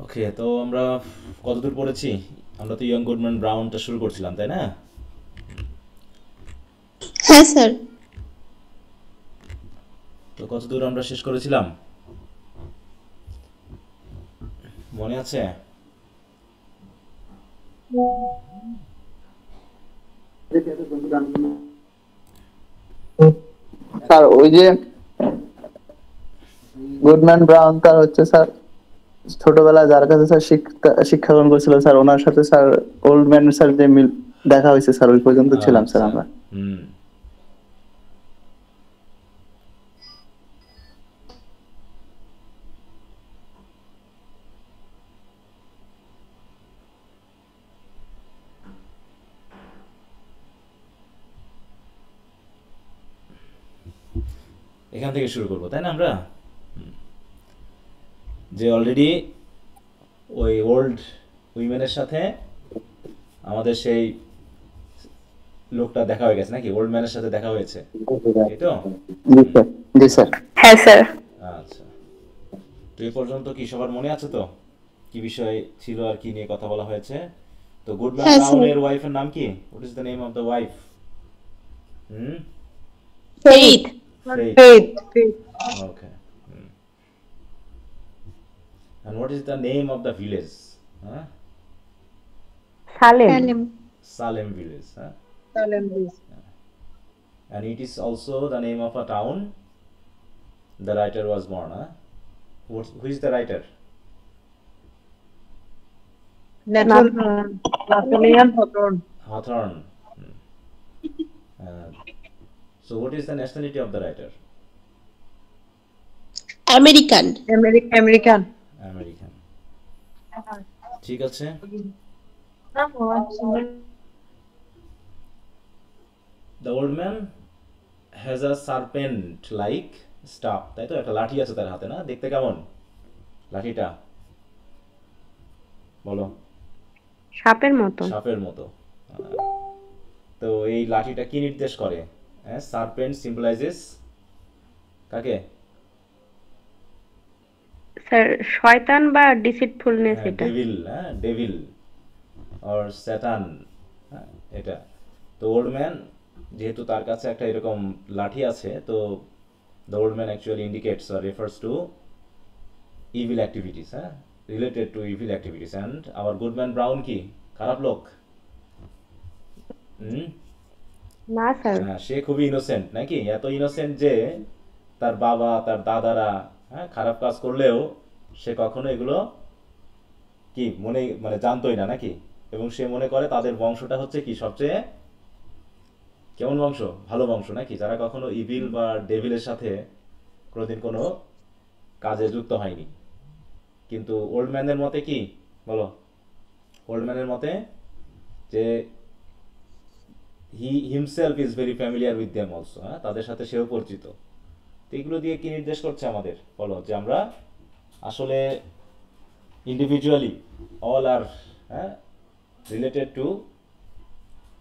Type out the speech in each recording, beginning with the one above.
ওকে, তো আমরা কতদূর পড়েছি? আমরা তো ইয়ং গুডম্যান ব্রাউনটা শুরু করছিলাম, তাই না? হ্যাঁ স্যার। তো কতদূর আমরা শেষ করেছিলাম মনে আছে? স্যার ওই যে গুডম্যান ব্রাউন তার হচ্ছে স্যার ছোটবেলায় যার কাছে স্যার শিক্ষা গ্রহণ করেছিল স্যার, ওনার সাথে স্যার ওল্ড ম্যান স্যার যে দেখা হয়েছে স্যার, ওই পর্যন্ত ছিলাম স্যার আচ্ছা। আমরা। হুম। এখান থেকে শুরু করবো, তাই না? আমরা যে অলরেডি ওই ওল্ড উইমেনের সাথে আমাদের সেই লোকটা দেখা হয়ে গেছে নাকি? ওল্ড ম্যানের সাথে দেখা হয়েছে, এই তো? জি স্যার। জি স্যার। হ্যাঁ স্যার। আচ্ছা, তো এই পর্যন্ত কি সবার মনে আছে তো কি বিষয় ছিল আর কি নিয়ে কথা বলা হয়েছে? তো গুডম্যান হ্যাঁ স্যার। ব্রাউনের ওয়াইফের নাম কি? What is the name of the wife? Hmm. Faith. Faith. Faith. Okay. And what is the name of the village? Huh? Salem. Salem. Salem village. Huh? Salem is And it is also the name of a town the writer was born. Huh? Who is the writer? Nathaniel Hawthorne. Hawthorne. Uh, so what is the nationality of the writer? American. American. American. ঠিক আছে। The old man has a serpent like staff. তাই তো? একটা লাঠি আছে তার হাতে, না? দেখতে কেমন লাঠিটা? বলো। সাপের মতো। সাপের মতো। তো এই লাঠিটা কি নির্দেশ করে? সার্পেন্ট সিম্বলাইজেস কাকে? স্যার শয়তান বা ডিসিটফুলনেস এটা। ডেভিল। হ্যাঁ, ডেভিল অর স্যাটান। এটা তো ওল্ড ম্যান যেহেতু তার কাছে একটা এরকম লাঠি আছে, তো the old man actually indicates or refers to evil activities, হ্যাঁ, related to evil activities. And our Goodman Brown কি খারাপ লোক? হুম। না স্যার। হ্যাঁ, সে খুবই ইনোসেন্ট নাকি? এত ইনোসেন্ট যে তার বাবা তার দাদারা, হ্যাঁ, খারাপ কাজ করলেও সে কখনো এগুলো কি মনে মানে জানতোই না নাকি? এবং সে মনে করে তাদের বংশটা হচ্ছে কি সবচেয়ে কেমন বংশ? ভালো বংশ নাকি? যারা কখনো ইভিল বা ডেভিলের সাথে কোনোদিন কোনো কাজে যুক্ত হয়নি। কিন্তু ওল্ড ম্যানের মতে কি বলো? ওল্ড ম্যানের মতে যে he himself is very familiar with them also, হ্যাঁ, তাদের সাথে সেও পরিচিত। তো এগুলো দিয়ে কি নির্দেশ করছে আমাদের বলো? যে আমরা আসলে ইন্ডিভিজুয়ালি অল আর, হ্যাঁ, related to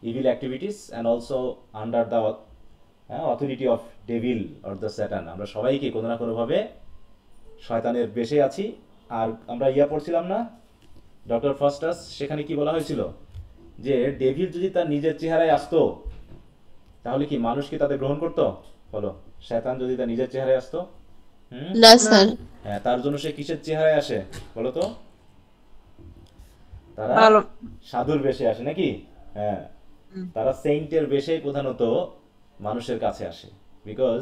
evil activities and also under the authority of devil or the Satan. আমরা সবাইকে কোনো না কোনোভাবে শয়তানের বেশে আছি। আর আমরা পড়ছিলাম না ডক্টর ফাস্টাস? সেখানে কি বলা হয়েছিল? যে ডেভিল যদি তার নিজের চেহারায় আসতো তাহলে কি মানুষ কি তাদের গ্রহণ করতো? বলো। শয়তান যদি তার নিজের চেহারায় আসতো, হুম, না স্যার। হ্যাঁ, তার জন্য সে কিসের চেহারায় আসে বলো তো? তারা ভালো। সাধুর বেশে আসে নাকি? হ্যাঁ, তারা সেইন্টের বেশেই প্রধানত মানুষের কাছে আসে। বিকজ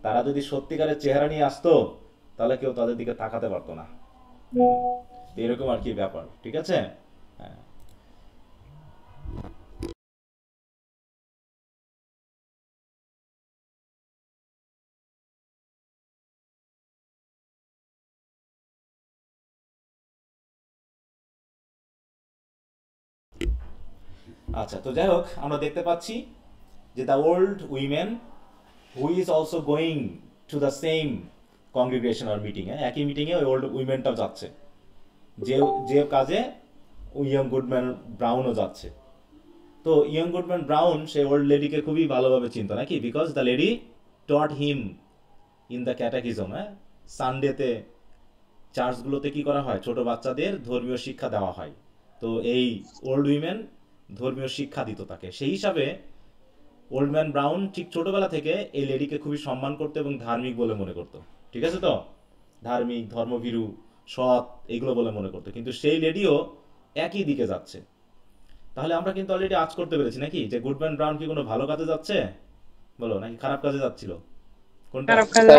তারা যদি সত্যিকারের চেহারা নিয়ে আসতো তাহলে কেউ তাদের দিকে তাকাতে পারতো না। তো এরকম আর কি ব্যাপার, ঠিক আছে? হ্যাঁ। আচ্ছা, তো যাই হোক, আমরা দেখতে পাচ্ছি যে the old women who is also going to the same congregation আর মিটিং, একই মিটিংয়ে ওই ওল্ড উইমেনটাও যাচ্ছে, যে যে কাজে ইয়ং গুডম্যান ব্রাউনও যাচ্ছে। তো তো ইয়ং গুডম্যান ব্রাউন সে ওল্ড লেডিকে খুবই ভালোভাবে চিনত নাকি, because the lady taught him in the catechism. হ্যাঁ, সানডেতে চার্চগুলোতে কি করা হয়, ছোট বাচ্চাদের ধর্মীয় শিক্ষা দেওয়া হয়। তো এই ওল্ড উইমেন ধর্মীয় শিক্ষা দিত তাকে। সেই হিসাবে ওল্ড ম্যান ব্রাউন ঠিক ছোটবেলা থেকে এই লেডিকে খুবই সম্মান করতো এবং ধার্মিক বলে মনে করতো। ঠিক আছে, তো ধার্মিক, ধর্মভীরু, সৎ এগুলো বলে মনে করতো। কিন্তু সেই লেডিও একই দিকে যাচ্ছে। তাহলে আমরা কিন্তু অলরেডি আজ করতে পেরেছি নাকি, যে গুডম্যান ব্রাউন কি কোনো ভালো কাজে যাচ্ছে বলো, নাকি খারাপ কাজে যাচ্ছিল? কোনটা? খারাপ কাজে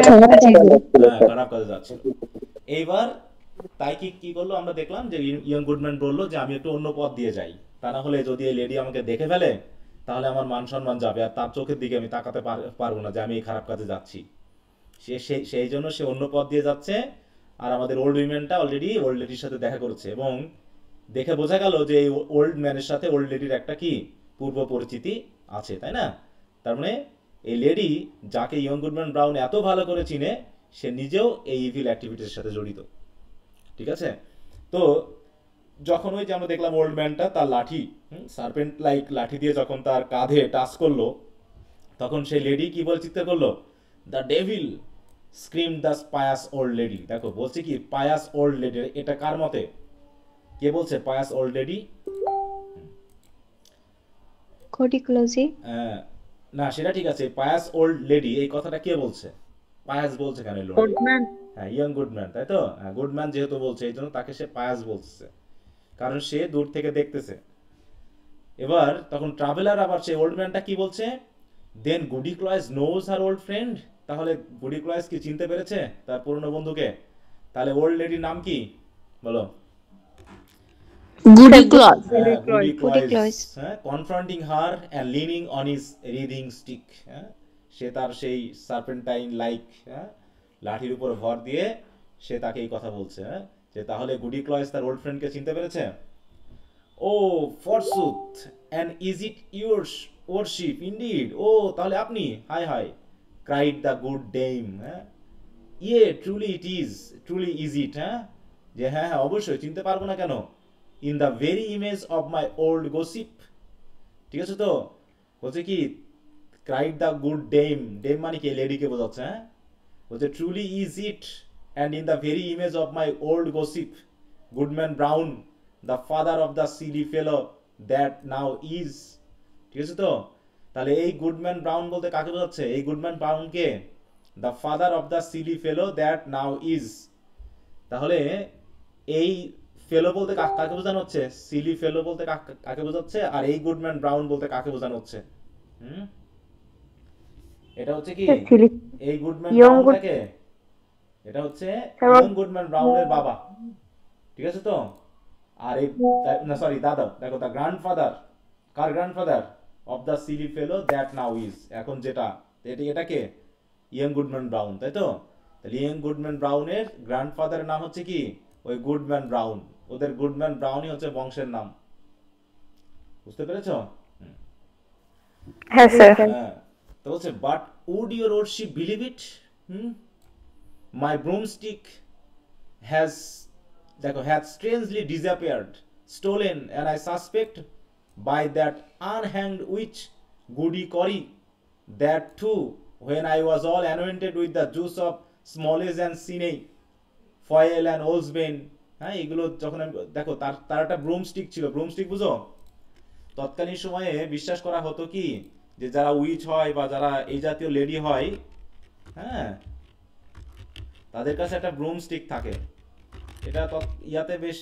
হ্যাঁ, খারাপ কাজে যাচ্ছিল। এইবার তাই কি কি করলো আমরা দেখলাম যে ইয়ং গুডম্যান বললো যে আমি একটু অন্য পথ দিয়ে যাই, তা না হলে যদি এই লেডি আমাকে দেখে ফেলে তাহলে আমার মান সম্মান যাবে, আর তার চোখের দিকে আমি তাকাতে পারবো না যে আমি এই খারাপ কাজে যাচ্ছি। সেই জন্য সে অন্য পথ দিয়ে যাচ্ছে। আর আমাদের ওল্ড উইমেনটা অলরেডি ওল্ড লেডির সাথে দেখা করছে, এবং দেখে বোঝা গেল যে এই ওল্ড ম্যানের সাথে ওল্ড লেডির একটা কি পূর্ব পরিচিতি আছে, তাই না? তার মানে এই লেডি যাকে ইয়ং গুডম্যান ব্রাউন এত ভালো করে চিনে, সে নিজেও এই ইভিল অ্যাক্টিভিটির সাথে জড়িত। ঠিক আছে, তো যখন ওই যে আমরা দেখলাম ওল্ড ম্যানটা তার লাঠি, সার্পেন্ট লাইক লাঠি দিয়ে যখন তার কাঁধে টাচ করলো, তখন সেই লেডি কি বলে চিৎকার করলো, the devil scream the pious old lady. দেখো বলছে কি পায়াস ওল্ড লেডি, এটা কার মতে, কে বলছে পায়াস ওল্ড লেডি? কোডিক্লোজি। না, সেটা ঠিক আছে, পায়াস ওল্ড লেডি এই কথাটা কে বলছে? পায়াস বলছে কেন? গুডম্যান। হ্যাঁ, ইয়ং গুডম্যান, তাই তো? হ্যাঁ, গুডম্যান যেহেতু বলছে এই জন্য তাকে সে পায়াস বলছে, কারণ সে দূর থেকে দেখতেছে। এবার তখন ট্রাভেলার আবার সে ওল্ড ম্যানটা কি বলছে, দেন গুডি ক্লয়েস নোজ হার ওল্ড ফ্রেন্ড। তাহলে গুডি ক্লয়েস কি চিনতে পেরেছে তার পুরনো বন্ধুকে? তাহলে ওল্ড লেডির নাম কি বলো? Goody Cloyse. Goody Goody Cloyse. Cloys. হ্যাঁ, confronting her and leaning on his writhing stick. হ্যাঁ, সে তার সেই সার্পেন্টাইন লাইক লাঠির উপর ভর দিয়ে সে তাকে এই কথা বলছে, যে তাহলে গুডি ক্লয়েস তার ওল্ড ফ্রেন্ডকে চিনতে পেরেছে। Ah forsooth, and is it yours worship indeed. ও তাহলে আপনি, হাই হাই, ক্রাইড দ্য গুড ডেম। হ্যাঁ, yea truly it is, truly is it. হ্যাঁ, যে হ্যাঁ হ্যাঁ অবশ্যই, চিনতে পারবো না কেন। In the very image of my old gossip. ঠিক আছে, তো বলছে কি cried the good dame, dame মানে কি লেডিকে বোঝাচ্ছে। হ্যাঁ, বলছে truly is it and in the very image of my old gossip Goodman Brown, the father of the silly fellow that now is. ঠিক আছে, তো তাহলে এই গুডম্যান ব্রাউন বলতে কাকে বোঝাচ্ছে? এই গুডম্যান ব্রাউনকে the father of the silly fellow that now is. তাহলে এই ফেলো বলতে কাকে বোঝানো হচ্ছে? সিলি ফেলো বলতে কাকে বোঝাচ্ছে? আর এই গুডম্যান ব্রাউন বলতে কাকে বোঝানো হচ্ছে? এটা হচ্ছে কি এই গুডম্যান ব্রাউনটাকে, এটা হচ্ছে ইয়ং গুডম্যান ব্রাউনের বাবা। ঠিক আছে, তো আর এই না সরি দাদা, দেখো দা গ্র্যান্ডফাদার, কার grandfather? Of the silly fellow that now is. এখন যেটা এটাকে ইয়ং গুডম্যান ব্রাউন, তাই তো? তাহলে ইয়ং গুডম্যান ব্রাউনের গ্র্যান্ডফাদারের নাম হচ্ছে কি ওই গুডম্যান ব্রাউন। ওদের গুডম্যান ব্রাউনই হচ্ছে বংশের নাম। বুঝতে পেরেছো? হ্যাঁ স্যার। হ্যাঁ, তো বলছে but would your worship believe it, my broomstick has, দেখো, has strangely disappeared, stolen, and I suspect by that unhanged witch Goody Corey, that too when I was all anointed with the juice of smallage and sinai, foil and olsbane। হ্যাঁ, এগুলো যখন আমি দেখো তার একটা ব্রুমস্টিক ছিল। ব্রুমস্টিক বুঝো? তৎকালীন সময়ে বিশ্বাস করা হতো কি যে যারা উইচ হয় বা যারা এই জাতীয় লেডি হয়, হ্যাঁ, তাদের কাছে একটা ব্রুমস্টিক থাকে। এটা ইয়াতে বেশ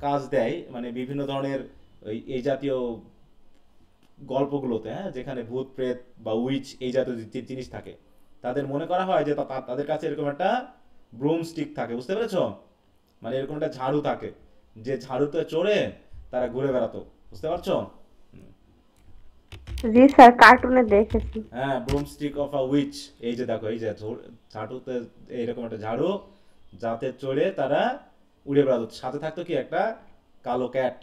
কাজ দেয়, মানে বিভিন্ন ধরনের এই জাতীয় গল্পগুলোতে, হ্যাঁ, যেখানে ভূত প্রেত বা উইচ এই জাতীয় জিনিস থাকে, তাদের মনে করা হয় যে তাদের কাছে এরকম একটা ব্রুমস্টিক থাকে। বুঝতে পেরেছো? মানে এরকম একটা ঝাড়ু থাকে, যে ঝাড়ুতে চড়ে তারা ঘুরে বেড়াতো। বুঝতে পারছো? জি স্যার, কার্টুনে দেখেছি। হ্যাঁ, ব্রুমস্টিক অফ আ উইচ। এই যে দেখো, এই যে ঝাড়ুতে এইরকম একটা ঝাড়ু, যাতে চড়ে তারা উড়ে বেড়াতো। সাথে থাকতো কি একটা কালো ক্যাট।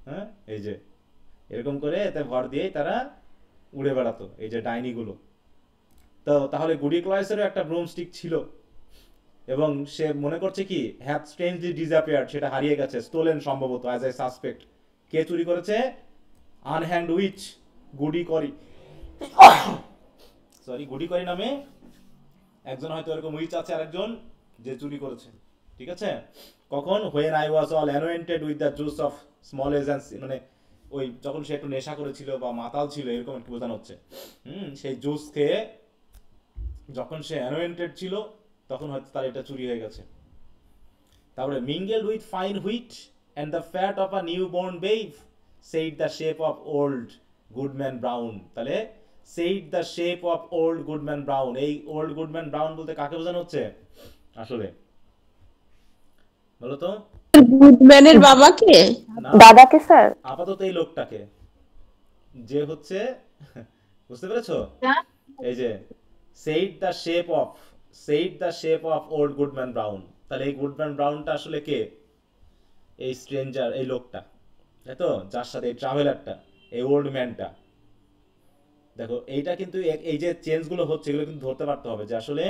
হ্যাঁ, এই যে এরকম করে এতে ভর দিয়েই তারা উড়ে বেড়াতো, এই যে ডাইনিগুলো। তো তাহলে গুডি ক্লয়েসেরও একটা ব্রুমস্টিক ছিল, এবং সে মনে করছে কি হ্যাভ স্ট্রেঞ্জলি ডিসঅ্যাপিয়ার্ড, সেটা হারিয়ে গেছে। স্টোলেন সম্ভবত, অ্যাজ আই সাসপেক্ট। কে চুরি করেছে? আনহ্যাংড উইচ গুডি করি, সরি গুডি করি নামে একজন হয়তো এরকম উইচ আছে, আরেকজন যে চুরি করেছে, ঠিক আছে। কখন when I was all anointed with the juice of small agency, মানে ওই যখন সে একটু নেশা করেছিল বা মাতাল ছিল এরকম একটু বোঝানো হচ্ছে, সেই জুস খেয়ে যখন সে অ্যানোয়েন্টেড ছিল তখন হয়তো তার এটা চুরি হয়ে গেছে। তারপরে mingled with fine wheat and the fat of a newborn babe said the shape of old goodman brown। তাহলে said the shape of old goodman brown, এই old goodman brown বলতে কাকে বোঝানো হচ্ছে আসলে, বলো তো? গুডম্যানের বাবাকে, না, দাদাকে স্যার। আপাতত এই লোকটাকে, যে হচ্ছে বুঝতে পেরেছো? এই যে said the shape of old goodman brown, তাহলে এই গুডম্যান ব্রাউনটা আসলে কে? এই স্ট্রেঞ্জার, এই লোকটা, তাই তো, যার সাথে এই ট্রাভেলারটা, এই ওল্ড ম্যানটা। দেখো এইটা কিন্তু এই যে চেঞ্জগুলো হচ্ছে এগুলো কিন্তু ধরতে পারতে হবে যে আসলে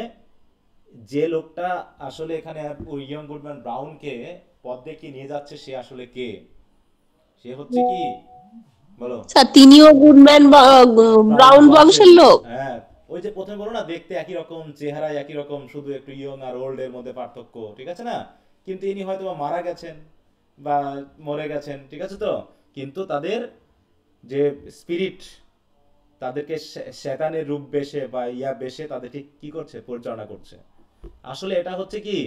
যে লোকটা আসলে এখানে ওই ইয়ং গুডম্যান ব্রাউনকে পথ দেখিয়ে নিয়ে যাচ্ছে সে আসলে কে? সে হচ্ছে কি বলো? স্যার তিনিও গুডম্যান ব্রাউন বংশের লোক। হ্যাঁ, ওই যে প্রথমে বলো না, দেখতে একই রকম, চেহারা একই রকম, শুধু একটু ইয়ং আর ওল্ড এর মধ্যে পার্থক্য, ঠিক আছে না? কিন্তু ইনি হয়তো মারা গেছেন বা মরে গেছেন, ঠিক আছে তো, কিন্তু তাদের যে স্পিরিট তাদেরকে শয়তানের রূপ বেশে বা ইয়া বেশে তাদেরকে কি করছে? পরিচালনা করছে। আসলে এটা হচ্ছে কি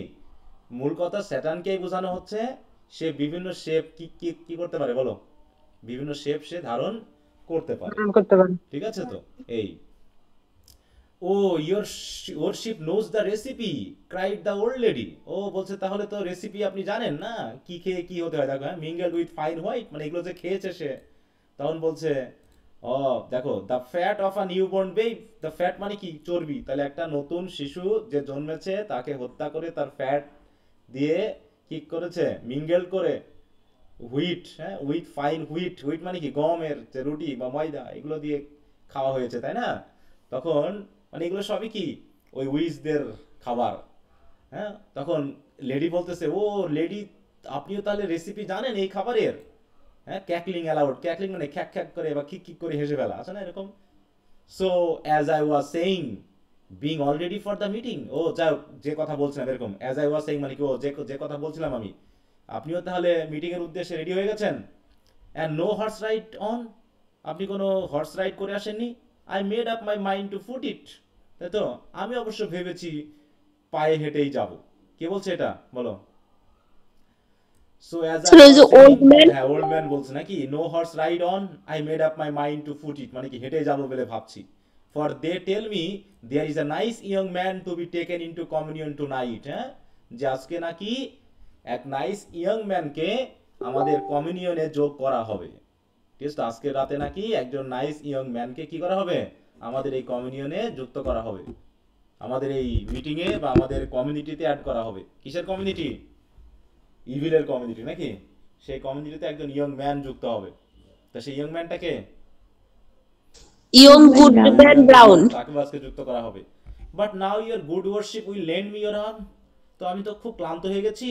মূল কথা, শয়তানকেই বোঝানো হচ্ছে সে বিভিন্ন শেপ কি করতে পারে বলো? বিভিন্ন শেপ সে ধারণ করতে পারে, ঠিক আছে তো। এই ও your worship knows the recipe cried the old lady. ও বলছে তাহলে তো রেসিপি আপনি জানেন না, কি খেয়ে কি হতে হয়। দেখো, মিঙ্গেলড উইথ ফাইন হোয়াইট, মানে এগুলো যে খেয়েছে সে, তখন বলছে ও দেখো the fat of a newborn baby, the fat মানে কি? চর্বি। তাহলে একটা নতুন শিশু যে জন্মেছে তাকে হত্যা করে তার ফ্যাট দিয়ে কি করেছে? মিঙ্গেল করে হুইট, হ্যাঁ, উইথ ফাইন হুইট, হুইট মানে কি? গমের যে রুটি বা ময়দা, এগুলো দিয়ে খাওয়া হয়েছে, তাই না? তখন মানে এগুলো সবই কি ওই উইচদের খাবার। হ্যাঁ, তখন লেডি বলতেছে ও লেডি আপনিও তাহলে রেসিপি জানেন এই খাবারের? হ্যাঁ, ক্যাকলিং অ্যালাউড, ক্যাকলিং মানে খ্যাক খ্যাক করে বা খিক খিক করে হেসে ফেলা, আছে না এরকম? So as I was saying being all ready for the meeting, ও যাই হোক, যে কথা বলছিলাম এরকম, অ্যাজ আই ওয়াজ সেইং মানে কি? ও যে কথা বলছিলাম আমি, আপনিও তাহলে মিটিং এর উদ্দেশ্যে রেডি হয়ে গেছেন। And no horse ride on, আপনি কোনো হর্স রাইড করে আসেননি। I made up my mind to foot it, তাই তো, আমি অবশ্য ভেবেছি পায়ে হেঁটেই যাব। কে বলছে এটা বলো? So as I was saying, হ্যাঁ ওল্ড ম্যান বলছে নাকি, no horse ride on, I made up my mind to foot it, মানে কি হেঁটে যাব বলে ভাবছি। For they tell me there is a nice young man to be taken into communion tonight, হ্যাঁ, যে আজকে নাকি এক নাইস ইয়ং ম্যানকে আমাদের কমিউনিয়নে যোগ করা হবে। ঠিক আছে, আজকে রাতে নাকি একজন নাইস ইয়ং ম্যানকে কি করা হবে? আমাদের এই কমিউনিয়নে যুক্ত করা হবে, আমাদের এই মিটিং এ বা আমাদের কমিউনিটিতে অ্যাড করা হবে। কিসের কমিউনিটি? ইভিলের কমিউনিটি নাকি? সেই কমিউনিটিতে একজন ইয়ং ম্যান যুক্ত হবে। তা সেই ইয়ং ম্যানটাকে ইয়ং গুডম্যান ব্রাউন, তাকে আজকে যুক্ত করা হবে। But now your good worship will lend me your arm, তো আমি তো খুব ক্লান্ত হয়ে গেছি,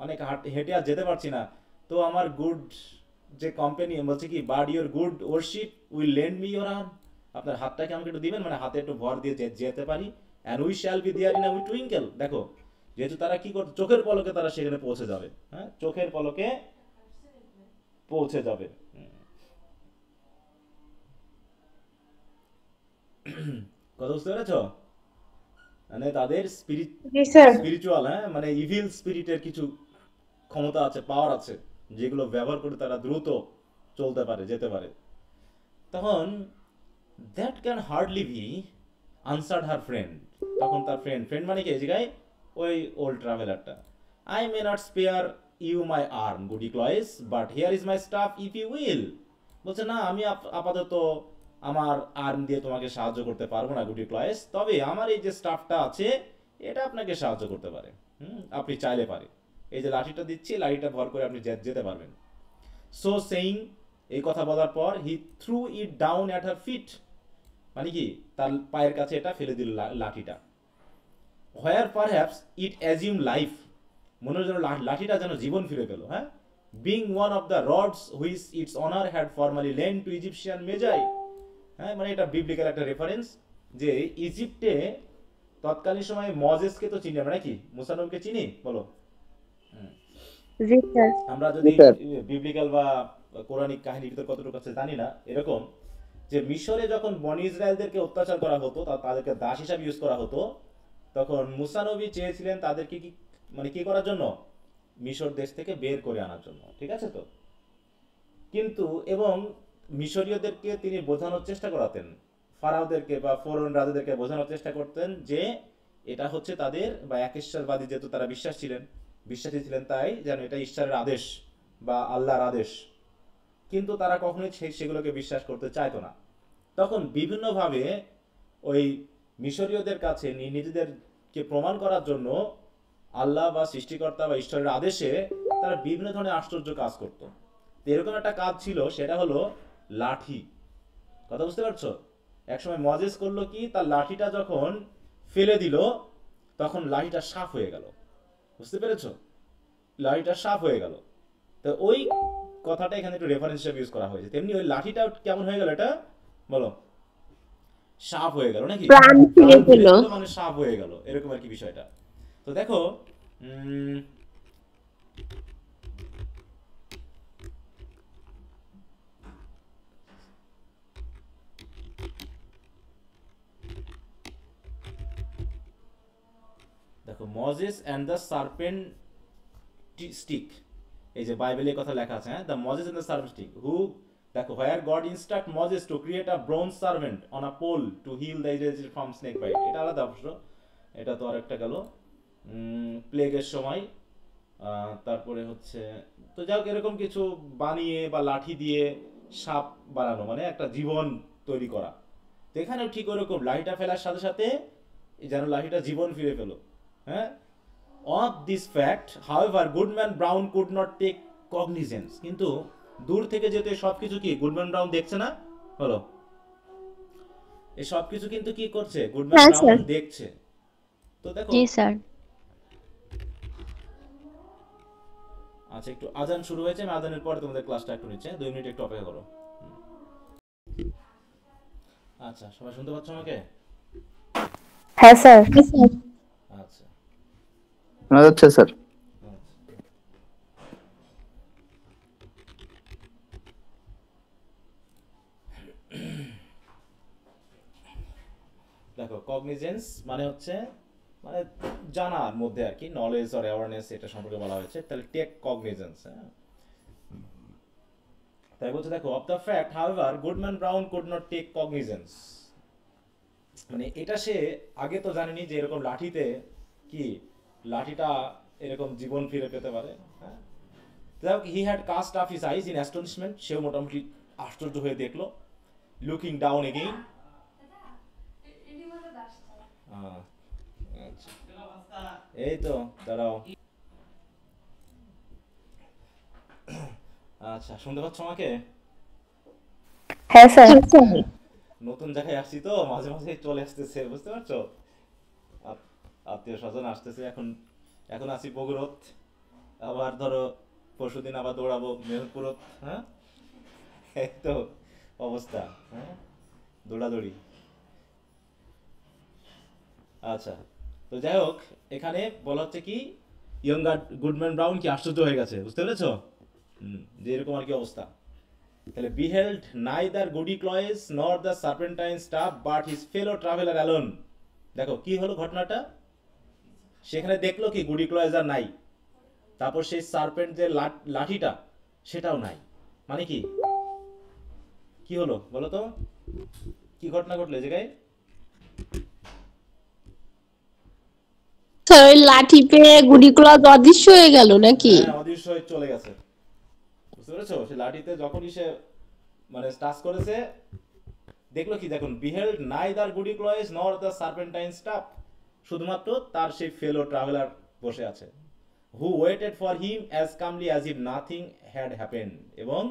অনেক হেঁটে আর যেতে পারছি না, তো আমার গুড যে কোম্পানি বলছে কি, but your good worship will lend me your arm, আপনার হাতটাকে আমাকে একটু দিবেন, মানে হাতে একটু ভর দিয়ে যেতে পারি। And we shall be there in a twinkle, দেখো যেহেতু তারা কি করছে, চোখের পলকে তারা সেখানে পৌঁছে যাবে, হ্যাঁ, চোখের পলকে পৌঁছে যাবে। কথা বুঝতে পেরেছো? মানে তাদের স্পিরিচুয়াল, হ্যাঁ, মানে ইভিল স্পিরিটের কিছু ক্ষমতা আছে, পাওয়ার আছে, যেগুলো ব্যবহার করে তারা দ্রুত চলতে পারে, যেতে পারে। তখন that can hardly be answered her friend, তখন তার ফ্রেন্ড মানে কি এই জায়গায় ওই ওল্ড ট্রাভেলারটা, I may not spare you my arm Goody Cloyse, but here is my staff if you will, বলছে না আমি আপাতত আমার আর্ম দিয়ে তোমাকে সাহায্য করতে পারবো না গুডি ক্লয়েস, তবে আমার এই যে স্টাফটা আছে এটা আপনাকে সাহায্য করতে পারে, আপনি চাইলে পারে। এই যে লাঠিটা দিচ্ছি, লাঠিটা ভর করে আপনি যেতে পারবেন। সো সেইং, এই কথা বলার পর he threw it down at her feet, মানে কি তার পায়ের কাছে এটা ফেলে দিল লাঠিটা। Where perhaps it assume life, মনে হলো যেন লাঠিটা যেন জীবন ফিরে পেল, হ্যাঁ, being one of the rods which its owner had formerly lent to Egyptian magi। হ্যাঁ, মানে এটা বিবলিক্যাল একটা রেফারেন্স যে ইজিপ্টে তৎকালীন সময়ে মজেসকে তো চিনি আমরা নাকি, মুসা নবীকে চিনি বলো। জি স্যার। আমরা যদি জি, স্যার। বিবলিক্যাল বা কোরআনিক কাহিনী ভিতর কতটুকু আছে জানি না, এরকম যে মিশরে যখন বনি ইসরায়েলদেরকে অত্যাচার করা হতো, তাদেরকে দাস হিসাবে ইউজ করা হতো, তখন মুসা নবী চেয়েছিলেন তাদেরকে কি মানে কি করার জন্য, মিশর দেশ থেকে বের করে আনার জন্য, ঠিক আছে তো। কিন্তু এবং মিশরীয়দেরকে তিনি বোঝানোর চেষ্টা করাতেন, ফারাওদেরকে বা ফরন রাজাদেরকে বোঝানোর চেষ্টা করতেন যে এটা হচ্ছে তাদের বা এক ঈশ্বরবাদী, যেহেতু তারা বিশ্বাসী ছিলেন, তাই যেন এটা ঈশ্বরের আদেশ বা আল্লাহর আদেশ। কিন্তু তারা কখনোই সেগুলোকে বিশ্বাস করতে চাইতো না। তখন বিভিন্নভাবে ওই মিশরীয়দের কাছে নিজেদেরকে প্রমাণ করার জন্য আল্লাহ বা সৃষ্টিকর্তা বা ঈশ্বরের আদেশে তারা বিভিন্ন ধরনের আশ্চর্য কাজ করত। এরকম একটা কাজ ছিল, সেটা হলো লাঠি। কথা বুঝতে পারছো? একসময় মজেস করলো কি, তার লাঠিটা যখন ফেলে দিল তখন লাঠিটা সাফ হয়ে গেল। বুঝতে পেরেছো? লাঠিটা সাফ হয়ে গেল। তো ওই কথাটা এখানে একটু রেফারেন্স হিসেবে ইউজ করা হয়েছে। তেমনি ওই লাঠিটা কেমন হয়ে গেল, এটা বলো, সাফ হয়ে গেল নাকি, প্রাণ ফিরে পেল। মানে সাফ হয়ে গেল, এরকম আর কি বিষয়টা। তো দেখো দেখো Moses and the serpent stick, এই যে বাইবেলে কথা লেখা আছে, হ্যাঁ, the Moses and the serpent stick who, দেখো where God instruct Moses to create a bronze servant on a pole to heal the Israelites from snake bite. এটা আলাদা অবশ্য, এটা তো আরেকটা গেল প্লেগের সময়। তারপরে হচ্ছে তো যাই হোক, এরকম কিছু বানিয়ে বা লাঠি দিয়ে সাপ বানানো মানে একটা জীবন তৈরি করা। তো এখানেও ঠিক ওরকম লাঠিটা ফেলার সাথে সাথে যেন লাঠিটা জীবন ফিরে পেল। হ্যাঁ, of this fact however Goodman Brown could not take cognizance। কিন্তু দূর থেকে যেতে সবকিছু কি গুডম্যান ব্রাউন দেখছে না, হলো এই সবকিছু কিন্তু কি করছে, গুডম্যান হ্যাঁ, ব্রাউন স্যার। দেখছে। তো দেখো জি স্যার। আচ্ছা, একটু আজান শুরু হয়েছে, আমি আজানের পরে তোমাদের ক্লাসটা একটু নিচ্ছে, 2 মিনিট একটু অপেক্ষা করো। আচ্ছা, সবাই শুনতে পাচ্ছ আমাকে? হ্যাঁ স্যার। আচ্ছা শোনা যাচ্ছে স্যার? দেখো কগনিজেন্স মানে হচ্ছে মানে জানার মধ্যে আর কি, নলেজ অর অ্যাওয়ারনেস, এটা সম্পর্কে বলা হয়েছে। তাহলে টেক কগনিজেন্স, হ্যাঁ, তাই বলছে দেখো of the fact however Goodman Brown could not take cognizance, মানে এটা সে আগে তো জানেনি যে এরকম লাঠিতে কি লাঠিটা এরকম জীবন ফিরে পেতে পারে। হ্যাঁ, he had cast of his eyes in astonishment, সেও মোটামুটি আশ্চর্য হয়ে দেখলো। লুকিং ডাউন এগেইন, এই তো দাঁড়াও। আচ্ছা, শুনতে পাচ্ছ আমাকে? হ্যাঁ স্যার। নতুন জায়গায় আসছি তো মাঝে মাঝে চলে আসতেছে, বুঝতে পারছো, আত্মীয় স্বজন আসতেছে। এখন আছি বগুড়ত, আবার ধরো পরশুদিন আবার দৌড়াবো মেহেরপুরত। হ্যাঁ, এই তো অবস্থা, হ্যাঁ, দৌড়াদৌড়ি। আচ্ছা, তো যাই হোক, এখানে বলা হচ্ছে কি ইয়ঙ্গার গুডম্যান ব্রাউন কি আশ্চর্য হয়ে গেছে, বুঝতে পেরেছো, যে এরকম আর কি অবস্থা। তাহলে বিহেল্ড neither Goody Cloyse nor the serpentine staff but his fellow traveller alone. দেখো কি হলো ঘটনাটা, সেখানে দেখলো কি গুডি ক্লয়েস আর নাই, তারপর সেই সার্পেন্ট যে লাঠিটা সেটাও নাই। মানে কি কি হলো বলো তো, কি ঘটনা ঘটলো এই জায়গায়? স্যার ওই লাঠি পেয়ে গুড়িগুলো অদৃশ্য হয়ে গেল নাকি? হ্যাঁ, অদৃশ্য হয়ে চলে গেছে, বুঝতে পেরেছো। সে লাঠিতে যখনই সে মানে টাচ করেছে দেখলো কি, দেখুন বিহেল্ড neither Goody Cloyse nor the serpentine staff, শুধুমাত্র তার সেই ফেলো ট্রাভেলার বসে আছে। Who waited for him as calmly as if nothing had happened, এবং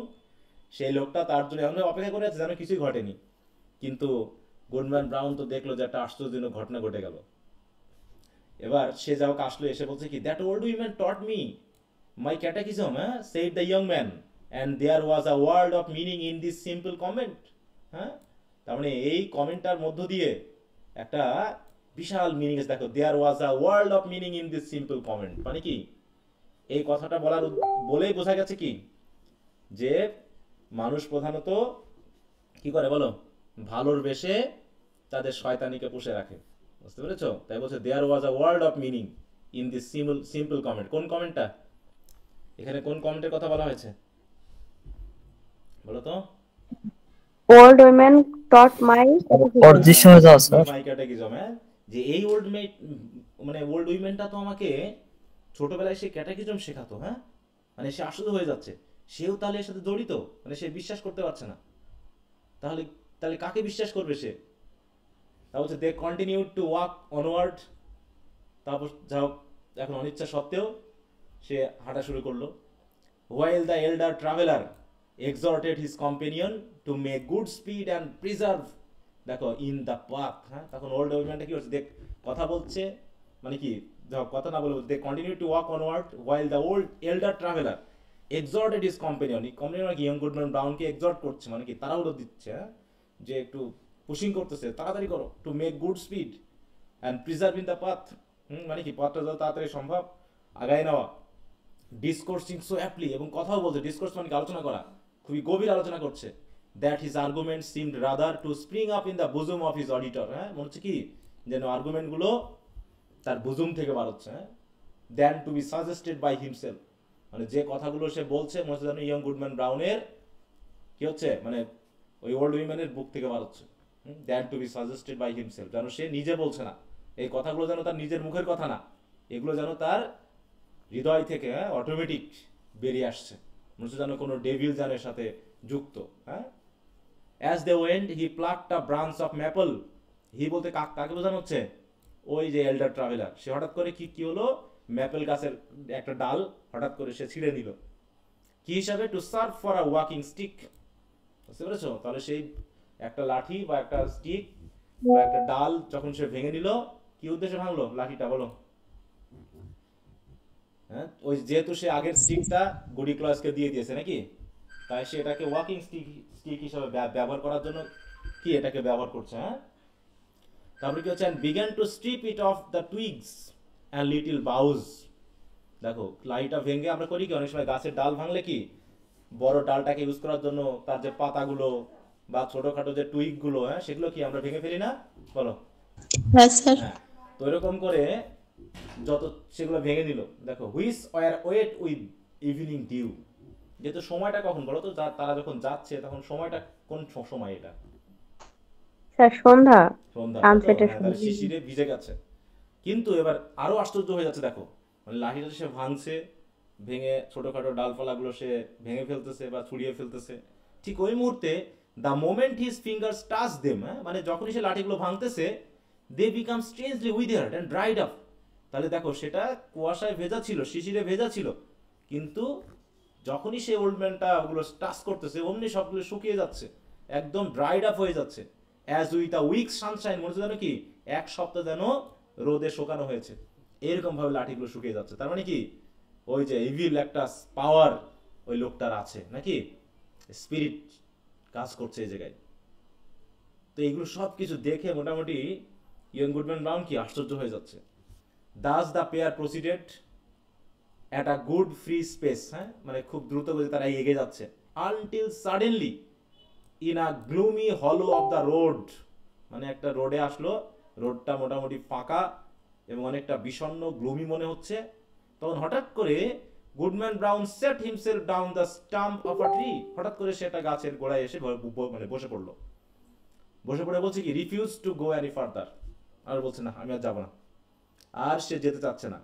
সেই লোকটা তার জন্য এমন অপেক্ষা করে আছে যেন কিছুই ঘটেনি। কিন্তু গুডম্যান ব্রাউন তো দেখলো যে একটা আশ্চর্যজনক ঘটনা ঘটে গেল। এবার সে যাও আসলো, এসে বলছে কি that old women taught me my catechism said the young man, and there was a world of meaning in this simple comment. হ্যাঁ, তার মানে এই কমেন্টটার মধ্য দিয়ে একটা বিশাল মিনিং আছে। দেখো, there was a world of meaning in this simple comment, মানে কি এই কথাটা বলেই বোঝা গেছে কি যে মানুষ প্রধানত কি করে বলো, ভালোর বেশে তাদের শয়তানিকে পুষে রাখে, বুঝতে পেরেছো? তাই বলছে there was a world of meaning in this simple comment. কোন কমেন্টটা, এখানে কোন কমেন্টের কথা বলা হয়েছে বলো তো? old women taught my অদৃশ্য হয়ে যাওয়া স্যার। মাই ক্যাটেকিজম, যে এই ওল্ড মানে ওল্ড উইমেনটা তো আমাকে ছোটবেলায় সে ক্যাটেকিজম শেখাতো। হ্যাঁ, মানে সে আশ্চর্য হয়ে যাচ্ছে, সেও তাহলে এর সাথে জড়িত, মানে সে বিশ্বাস করতে পারছে না। তাহলে তাহলে কাকে বিশ্বাস করবে সে? তা বলছে they continue to walk onward. তারপর যাও, এখন অনিচ্ছা সত্ত্বেও সে হাঁটা শুরু করলো। while the elder traveler exhorted his companion to make good speed and preserve, দেখো, in the path। হ্যাঁ, তখন ওল্ড উইমেনটা কি হচ্ছে, দেখ কথা বলছে, মানে কি কথা না বলে they continue to walk onward while the old elder traveler exhorted his companion, মানে কি ইয়ং গুডম্যান ব্রাউনকে এক্সহর্ট করছে, মানে কি তাড়াহুড়ো দিচ্ছে, হ্যাঁ, যে একটু পুশিং করতেছে, তাড়াতাড়ি করো, to make good speed and preserve in the path, মানে কি পথটা যত তাড়াতাড়ি সম্ভব আগায় নেওয়া। ডিসকোর্সিং সো অ্যাপলি, এবং কথাও বলছে, ডিসকোর্স মানে কি আলোচনা করা, খুবই গভীর আলোচনা করছে। That his argument seemed rather to spring up in the bosom of his auditor. হ্যাঁ, মনে হচ্ছে কি যেন আর্গুমেন্টগুলো তার বুজুম থেকে বার হচ্ছে, হ্যাঁ, than to be suggested by himself, মানে যে কথাগুলো সে বলছে মনে হচ্ছে যেন ইয়ং গুডম্যান ব্রাউনের কি হচ্ছে, মানে ওই ওল্ড উইমেনের বুক থেকে বার হচ্ছে। Than to be suggested by himself, যেন সে নিজে বলছে না, এই কথাগুলো যেন তার নিজের মুখের কথা না, এগুলো যেন তার হৃদয় থেকে অটোমেটিক বেরিয়ে আসছে, মনে হচ্ছে যেন কোনো ডেভিল জানের সাথে যুক্ত। হ্যাঁ, as they went he plucked a branch of maple. He বলতে কাকে বোঝানো হচ্ছে? ওই যে এল্ডার ট্রাভেলার, সে হঠাৎ করে কি হলো, ম্যাপেল গাছের একটা ডাল হঠাৎ করে সে ছিঁড়ে নিল, কি হিসাবে? To serve for a walking stick, বুঝতে পেরেছো? তাহলে সেই একটা লাঠি বা একটা স্টিক বা একটা ডাল যখন সে ভেঙে নিল, কি উদ্দেশ্যে ভাঙলো লাঠিটা বলো? হ্যাঁ, ওই যেহেতু সে আগের স্টিকটা গুডি ক্লসকে দিয়ে দিয়েছে নাকি, তাই সে এটাকে ওয়াকিং স্টিক হিসেবে ব্যবহার করার জন্য কি এটাকে ব্যবহার করছে। হ্যাঁ, তারপরে কি হচ্ছে, began to strip it off the টুইগস and little boughs. দেখো, লাইটা ভেঙে আমরা করি কি, অনেক সময় গাছের ডাল ভাঙলে কি বড় ডালটাকে ইউজ করার জন্য তার যে পাতাগুলো বা ছোটখাটো যে টুইগ গুলো, হ্যাঁ, সেগুলো কি আমরা ভেঙে ফেলি না বলো? হ্যাঁ স্যার। হ্যাঁ, তো এরকম করে যত সেগুলো ভেঙে নিল। দেখো, which were wet with evening dew, যেহেতু সময়টা কখন বলো তো, তারা যখন যাচ্ছে তখন সময়টা কোন সময়? এটা স্যার সন্ধ্যা, সন্ধ্যা, সানসেটের তাহলে সময়। শিশিরে ভিজে গেছে। কিন্তু এবার আরো আশ্চর্য হয়ে যাচ্ছে, দেখো, মানে লাঠিটা সে ভাঙছে, ভেঙে ছোটখাটো ডালপালাগুলো সে ভেঙে ফেলতেছে বা ছুড়িয়ে ফেলতেছে, ঠিক ওই মুহূর্তে the moment his fingers touch them, মানে যখনই সে লাঠিগুলো ভাঙতেছে, they became strangely withered and dried up. তাহলে দেখো, সেটা কুয়াশায় ভেজা ছিল, শিশিরে ভেজা ছিল, কিন্তু যখনই সে ওল্ড ম্যানটা ওগুলো টাচ করতেছে, অমনি সবগুলো শুকিয়ে যাচ্ছে, একদম ড্রাইড আপ হয়ে যাচ্ছে। As with a weak sunshine, মনে হচ্ছে যেন কি এক সপ্তাহ যেন রোদে শুকানো হয়েছে, এরকম ভাবে লাঠিগুলো শুকিয়ে যাচ্ছে। তার মানে কি ওই যে ইভিল একটা পাওয়ার ওই লোকটার আছে নাকি, স্পিরিট কাজ করছে এই জায়গায়। তো এইগুলো সব কিছু দেখে মোটামুটি ইয়ং গুডম্যান ব্রাউন কি আশ্চর্য হয়ে যাচ্ছে। Das the pair proceeded at a good free space, হ্যাঁ, মানে খুব দ্রুত গতিতে তারা এগিয়ে যাচ্ছে। Until suddenly in a gloomy হলো অফ দ্য রোড, মানে একটা রোডে আসলো, রোডটা মোটামুটি ফাঁকা এবং অনেকটা বিষণ্ণ গ্লুমি মনে হচ্ছে। তখন হঠাৎ করে Goodman Brown set himself down the stump of a tree, হঠাৎ করে সে একটা গাছের গোড়ায় এসে মানে বসে পড়লো। বসে পড়ে বলছে কি, refuse to go any farther, আর বলছে না আমি আর যাবো না, আর সে যেতে চাচ্ছে না,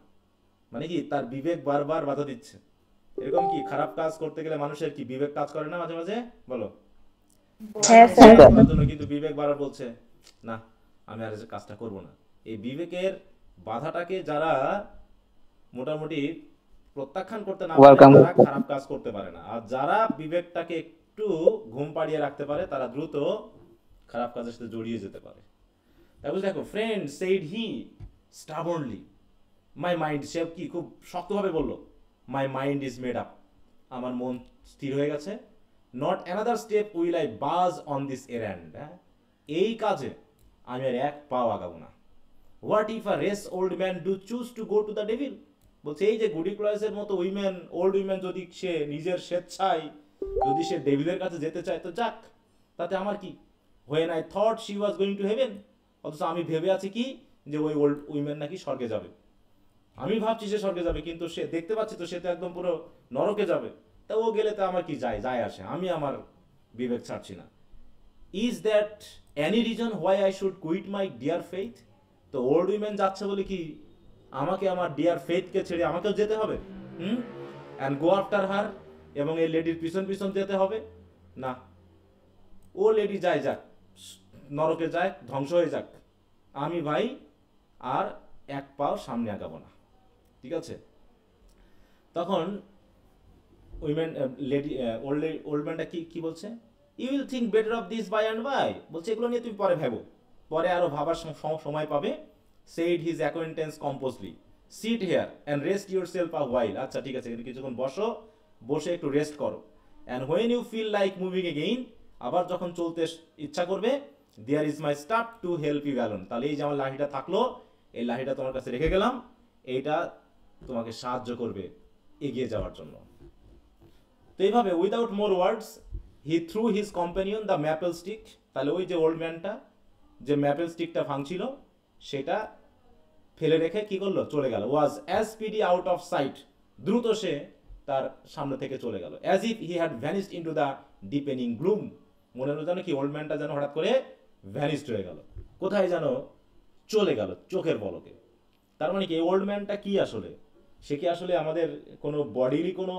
মানে কি তার বিবেক বারবার বাধা দিচ্ছে। এরকম কি খারাপ কাজ করতে গেলে মানুষের কি বিবেক কাজ করে না মাঝে মাঝে বলো? হ্যাঁ স্যার। কিন্তু বিবেক বারবার বলছে না আমি আর এই কাজটা করব না। এই বিবেকের বাধাটাকে যারা মোটামুটি প্রত্যাখ্যান করতে না পারে তারা খারাপ কাজ করতে পারে না, আর যারা বিবেকটাকে একটু ঘুম পাড়িয়ে রাখতে পারে তারা দ্রুত খারাপ কাজের সাথে জড়িয়ে যেতে পারে। তারপর দেখো, friend said he stubbornly my mind, সে কি খুব শক্তভাবে বললো, my mind is made up, আমার মন স্থির হয়ে গেছে। Not another step will I budge on this errand, এই কাজে আমি আর এক পাও আগাবো না। What if a wretched old man do choose to go to the devil, বলছে এই যে গুডি ক্লয়েসের মতো উইমেন, ওল্ড উইমেন যদি সে নিজের স্বেচ্ছায় যদি সে ডেভিলের কাছে যেতে চায় তো যাক, তাতে আমার কি। When I thought she was going to heaven, অথচ আমি ভেবে আছি কি যে ওই ওল্ড উইমেন নাকি স্বর্গে যাবে। আমি ভাবছি সে স্বর্গে যাবে, কিন্তু সে দেখতে পাচ্ছি তো সে তো একদম পুরো নরকে যাবে। তা ও গেলে তো আমার কি যায় আসে, আমি আমার বিবেক ছাড়ছি না। Is that any reason why I should quit my dear faith, তো ওল্ড উইমেন যাচ্ছে বলে কি আমাকে আমার ডিয়ার ফেইথকে ছেড়ে আমাকেও যেতে হবে? অ্যান্ড গো আফটার হার, এবং এই লেডির পিছন পিছন যেতে হবে না। ও লেডি যাক, নরকে যায়, ধ্বংস হয়ে যাক, আমি ভাই আর এক পাও সামনে আগাবো না। ঠিক আছে, তখন উইমেন লেডি ওল্ড ম্যানটা কি বলছে, you will think better of this by and by, বলছে এগুলো নিয়ে তুমি পরে ভেবো, পরে আরো ভাবার সময় পাবে। said his acquaintance composedly, sit here and rest yourself a while, আচ্ছা ঠিক আছে কিছুক্ষণ বসে একটু রেস্ট করো। and when you feel like moving again, আবার যখন চলতে ইচ্ছা করবে, there is my staff to help you along, তাহলে এই যে আমার লাঠিটা থাকলো, এই লাঠিটা তোমার কাছে রেখে গেলাম, এইটা তোমাকে সাহায্য করবে এগিয়ে যাওয়ার জন্য। তো এইভাবে without more words he through his companion the maple stick, তাহলে ওই যে ওল্ড ম্যানটা যে ম্যাপেল স্টিকটা ভাঙছিল সেটা ফেলে রেখে কি করলো, চলে গেল। Was as speedy out of sight, দ্রুত সে তার সামনে থেকে চলে গেল। As if he had vanished into the deepening gloom, মনে হলো যেন কি ওল্ড ম্যানটা যেন হঠাৎ করে ভ্যানিশড হয়ে গেল, কোথায় যেন চলে গেল চোখের পলকে। তার মানে কি এই ওল্ড ম্যানটা কি আসলে, সে কি আসলে আমাদের কোনো বডিরই কোনো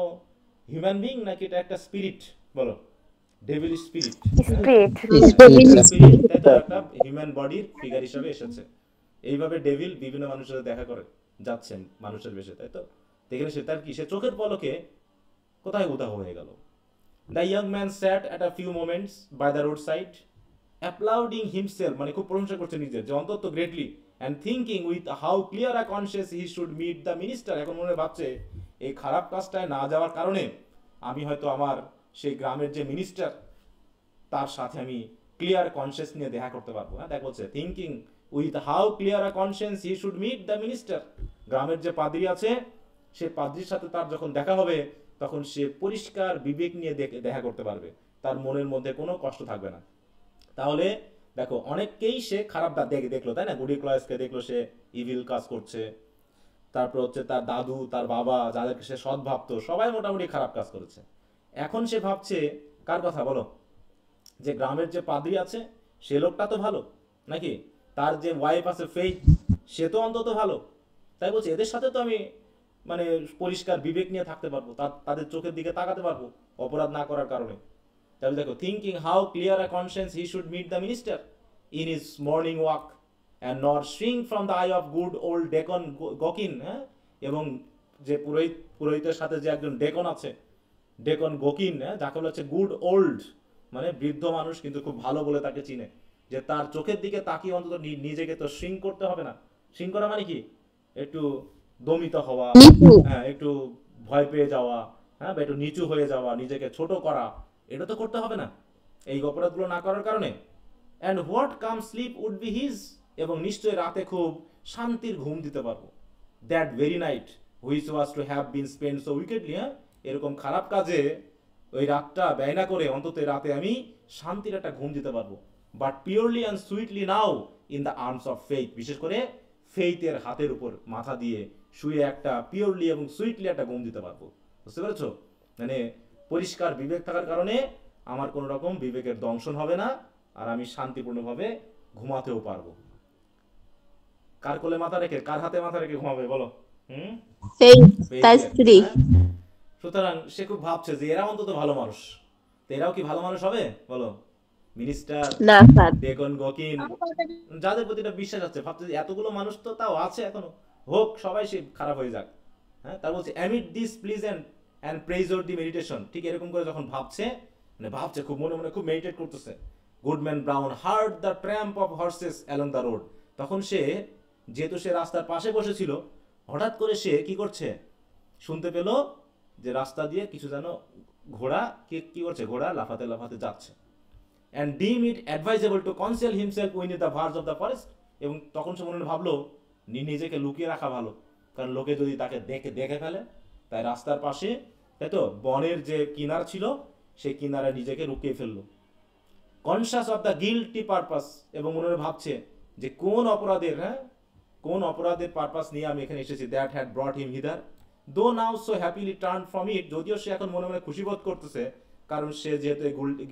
হিউম্যান বিং, নাকি এটা একটা স্পিরিট? বলো, ডেভিল স্পিরিট, তাই তো, একটা হিউম্যান বডির ফিগার হিসেবে এসেছে। এইভাবে ডেভিল বিভিন্ন মানুষের সাথে দেখা করে যাচ্ছেন মানুষের বেশে, তাই তো। দেখলে সে তার কি সে চোখের পলকে কোথায় উধাও হয়ে গেল। The young man sat at a few moments by the road side, applauding himself, মানে খুব প্রশংসা করছে নিজের যে অন্তত greatly, and thinking with how clear a conscious he should meet the minister, এখন মনে ভাবছে এই খারাপ কাজটায় না যাওয়ার কারণে আমি হয়তো আমার সেই গ্রামের যে মিনিস্টার তার সাথে আমি ক্লিয়ার কনসিয়াস নিয়ে দেখা করতে পারবো। হ্যাঁ, দেখ বলছে thinking with how clear a conscience he should meet the minister, গ্রামের যে পাদ্রী আছে সে পাদ্রীর সাথে তার যখন দেখা হবে তখন সে পরিষ্কার বিবেক নিয়ে দেখা করতে পারবে, তার মনের মধ্যে কোনো কষ্ট থাকবে না। তাহলে দেখো অনেককেই সে খারাপ দেখলো, তাই না, গুডি ক্লয়েসকে দেখলো সে ইভিল কাজ করছে, তারপর হচ্ছে তার দাদু তার বাবা যাদেরকে সে সৎ ভাবতো সবাই মোটামুটি খারাপ কাজ করেছে। এখন সে ভাবছে কার কথা বলো, যে গ্রামের যে পাদ্রী আছে সে লোকটা তো ভালো, নাকি তার যে ওয়াইফ আছে ফেইথ সে তো অন্তত ভালো, তাই বলছে এদের সাথে তো আমি মানে পরিষ্কার বিবেক নিয়ে থাকতে পারবো, তাদের চোখের দিকে তাকাতে পারবো অপরাধ না করার কারণে। তাহলে দেখো thinking how clear a conscience he should meet the minister in his morning walk and not shrink from the eye of good old deacon Gookin, হ্যাঁ, এবং যে পুরোহিতের সাথে যে একজন ডেকন আছে, ডেকন গকিন, হ্যাঁ, যাকে বলা হচ্ছে গুড ওল্ড, মানে বৃদ্ধ মানুষ কিন্তু খুব ভালো বলে তাকে চিনে, যে তার চোখের দিকে তাকিয়ে অন্তত নিজেকে তো শ্রিঙ্ক করতে হবে না। শ্রিঙ্ক করা মানে কি, একটু দমিত হওয়া, হ্যাঁ, একটু ভয় পেয়ে যাওয়া, হ্যাঁ, বা একটু নিচু হয়ে যাওয়া, নিজেকে ছোট করা, এটা তো করতে হবে না এই অপরাধগুলো না করার কারণে। And what calm sleep would be his, এবং নিশ্চয়ই রাতে খুব শান্তির ঘুম দিতে পারবো। That very night which was to have been spend so wickedly, হ্যাঁ, এরকম খারাপ কাজে ওই রাতটা ব্যয় না করে অন্তত রাতে আমি শান্তির একটা ঘুম দিতে পারবো। But purely and sweetly now in the arms of faith, বিশেষ করে ফেইথের হাতের উপর মাথা দিয়ে শুয়ে একটা পিওরলি এবং সুইটলি একটা ঘুম দিতে পারবো। বুঝতে পেরেছো, মানে পরিষ্কার বিবেক থাকার কারণে আমার কোনো রকম বিবেকের দংশন হবে না, আর আমি শান্তিপূর্ণভাবে ঘুমাতেও পারবো। কার কোলে মাথা রেখে, কার হাতে মাথা রেখে ঘুমাবে বলো? সুতরাং সে খুব ভাবছে যে এরা অন্তত ভালো মানুষ, তো এরাও কি ভালো মানুষ হবে বলো? মিনিস্টার, ডেকন গকিন, যাদের প্রতি একটা বিশ্বাস আছে, ভাবছে এতগুলো মানুষ তো তাও আছে এখনো, হোক সবাই সে খারাপ হয়ে যাক। হ্যাঁ, তার বলছে amid this pleasant and praiseworthy meditation, ঠিক এরকম করে যখন ভাবছে, মানে ভাবছে খুব মনে মনে খুব মেডিটেট করতেছে। Goodman brown hard the tramp of horse's along the road, তখন সে যেহেতু সে রাস্তার পাশে বসেছিল, হঠাৎ করে সে কি করছে, শুনতে পেল যে রাস্তা দিয়ে কিছু যেন ঘোড়া কি করছে, ঘোড়া লাফাতে লাফাতে যাচ্ছে। And deem it advisable to conceal himself within the verge of the forest, এবং তখন সে মনে ভাবলো নিজেকে লুকিয়ে রাখা ভালো, কারণ লোকে যদি তাকে দেখে ফেলে। তাই রাস্তার পাশে, তাই তো, বনের যে কিনার ছিল সেই কিনারে নিজেকে লুকিয়ে ফেললো, conscious of the guilty purpose, এবং মনে ভাবছে যে কোন অপরাধের পারপাস নিয়ে আমি এখানে এসেছি, that had ব্রট him hither, though now so happily turn from it, যদিও সে এখন মনে মনে খুশি বোধ করতেছে, কারণ সে যেহেতু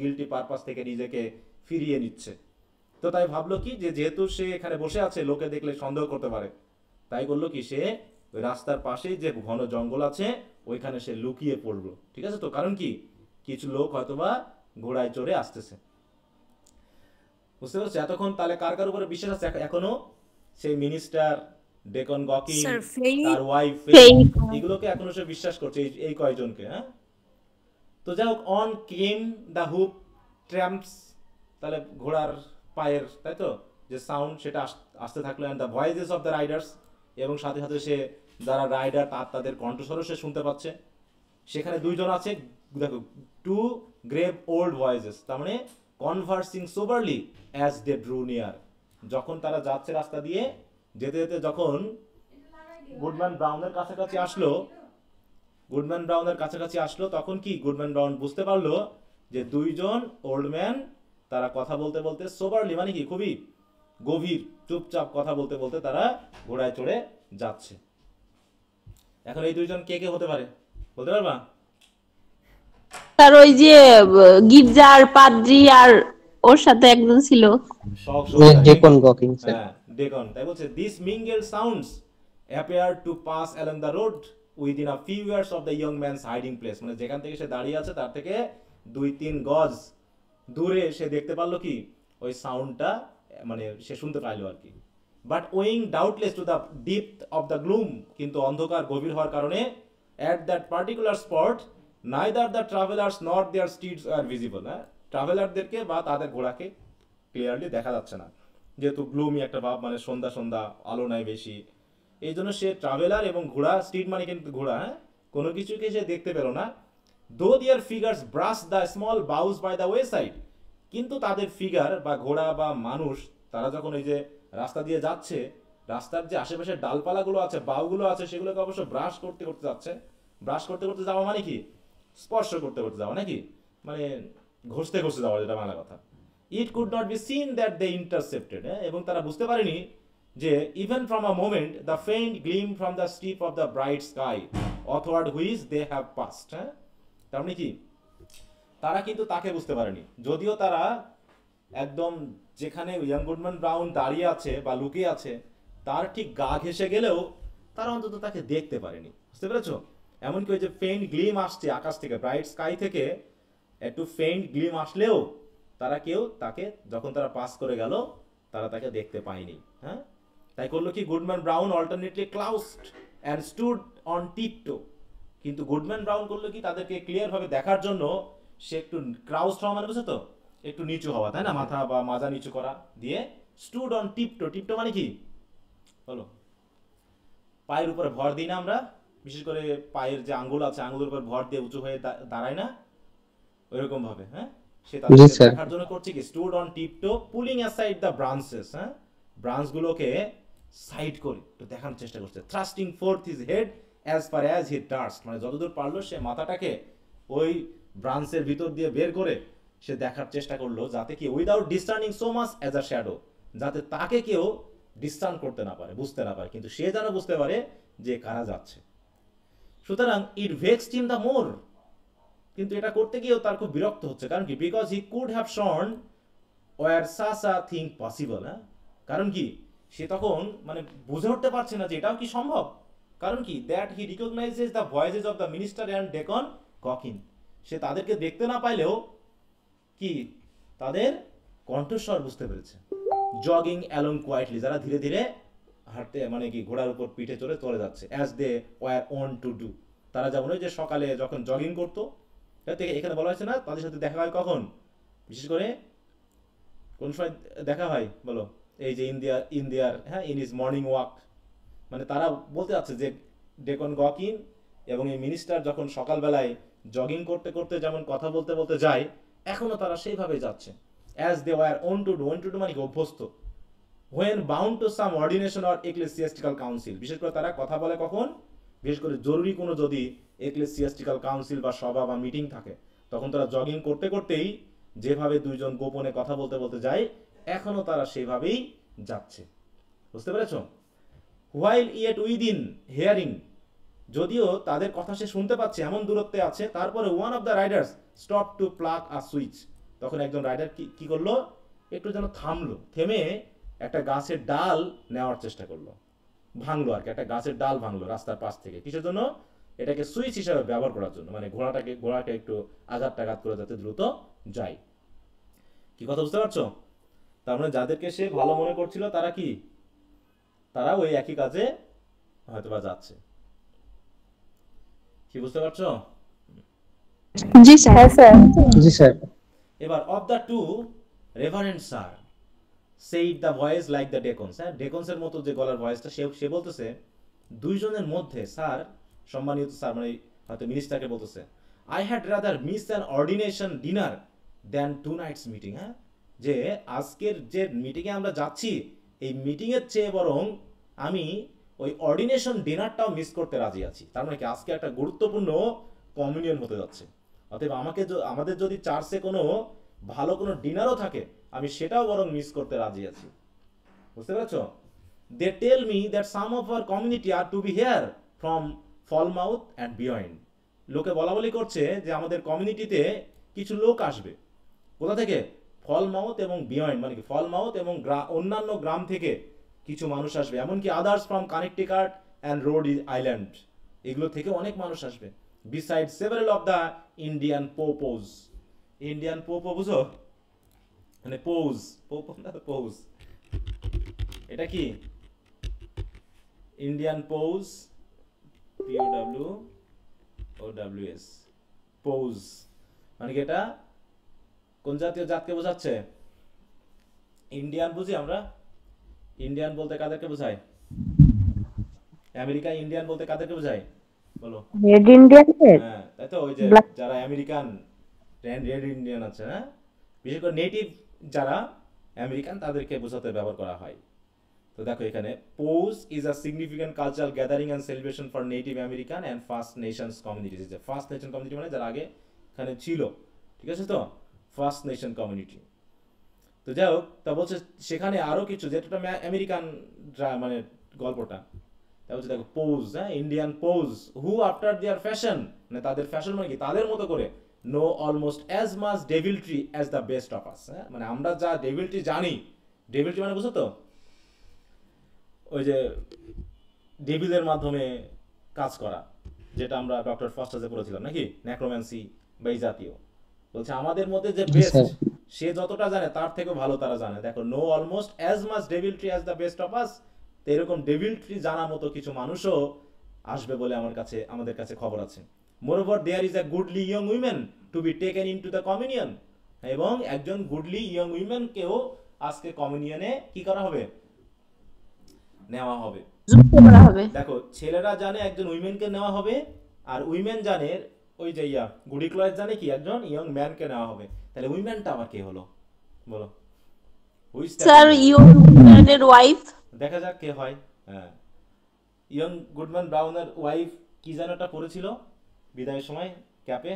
গিল্টি পারপাস থেকে নিজেকে ফিরিয়ে নিচ্ছে। তো তাই ভাবলো কি, যে যেহেতু সে এখানে বসে আছে, লোকে দেখলে সন্দেহ করতে পারে, তাই করলো কি, সে ওই রাস্তার পাশেই যে ঘন জঙ্গল আছে ওইখানে সে লুকিয়ে পড়লো। ঠিক আছে তো, কারণ কি, কিছু লোক হয়তোবা ঘোড়ায় চড়ে আসতেছে। বুঝতে পারছো এতক্ষণ? তাহলে কার কার উপরে বিশ্বাস আছে এখনো? সেই মিনিস্টার, ডেকন গকিন, তার ওয়াইফ, এগুলোকে এখনো সে বিশ্বাস করছে, এই কয়জনকে। হ্যাঁ, তো যাই হোক, অন কেম দ্য হুপ ট্র্যাম্পস, তাহলে ঘোড়ার পায়ের, তাই তো, যে সাউন্ড সেটা আসতে থাকলো, and the voices of the Riders, এবং সাথে সাথে সে যারা রাইডার তাদের কণ্ঠস্বরও সে শুনতে পাচ্ছে। সেখানে দুইজন আছে, দেখো, টু গ্রেভ ওল্ড ভয়েসেস, তার মানে কনভার্সিং সোবারলি অ্যাজ দে ড্রু নিয়ার, যখন তারা যাচ্ছে রাস্তা দিয়ে, যেতে যেতে যখন গুডম্যান ব্রাউনের কাছাকাছি আসলো, তখন কি গুডম্যান ব্রাউন বুঝতে পারলো যে দুইজন ওল্ড ম্যান তারা কথা বলতে বলতে, সোবারলি মানে কি খুবই গভীর চুপচাপ কথা বলতে বলতে তারা ঘোড়ায় চড়ে যাচ্ছে। এখন এই দুইজন কে কে হতে পারে, বলতে পারবা? স্যার ওই যে গির্জার পাদ্রী আর ওর সাথে একজন ছিল, ডেকন গকিং স্যার। হ্যাঁ, ডেকন। তাই বলছে, this mingle sounds appear to pass along the road within a few years of the young man's hiding place, মানে যেখান থেকে সে দাঁড়িয়ে আছে তার থেকে 2-3 গজ দূরে সে দেখতে পারলো কি, ওই সাউন্ডটা, মানে সে শুনতে পাইলো আর কি। But owing doubtless to the depth of the gloom, কিন্তু অন্ধকার গভীর হওয়ার কারণে, at that particular spot neither the travellers not their steeds are visible, হ্যাঁ, ট্রাভেলারদেরকে বা তাদের ঘোড়াকে ক্লিয়ারলি দেখা যাচ্ছে না, যেহেতু গ্লুমি একটা ভাব, মানে সন্ধ্যা সন্ধ্যা, আলো নাই বেশি, এই জন্য সে ট্রাভেলার এবং ঘোড়া, স্ট্রিট মানে কিন্তু ঘোড়া, হ্যাঁ, কোনো কিছুকে সে দেখতে পেল না। Though their figures brush the small boughs by the wayside, কিন্তু তাদের ফিগার বা ঘোড়া বা মানুষ, তারা যখন ওই যে রাস্তা দিয়ে যাচ্ছে, রাস্তার যে আশেপাশে ডালপালাগুলো আছে, বাউগুলো আছে, সেগুলোকে অবশ্য ব্রাশ করতে করতে যাচ্ছে। ব্রাশ করতে করতে যাওয়া মানে কি, স্পর্শ করতে করতে যাওয়া নাকি, মানে ঘষতে ঘষতে যাওয়া, যেটা বাংলা কথা। It could not be seen that they intercepted, এবং তারা বুঝতে পারেনি যে even from a moment the faint gleam from the strip of the bright sky athwart which they have passed, হ্যাঁ, তার মানে কি, তারা কিন্তু তাকে বুঝতে পারেনি, যদিও তারা একদম যেখানে ইয়াং গুডম্যান ব্রাউন দাঁড়িয়ে আছে বা লুকিয়ে আছে তার ঠিক গা ঘেঁষে গেলেও তারা অন্তত তাকে দেখতে পারেনি। বুঝতে পেরেছো? এমনকি ওই যে ফেইন্ট গ্লিম আসছে আকাশ থেকে, ব্রাইট স্কাই থেকে একটু ফেইন্ট গ্লিম আসলেও তারা কেউ তাকে, যখন তারা পাস করে গেল, তারা তাকে দেখতে পায়নি। হ্যাঁ, তাই করলো কি, Goodman Brown alternately crouched and stood on tiptoe, কিন্তু গুডম্যান ব্রাউন করলো কি, তাদেরকে ক্লিয়ার ভাবে দেখার জন্য সে একটু ক্রাউসড হওয়া, মানে বুঝছো তো, একটু নিচু হওয়া, তাই না, মাথা বা মাজা নিচু করা দিয়ে, স্টুড অন টিপটো। টিপটো মানে কি বলো? পায়ের উপরে ভর দিই না আমরা, বিশেষ করে পায়ের যে আঙ্গুল আছে, আঙ্গুলের উপর ভর দিয়ে উঁচু হয়ে দাঁড়ায় না, ওইরকম ভাবে। হ্যাঁ, সে তাদেরকে দেখার জন্য করছে কি, stood on tiptoe pulling aside the branches, হ্যাঁ, ব্রাঞ্চগুলোকে সাইড করে একটু দেখানোর চেষ্টা করছে। Thrusting forth his head as far as he durst, মানে যতদূর পারলো সে মাথাটাকে ওই ব্রাঞ্চের ভিতর দিয়ে বের করে সে দেখার চেষ্টা করলো, যাতে কি without discerning so much as a shadow, যাতে তাকে কেউ ডিসটার্ন করতে না পারে, বুঝতে না পারে, কিন্তু সে যেন বুঝতে পারে যে কারা যাচ্ছে। সুতরাং ইট ভেক্সড হিম দ্য মোর, কিন্তু এটা করতে গিয়েও তার খুব বিরক্ত হচ্ছে, কারণ কি, because he could have sworn were such a thing possible, হ্যাঁ, কারণ কি, সে তখন মানে বুঝে উঠতে পারছে না যে এটাও কি সম্ভব, কারণ কি, that he recognizes the voices of the minister and deacon Gookin, সে তাদেরকে দেখতে না পাইলেও কি তাদের কণ্ঠস্বর বুঝতে পেরেছে। জগিং অ্যালং কোয়াইটলি, যারা ধীরে ধীরে হাঁটতে, মানে কি ঘোড়ার উপর পিঠে চলে যাচ্ছে, as they were wont to do, তারা যেমন ওই যে সকালে যখন জগিং করতো, এখানে বলা হয়েছে না তাদের সাথে দেখা হয় কখন, বিশেষ করে কোন সময় দেখা হয় বলো, এই যে ইন্ডিয়ার হ্যাঁ, ইন ইজ মর্নিং ওয়াক, মানে তারা বলতে যাচ্ছে যে ডেকন গকিন এবং এই মিনিস্টার যখন সকালবেলায় জগিং করতে করতে যেমন কথা বলতে বলতে যায়, এখনো তারা সেইভাবে যাচ্ছে, as they were wont to do মানে কি অভ্যস্ত, when bound to some ordination or ecclesiastical council, বিশেষ করে তারা কথা বলে কখন, বিশেষ করে জরুরি কোনো যদি ecclesiastical council বা সভা বা মিটিং থাকে, তখন তারা জগিং করতে করতেই যেভাবে দুইজন গোপনে কথা বলতে বলতে যায়, এখনো তারা সেভাবেই যাচ্ছে। বুঝতে পেরেছো? while yet within hearing, যদিও তাদের কথা সে শুনতে পাচ্ছে, এমন দূরত্বে আছে, তারপরে one of the riders stopped to plug a switch, তখন একজন রাইডার কি করলো, একটু যেন থামলো, থেমে একটা গাছের ডাল নেওয়ার চেষ্টা করলো, ভাঙলো আর কি, একটা গাছের ডাল ভাঙলো রাস্তার পাশ থেকে, কিসের জন্য, এটাকে সুইচ হিসাবে ব্যবহার করার জন্য, মানে ঘোড়াকে একটু আঘাত করে যাতে দ্রুত যায়। কি কথা বুঝতে পারছো? তার মানে যাদেরকে সে ভালো মনে করছিল তারা ওই একই কাজে হয়তোবা যাচ্ছে। কি বুঝতে পারছো? জি স্যার। জি স্যার। এবার of the two reverend sir said the voice like the deacons, হ্যাঁ ডেকন্সের মতো যে গলার ভয়েসটা, সে বলতেছে দুইজনের মধ্যে, স্যার সম্মানিত স্যার মানে হয়তো মিনিস্টারকে বলতেছে, I had rather miss an ordination dinner than 2 nights meeting, হ্যাঁ যে আজকের যে মিটিংয়ে আমরা যাচ্ছি, এই মিটিংয়ের চেয়ে বরং আমি ওই অর্ডিনেশন ডিনারটাও মিস করতে রাজি আছি। তার মানে কি আজকে একটা গুরুত্বপূর্ণ কমিউনিয়ন হতে যাচ্ছে, অতএব আমাদের যদি চার্চে কোনো ভালো কোনো ডিনারও থাকে, আমি সেটাও বরং মিস করতে রাজি আছি। বুঝতে পেরেছো? They tell me that some of our community are to be here from Falmouth and beyond, লোকে বলা করছে যে আমাদের কমিউনিটিতে কিছু লোক আসবে, কোথা থেকে, ফলমাউথ এবং বিয়ন্ড, মানে কি ফলমাউথ এবং অন্যান্য গ্রাম থেকে কিছু মানুষ আসবে, এমনকি others from Connecticut and road island, এগুলো থেকে অনেক মানুষ আসবে, beside several of the Indian পোপোজ, Indian পোপো বুঝো, মানে পৌজ, এটা কি ইন্ডিয়ান পৌজ, POWOWS, পৌজ মানে কি এটা কোন জাতীয় জাতকে বোঝাচ্ছে? ইন্ডিয়ান বুঝি আমরা, ইন্ডিয়ান বলতে কাদেরকে বোঝায়? আমেরিকা ইন্ডিয়ান বলতে কাদেরকে বোঝায় বলো? রেড ইন্ডিয়ান, হ্যাঁ তাই তো, ওই যে যারা আমেরিকান রেড ইন্ডিয়ান আছে, হ্যাঁ বিশেষ করে নেটিভ যারা আমেরিকান তাদেরকে বোঝাতে ব্যবহার করা হয়। তো দেখো এখানে powwows is a significant cultural gathering and celebration for Native American and First Nations communities, যে ফার্স্ট নেশন কমিউনিটি মানে যারা আগে এখানে ছিল, ঠিক আছে তো, ফার্স্ট নেশন কমিউনিটি। তো যাই হোক, তা বলছে সেখানে আরো কিছু, যেটা আমেরিকান মানে গল্পটা, তা বলছে দেখো পৌজ, হ্যাঁ Indian powwows, who after their fashion, মানে তাদের ফ্যাশন মানে কি, তাদের মতো করে, know almost as much deviltry as the best of us, হ্যাঁ মানে আমরা যা ডেভিলট্রি জানি, ডেভিলট্রি মানে বুঝো তো, ওই যে ডেভিলের মাধ্যমে কাজ করা, যেটা আমরা ডক্টর ফাস্টাসে পড়েছিলাম নাকি, নেক্রোম্যান্সি বা এই জাতীয়, বলছে আমাদের মধ্যে যে বেস্ট, সে যতটা জানে তার থেকেও ভালো তারা জানে। দেখো know almost as much deviltry as the best of us, তো এরকম ডেভিলট্রি জানা মতো কিছু মানুষও আসবে বলে আমাদের কাছে খবর আছে। Moreover there is a goodly young women to be taken into the communion, এবং একজন গুডলি ইয়ং উইমেনকেও আজকে কমিউনিয়নে কি করা হবে, নেওয়া হবে, যুক্ত করা হবে। দেখো ছেলেরা জানে একজন উইমেনকে নেওয়া হবে, আর উইমেন জানে ওই যে গুডি ক্লয়েজ জানে কি একজন ইয়ং ম্যানকে নেওয়া হবে। তাহলে উইমেনটা আবার কে হলো বলো? স্যার ইয়ং ম্যানের ওয়াইফ, দেখা যাক কে হয়। হ্যাঁ ইয়ং গুডম্যান ব্রাউনের ওয়াইফ কি যেন একটা পড়েছিল বিদায়ের সময় ক্যাপে,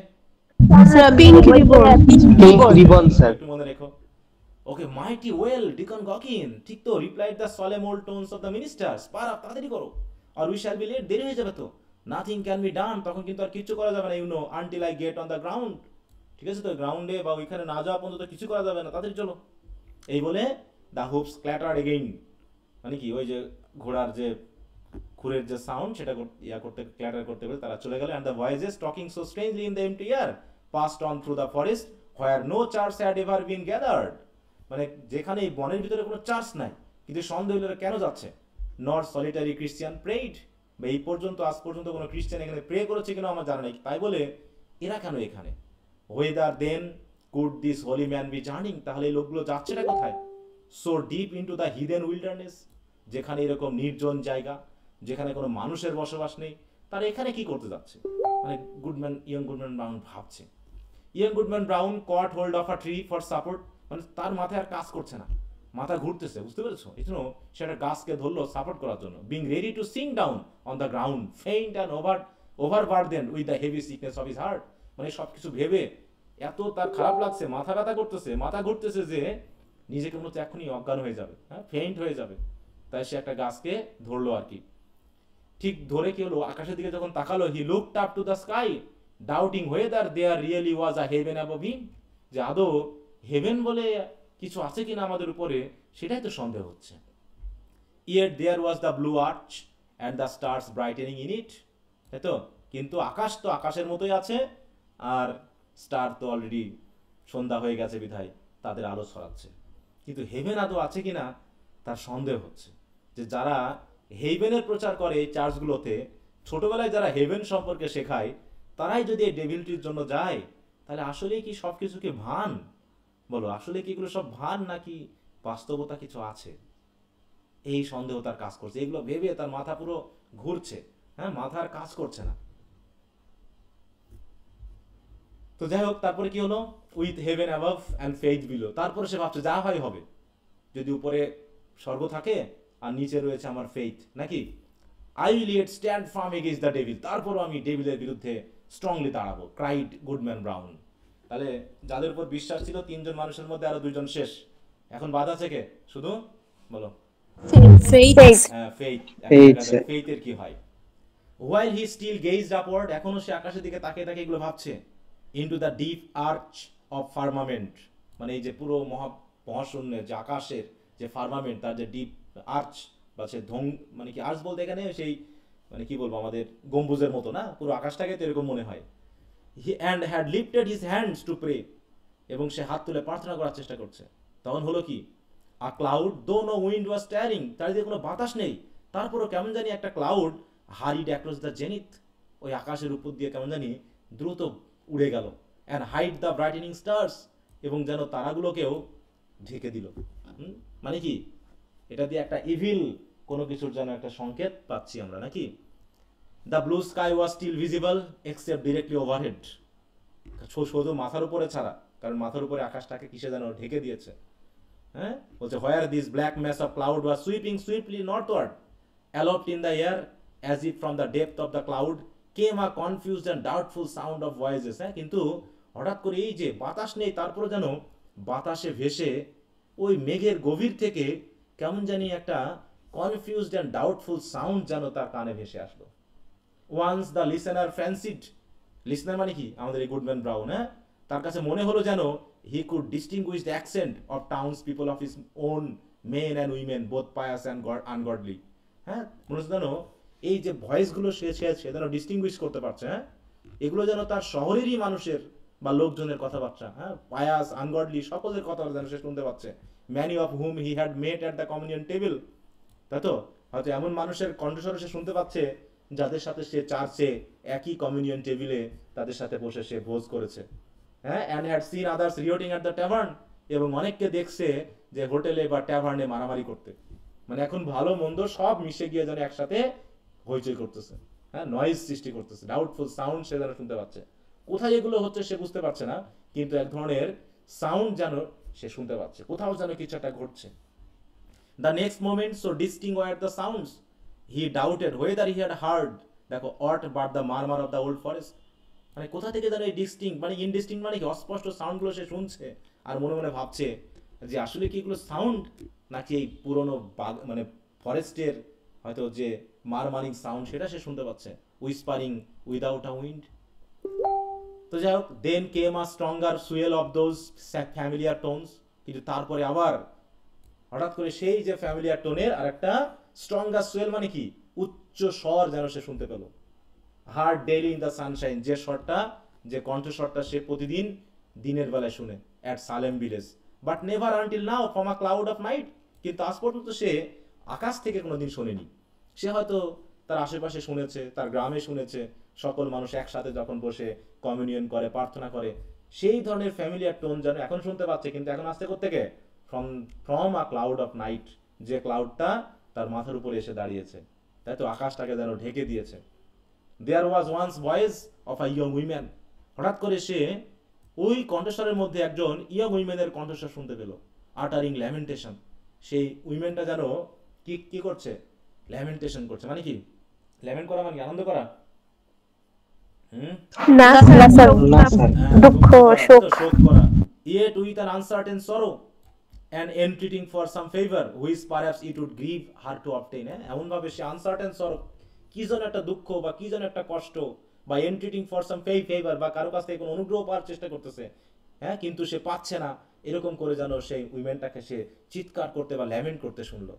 পিঙ্ক রিবন স্যার। একটু মনে রেখো। ওকে মাইটি ওয়েল ডিকন গকিন, ঠিক তো, replied the solemn old tones of the minister, spur up, তাড়াতাড়ি করো, আর উই শ্যাল বি লেট, দেরি হয়ে যাবে তো, নাথিং ক্যান বি ডান, তখন কিন্তু আর কিছু করা যাবে না, you know until I get on the ground, ঠিক আছে তো, গ্রাউন্ডে বা ওইখানে না যাওয়া পর্যন্ত কিছু করা যাবে না, তাড়াতাড়ি চলো। এই বলে দ্য হুপস ক্ল্যাটার্ড এগেইন, মানে কি ওই যে ঘোড়ার যে খুরের যে সাউন্ড সেটা ক্ল্যাটার করতে করে তারা চলে গেল, and the voices talking so strangely in the empty air passed on through the forest where no church had ever been gathered, মানে যেখানে এই বনের ভিতরে কোনো চার্চ নাই, কিন্তু সন্দেহ হলো কেন যাচ্ছে, নট সলিটারি ক্রিশ্চিয়ান প্রেড, বা এই পর্যন্ত আজ পর্যন্ত কোনো খ্রিস্টান এখানে প্রে করেছে কিনা আমার জানা নেই, তাই বলে এরা কেন এখানে, whither then could this holy man be journeying, তাহলে এই লোকগুলো যাচ্ছেটা কোথায়, so deep into the hidden wilderness, যেখানে এরকম নির্জন জায়গা, যেখানে কোনো মানুষের বসবাস নেই, তারা এখানে কি করতে যাচ্ছে, মানে ইয়ং গুডম্যান ব্রাউন ভাবছে। Young Goodman Brown caught hold of a tree for support, মানে তার মাথায় আর কাজ করছে না, মাথা ঘুরতেছে, বুঝতে পেরেছো? এই জন্য সে একটা গাছকে ধরলো সাপোর্ট করার জন্য। Being ready to Singh down on the ground faint and overburden with the heavy sickness of his heart, মানে সবকিছু ভেবে এত তার খারাপ লাগছে, মাথা ব্যথা করতেছে, মাথা ঘুরতেছে, যে নিজেকে মনে হচ্ছে এখনই অজ্ঞান হয়ে যাবে, হ্যাঁ, ফেইন্ট হয়ে যাবে। তাই সে একটা গাছকে ধরলো আর কি। ঠিক ধরে কি হলো, আকাশের দিকে যখন তাকালো, he looked up to the sky doubting whether there really was a heaven above him, যে আদৌ হেভেন বলে কিছু আছে কিনা আমাদের উপরে, সেটাই তো সন্দেহ হচ্ছে। Yet there was the blue arch and the stars brightening in it, তাই তো? কিন্তু আকাশ তো আকাশের মতোই আছে, আর স্টার তো অলরেডি সন্ধ্যা হয়ে গেছে বিধায় তাদের আলো ছড়াচ্ছে। কিন্তু হেভেন আদৌ আছে কিনা তার সন্দেহ হচ্ছে। যে যারা হেভেনের প্রচার করে এই চার্চগুলোতে, ছোটবেলায় যারা হেভেন সম্পর্কে শেখায়, তারাই যদি এই ডেভিলটির জন্য যায়, তাহলে আসলে কি সব কিছু কি ভান? বলো, আসলে কি এগুলো সব ভান, নাকি বাস্তবতা কিছু আছে? এই সন্দেহ তার কাজ করছে, এগুলো ভেবে তার মাথা পুরো ঘুরছে, হ্যাঁ, মাথার কাজ করছে না। তো যাই হোক, তারপরে কি হলো, with heaven above and faith below, তারপরে সে ভাবছে যা হয় হবে, যদি উপরে স্বর্গ থাকে আর নিচে রয়েছে আমার ফেইথ, নাকি? I will yet stand farm against the devil, তারপরও আমি ডেভিলের বিরুদ্ধে স্ট্রংলি দাঁড়াবো, ক্রাইড গুডম্যান ব্রাউন। তাহলে যাদের উপর বিশ্বাস ছিল 3 জন মানুষের মধ্যে আরো 2 জন শেষ, এখন বাদ আছে কে? শুধু বলো। Faith. হ্যাঁ, ফেইথ। Faith. ফেইথের কি হয়? While he still gazed upward, এখনো সে আকাশের দিকে তাকিয়ে তাকিয়ে এগুলো ভাবছে। Into the deep arch of firmament, মানে এই যে পুরো মহাশূন্যের যে আকাশের যে ফার্মামেন্ট, তার যে ডিপ আর্চ বা সে মানে কি আর্চ বলতে এখানে সেই, মানে কি বলবো, আমাদের গম্বুজের মতো না, পুরো আকাশটাকে তো এরকম মনে হয়। He and had lifted his hands to pray, এবং সে হাত তুলে প্রার্থনা করার চেষ্টা করছে। তখন হলো কি, a cloud though no wind was stirring, চারিদিকে কোনো বাতাস নেই, তারপরও কেমন জানি একটা cloud hurried across the zenith, ওই আকাশের উপর দিয়ে কেমন জানি দ্রুত উড়ে গেল। And hide the brightening stars, এবং যেন তারাগুলোকেও ঢেকে দিল। মানে কি, এটা দিয়ে একটা ইভিল কোনো কিছুর যেন একটা সংকেত পাচ্ছি আমরা, নাকি? The blue sky was still visible except directly overhead, শুধু মাথার উপরে ছাড়া, কারণ মাথার উপরে আকাশটাকে কিসে যেন ঢেকে দিয়েছে। হ্যাঁ, বলছে where this black mass of cloud was sweeping swiftly northward aloft in the air as if from the depth of the cloud came a confused and doubtful sound of voices. হ্যাঁ, কিন্তু হঠাৎ করে এই যে বাতাস নেই, তারপরে যেন বাতাসে ভেসে ওই মেঘের গভীর থেকে কেমন জানি একটা কনফিউজড অ্যান্ড ডাউটফুল সাউন্ড যেন তার কানে ভেসে আসলো। ওয়ান্স দ্য লিসেনার ফ্যান্সিড, লিসনার মানে কি, আমাদের এই গুডম্যান ব্রাউন, হ্যাঁ, তার কাছে মনে হলো যেন he could distinguish the accent of towns people of his own men and women both pious and ungodly. হ্যাঁ, মনে হচ্ছে যেন এই যে ভয়েসগুলো সে যেন ডিস্টিংগুইশ করতে পারছে, হ্যাঁ, এগুলো যেন তার শহরেরই মানুষের বা লোকজনের কথাবার্তা, হ্যাঁ, পায়াস আনগডলি সকলের কথা যেন সে শুনতে পাচ্ছে। Many of whom he had met at the communion table, তাই তো? হয়তো এমন মানুষের কণ্ঠস্বর সে শুনতে পাচ্ছে যাদের সাথে সে চার্চে একই কমিউনিয়ন টেবিলে তাদের সাথে বসে সে ভোজ করেছে। হ্যাঁ, and had seen others rioting at the tavern, এবং অনেককে দেখছে যে হোটেলে বা ট্যাভার্নে মারামারি করতে, মানে এখন ভালো মন্দ সব মিশে গিয়ে যেন একসাথে হইচই করতেছে, হ্যাঁ, নয়েজ সৃষ্টি করতেছে, ডাউটফুল সাউন্ড সে যেন শুনতে পাচ্ছে। কোথায় এগুলো হচ্ছে সে বুঝতে পারছে না, কিন্তু এক ধরনের সাউন্ড যেন সে শুনতে পাচ্ছে, কোথাও যেন কিছু একটা ঘটছে। The next moment, so distinct were the sounds, he doubted whether he had heard, দেখো, aught but the murmur of the old forest, মানে কোথা থেকে যেন এই ডিস্টিংক্ট মানে ইনডিস্টিংক্ট মানে কি অস্পষ্ট সাউন্ডগুলো সে শুনছে, আর মনে মনে ভাবছে যে আসলে কি এগুলো সাউন্ড, নাকি এই পুরনো মানে ফরেস্টের হয়তো যে মারমারিং সাউন্ড সেটা সে শুনতে পাচ্ছে, উইসপারিং উইদাউট আ উইন্ড। তো যাই হোক, then came a stronger swell of those familiar tones, কিন্তু তারপরে আবার হঠাৎ করে সেই যে ফ্যামিলিয়ার টোনের আর একটা স্ট্রঙ্গার সুয়েল মানে কি উচ্চ স্বর যেন সে শুনতে পেল। Hard daily in the Sunshine, যে স্বরটা, যে কণ্ঠস্বরটা সে প্রতিদিন দিনের বেলায় শুনে at Salem village, but never until now from a cloud of night, কিন্তু আজ পর্যন্ত সে আকাশ থেকে কোনোদিন শোনেনি। সে হয়তো তার আশেপাশে শুনেছে, তার গ্রামে শুনেছে, সকল মানুষ একসাথে যখন বসে কমিউনিয়ন করে, প্রার্থনা করে, সেই ধরনের ফ্যামিলিয়ার টোন যেন এখন শুনতে পাচ্ছে, কিন্তু এখন আসতে কোত্থেকে, from a cloud of night, যে ক্লাউডটা তার মাথার উপরে এসে দাঁড়িয়েছে, তাই তো, আকাশটাকে যেন ঢেকে দিয়েছে। There was once voice of a young women, হঠাৎ করে সে ওই কণ্ঠস্বরের মধ্যে একজন ইয়ং উইমেনের কণ্ঠস্বর শুনতে পেল, আটারিং ল্যামেন্টেশন। সেই উইমেনটা যেন কি কি করছে, ল্যামেন্টেশন করছে। মানে কি ল্যামেন্ট করা, মানে কি আনন্দ করা? না স্যার, না, স্যার। শোক, না স্যার দুঃখ, শোক। শোক করা। Yet with an uncertain sorrow and entreating for some favor which perhaps it would grieve her to obtain. এমন ভাবে সে আনসার্টেন সরো, কি যেন একটা দুঃখ বা কি যেন একটা কষ্ট, বা এন্ট্রিটিং ফর সাম ফেভার, বা কারো কাছ থেকে কোনো অনুগ্রহ পাওয়ার চেষ্টা করতেছে, হ্যাঁ, কিন্তু সে পাচ্ছে না, এরকম করে যেন সেই উইমেনটাকে সে চিৎকার করতে বা ল্যামেন্ট করতে শুনলো।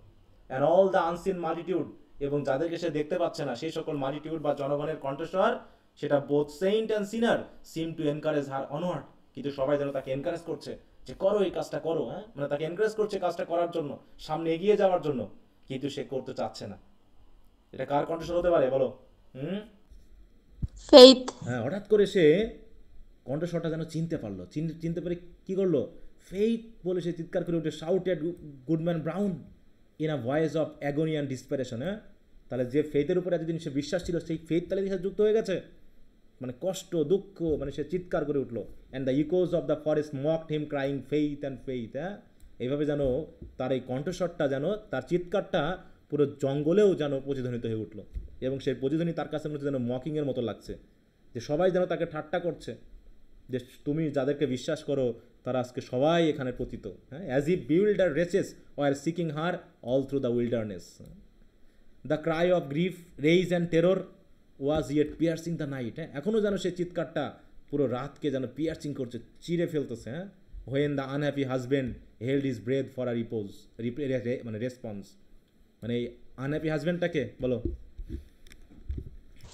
And all the unseen multitude, এবং যাদেরকে সে দেখতে পাচ্ছে না সেই সকল মাল্টিটিউড বা জনগণের কণ্ঠস্বর, সেটা both saint and sinner seem to encourage her onward, কিন্তু সবাই যেন তাকে এনকারেজ করছে যে করো এই কাজটা করো, হ্যাঁ, মানে তাকে এনকারেজ করছে কাজটা করার জন্য, সামনে এগিয়ে যাওয়ার জন্য, কিন্তু সে করতে চাচ্ছে না। এটা কার কণ্ঠস্বর হতে পারে বলো? ফেইথ। হ্যাঁ, হঠাৎ করে সে কণ্ঠস্বরটা যেন চিনতে পারলো, চিনতে পারে কি করলো, ফেইথ বলে সে চিৎকার করে উঠে shout at Goodman Brown in a voice of agony and desperation. হ্যাঁ, তাহলে যে ফেইথের উপরে এতদিন সে বিশ্বাস ছিল, সেই ফেইথ তাহলে সাথে যুক্ত হয়ে গেছে, মানে কষ্ট দুঃখ, মানে সে চিৎকার করে উঠলো। And the echoes of the forest মকড him crying faith and faith. হ্যাঁ, এইভাবে যেন তার এই কণ্ঠস্বরটা যেন, তার চিৎকারটা পুরো জঙ্গলেও যেন প্রতিধ্বনিত হয়ে উঠলো, এবং সেই প্রতিধ্বনি তার কাছে মধ্যে যেন মকিংয়ের মতো লাগছে, যে সবাই যেন তাকে ঠাট্টা করছে, যে তুমি যাদেরকে বিশ্বাস করো তারা আজকে সবাই এখানে পতিত। হ্যাঁ, as if bewildered wretches were seeking her all through the wilderness. The cry of grief, rage and terror was yet piercing the night. হ্যাঁ, এখনও যেন সেই চিৎকারটা পুরো রাতকে যেন পিয়ার্সিং করছে, চিরে ফেলতেছে। হ্যাঁ, when the unhappy husband held his breath for a repose, মানে রেসপন্স, মানে এই আনহ্যাপি হাজব্যান্ডটাকে বলো,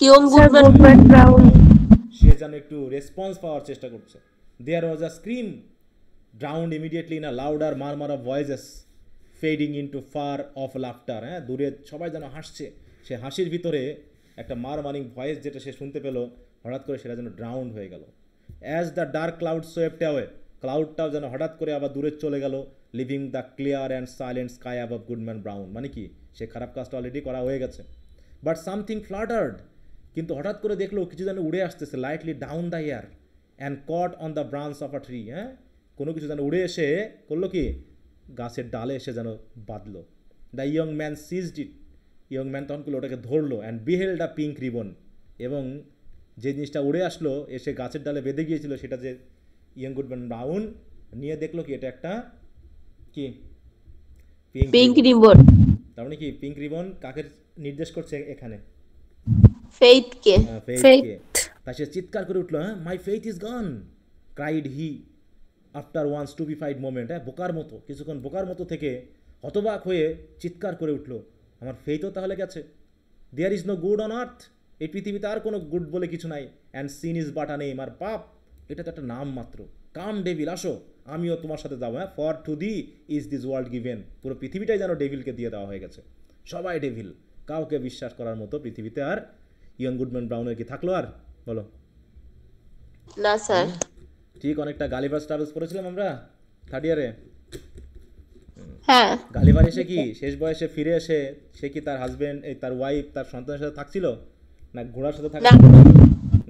young sir, Goodman Goodman Brown. সে যেন একটু রেসপন্স পাওয়ার চেষ্টা করছে। There was a scream drowned immediately in a louder murmur of voices fading into far off laughter. হ্যাঁ, দূরে সবাই যেন হাসছে, সে হাসির ভিতরে একটা মারমারিং ভয়েস যেটা সে শুনতে পেল, হঠাৎ করে সেটা যেন ড্রাউন্ড হয়ে গেল। As the dark cloud swept away, ক্লাউডটাও যেন হঠাৎ করে আবার দূরে চলে গেল, leaving the clear and silent sky above Goodman Brown. মানে কি, সে খারাপ কাজটা অলরেডি করা হয়ে গেছে, বাট সামথিং ফ্লাটার্ড, কিন্তু হঠাৎ করে দেখলো কিছু যেন উড়ে আসতেছে, lightly down the air and caught on the branch of a tree. হ্যাঁ, কোনো কিছু যেন উড়ে এসে করলো কি, গাছের ডালে এসে যেন বাঁধলো। The young man seized it, young man তখন করলো ওটাকে ধরলো, and beheld a pink ribbon, এবং যে জিনিসটা উড়ে আসলো এসে গাছের ডালে বেঁধে গিয়েছিল, সেটা যে ইয়ং গুডম্যান ব্রাউন নিয়ে দেখলো কি, এটা একটা কি পিঙ্ক রিবন। তার মানে কি, পিঙ্ক রিবন কাকে নির্দেশ করছে এখানে? ফেইথকে। ফেইথকে। তাই সে চিৎকার করে উঠলো, হ্যাঁ, my faith is gone cried he after one stupefied moment. হ্যাঁ, বোকার মতো, কিছুক্ষণ বোকার মতো থেকে হতবাক হয়ে চিৎকার করে উঠলো, আমার ফেইথও তাহলে গেছে। There is no good on earth, এই পৃথিবীতে আর কোনো গুড বলে কিছু নাই। And sin is but a name, আর পাপ এটা তো একটা নাম মাত্র। কাম ডেভিল, আসো আমিও তোমার সাথে যাবো। হ্যাঁ, for to thee is this world given, পুরো পৃথিবীটাই যেন ডেভিলকে দিয়ে দেওয়া হয়ে গেছে, সবাই ডেভিল, কাউকে বিশ্বাস করার মতো পৃথিবীতে আর ইয়ং গুডম্যান ব্রাউনের কি থাকলো আর, বলো? না স্যার। ঠিক অনেকটা গালিভার ট্রাভেলস পড়েছিলাম আমরা থার্ড ইয়ারে। হ্যাঁ, গালিভার এসে কি শেষ বয়সে ফিরে এসে সে কি তার হাজবেন্ড, তার ওয়াইফ, তার সন্তানের সাথে থাকছিল, না ঘোড়ার সাথে থাকা?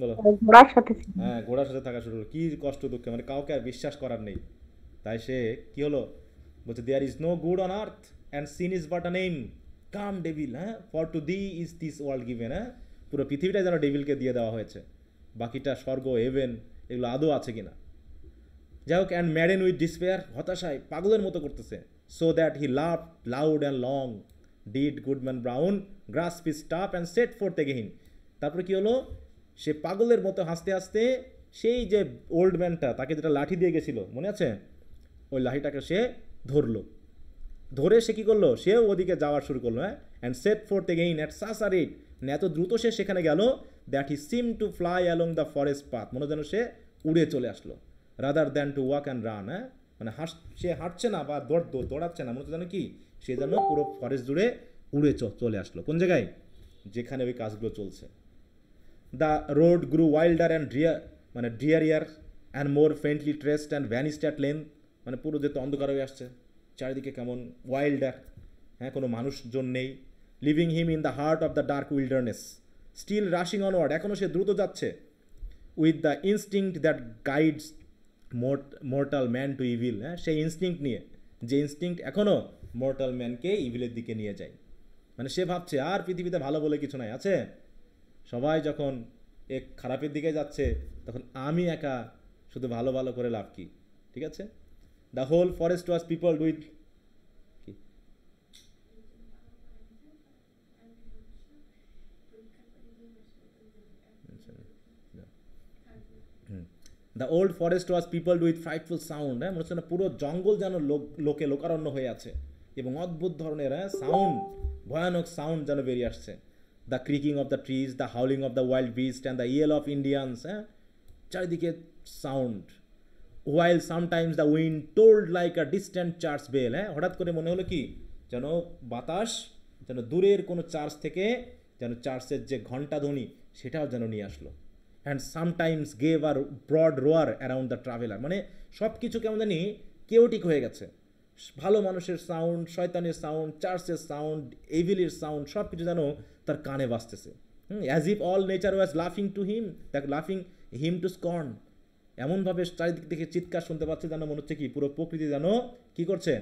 বলো। ঘোড়ার সাথে ছিল। হ্যাঁ, ঘোড়ার সাথে থাকা শুরু হলো। কি কষ্ট দুঃখে, মানে কাউকে আর বিশ্বাস করার নেই। তাই সে কি হলো, বলছে there is no good on earth and sin is but a name, come devil. হ্যাঁ, for to thee is this world given. হ্যাঁ, পুরো পৃথিবীটাই যেন ডেভিলকে দিয়ে দেওয়া হয়েছে, বাকিটা স্বর্গ হেভেন এগুলো আদৌ আছে কিনা। যাই হোক, অ্যান্ড ম্যাডেন উইথ ডিসপেয়ার, হতাশায় পাগলের মতো করতেছে। So that he love loud and long did Goodman brown grasp his staff and set fourth again. তারপরে কি হলো, সে পাগলের মতো হাসতে হাসতে সেই যে ওল্ড ম্যানটা তাকে যেটা লাঠি দিয়ে গেছিল মনে আছে, ওই লাঠিটাকে সে ধরলো, ধরে সে কী করলো, সেও ওদিকে যাওয়া শুরু করলো। হ্যাঁ, and set fourth again at such a rate, মানে এত দ্রুত সে সেখানে গেল, that he seem to fly along the forest path, মনে যেন সে উড়ে চলে আসলো, rather than to walk and run. হ্যাঁ, মানে সে হাঁটছে না বা দৌড়াচ্ছে না, মনে হচ্ছে যেন কি সে যেন পুরো ফরেস্ট জুড়ে উড়ে চলে আসলো। কোন জায়গায়, যেখানে ওই কাজগুলো চলছে। The road grew wilder and drearier and more faintly traced and vanished at length, মানে পুরো যেতে অন্ধকার হয়ে আসছে, চারিদিকে কেমন ওয়াইল্ডার। হ্যাঁ, কোনো মানুষজন নেই। Leaving him in the heart of the dark wilderness, still rushing onward, এখনও সে দ্রুত যাচ্ছে, with the instinct that guides mortal man to evil, হ্যাঁ, সেই ইনস্টিংক্ট নিয়ে, যে ইনস্টিংক্ট এখনও মর্টাল ম্যানকে ইভিলের দিকে নিয়ে যায়। মানে সে ভাবছে আর পৃথিবীতে ভালো বলে কিছু নাই, আছে সবাই যখন এক খারাপের দিকে যাচ্ছে তখন আমি একা শুধু ভালো ভালো করে লাভ কি, ঠিক আছে। The whole forest was people with কি, the old forest was peopled with frightful sound, হ্যাঁ, মনে হচ্ছে না পুরো জঙ্গল যেন লোকে লোকারণ্য হয়ে আছে এবং অদ্ভুত ধরনের, হ্যাঁ, সাউন্ড, ভয়ানক সাউন্ড যেন বেরিয়ে আসছে। The creaking of the trees, the howling of the wild beast and the yell of Indians, হ্যাঁ, চারিদিকে sound. While sometimes the wind tolled like a distant church bell, হ্যাঁ, হঠাৎ করে মনে হলো কি যেন বাতাস যেন দূরের কোনো চার্চ থেকে যেন চার্চের যে ঘণ্টা ধ্বনি সেটাও যেন নিয়ে আসলো। And sometimes gave a broad roar around the traveller, মানে সব কিছু কেমন জানি কেওটিক হয়ে গেছে, ভালো মানুষের সাউন্ড, শয়তানের সাউন্ড, চার্চের সাউন্ড, এভিলের সাউন্ড, সব কিছু যেন তার কানে বাজতেছে। As if all nature was লাফিং টু হিম, লাফিং হিম টু স্কর্ন, এমনভাবে চারিদিক থেকে চিৎকার শুনতে পাচ্ছে যেন মনে হচ্ছে কি পুরো প্রকৃতি যেন কি করছে,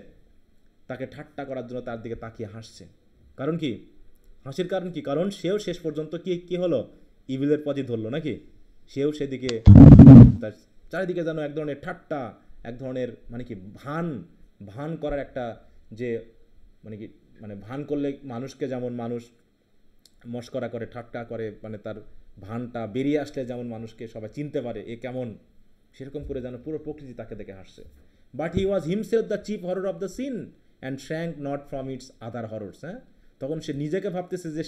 তাকে ঠাট্টা করার জন্য তার দিকে তাকিয়ে হাসছে। কারণ কি, হাসির কারণ কি, কারণ সেও শেষ পর্যন্ত কি হলো, ইভিলের পথই ধরলো নাকি, সেও সেদিকে তার চারিদিকে যেন এক ধরনের ঠাট্টা, এক ধরনের মানে কি ভান করার একটা যে মানে কি, মানে ভান করলে মানুষকে যেমন মানুষ মস্করা করে, ঠাট্টা করে, মানে তার ভানটা বেরিয়ে আসলে যেমন মানুষকে সবাই চিনতে পারে এ কেমন, সেরকম করে যেন পুরো প্রকৃতি তাকে দেখে হাসছে। But he was himself the chief horror of the scene and shrank not from its other horrors, হ্যাঁ, তখন সে নিজেকে ভাবতেছে যে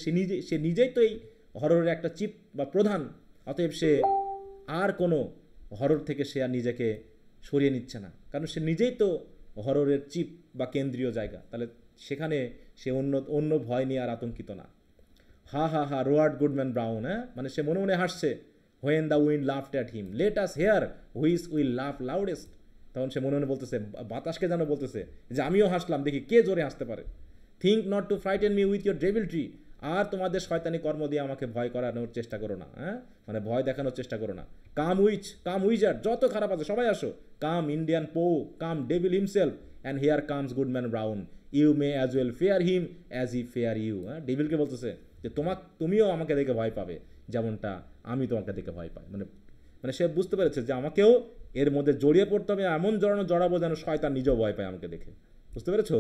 সে নিজেই তো এই হররের একটা চিফ বা প্রধান, অতএব সে আর কোনো হরর থেকে সে আর নিজেকে সরিয়ে নিচ্ছে না, কারণ সে নিজেই তো হররের চিপ বা কেন্দ্রীয় জায়গা, তাহলে সেখানে সে অন্য ভয় নিয়ে আর আতঙ্কিত না। হা হা হা রোয়ার্ড গুডম্যান ব্রাউন, হ্যাঁ, মানে সে মনে মনে হাসছে। When the wind laughed at him, let us hear which will laugh loudest, তখন সে মনে মনে বলতেছে, বাতাসকে যেন বলতেছে যে আমিও হাসলাম, দেখি কে জোরে হাসতে পারে। Think not to frighten me with your deviltry, আর তোমাদের শয়তানি কর্ম দিয়ে আমাকে ভয় করানোর চেষ্টা করো না, হ্যাঁ, মানে ভয় দেখানোর চেষ্টা করো না। কাম উইজার, যত খারাপ আছে সবাই আসো, come Indian pow, come devil himself, and here comes Goodman Brown, you may as well fear him as he fear you, হ্যাঁ, ডেভিলকে বলতেছে যে তুমিও আমাকে দেখে ভয় পাবে যেমনটা আমি তোমাকে দেখে ভয় পাই, মানে সে বুঝতে পেরেছে যে আমাকেও এর মধ্যে জড়িয়ে পড়তে হবে, এমন জড়াবো যেন শয়তান নিজেও ভয় পায় আমাকে দেখে, বুঝতে পেরেছো?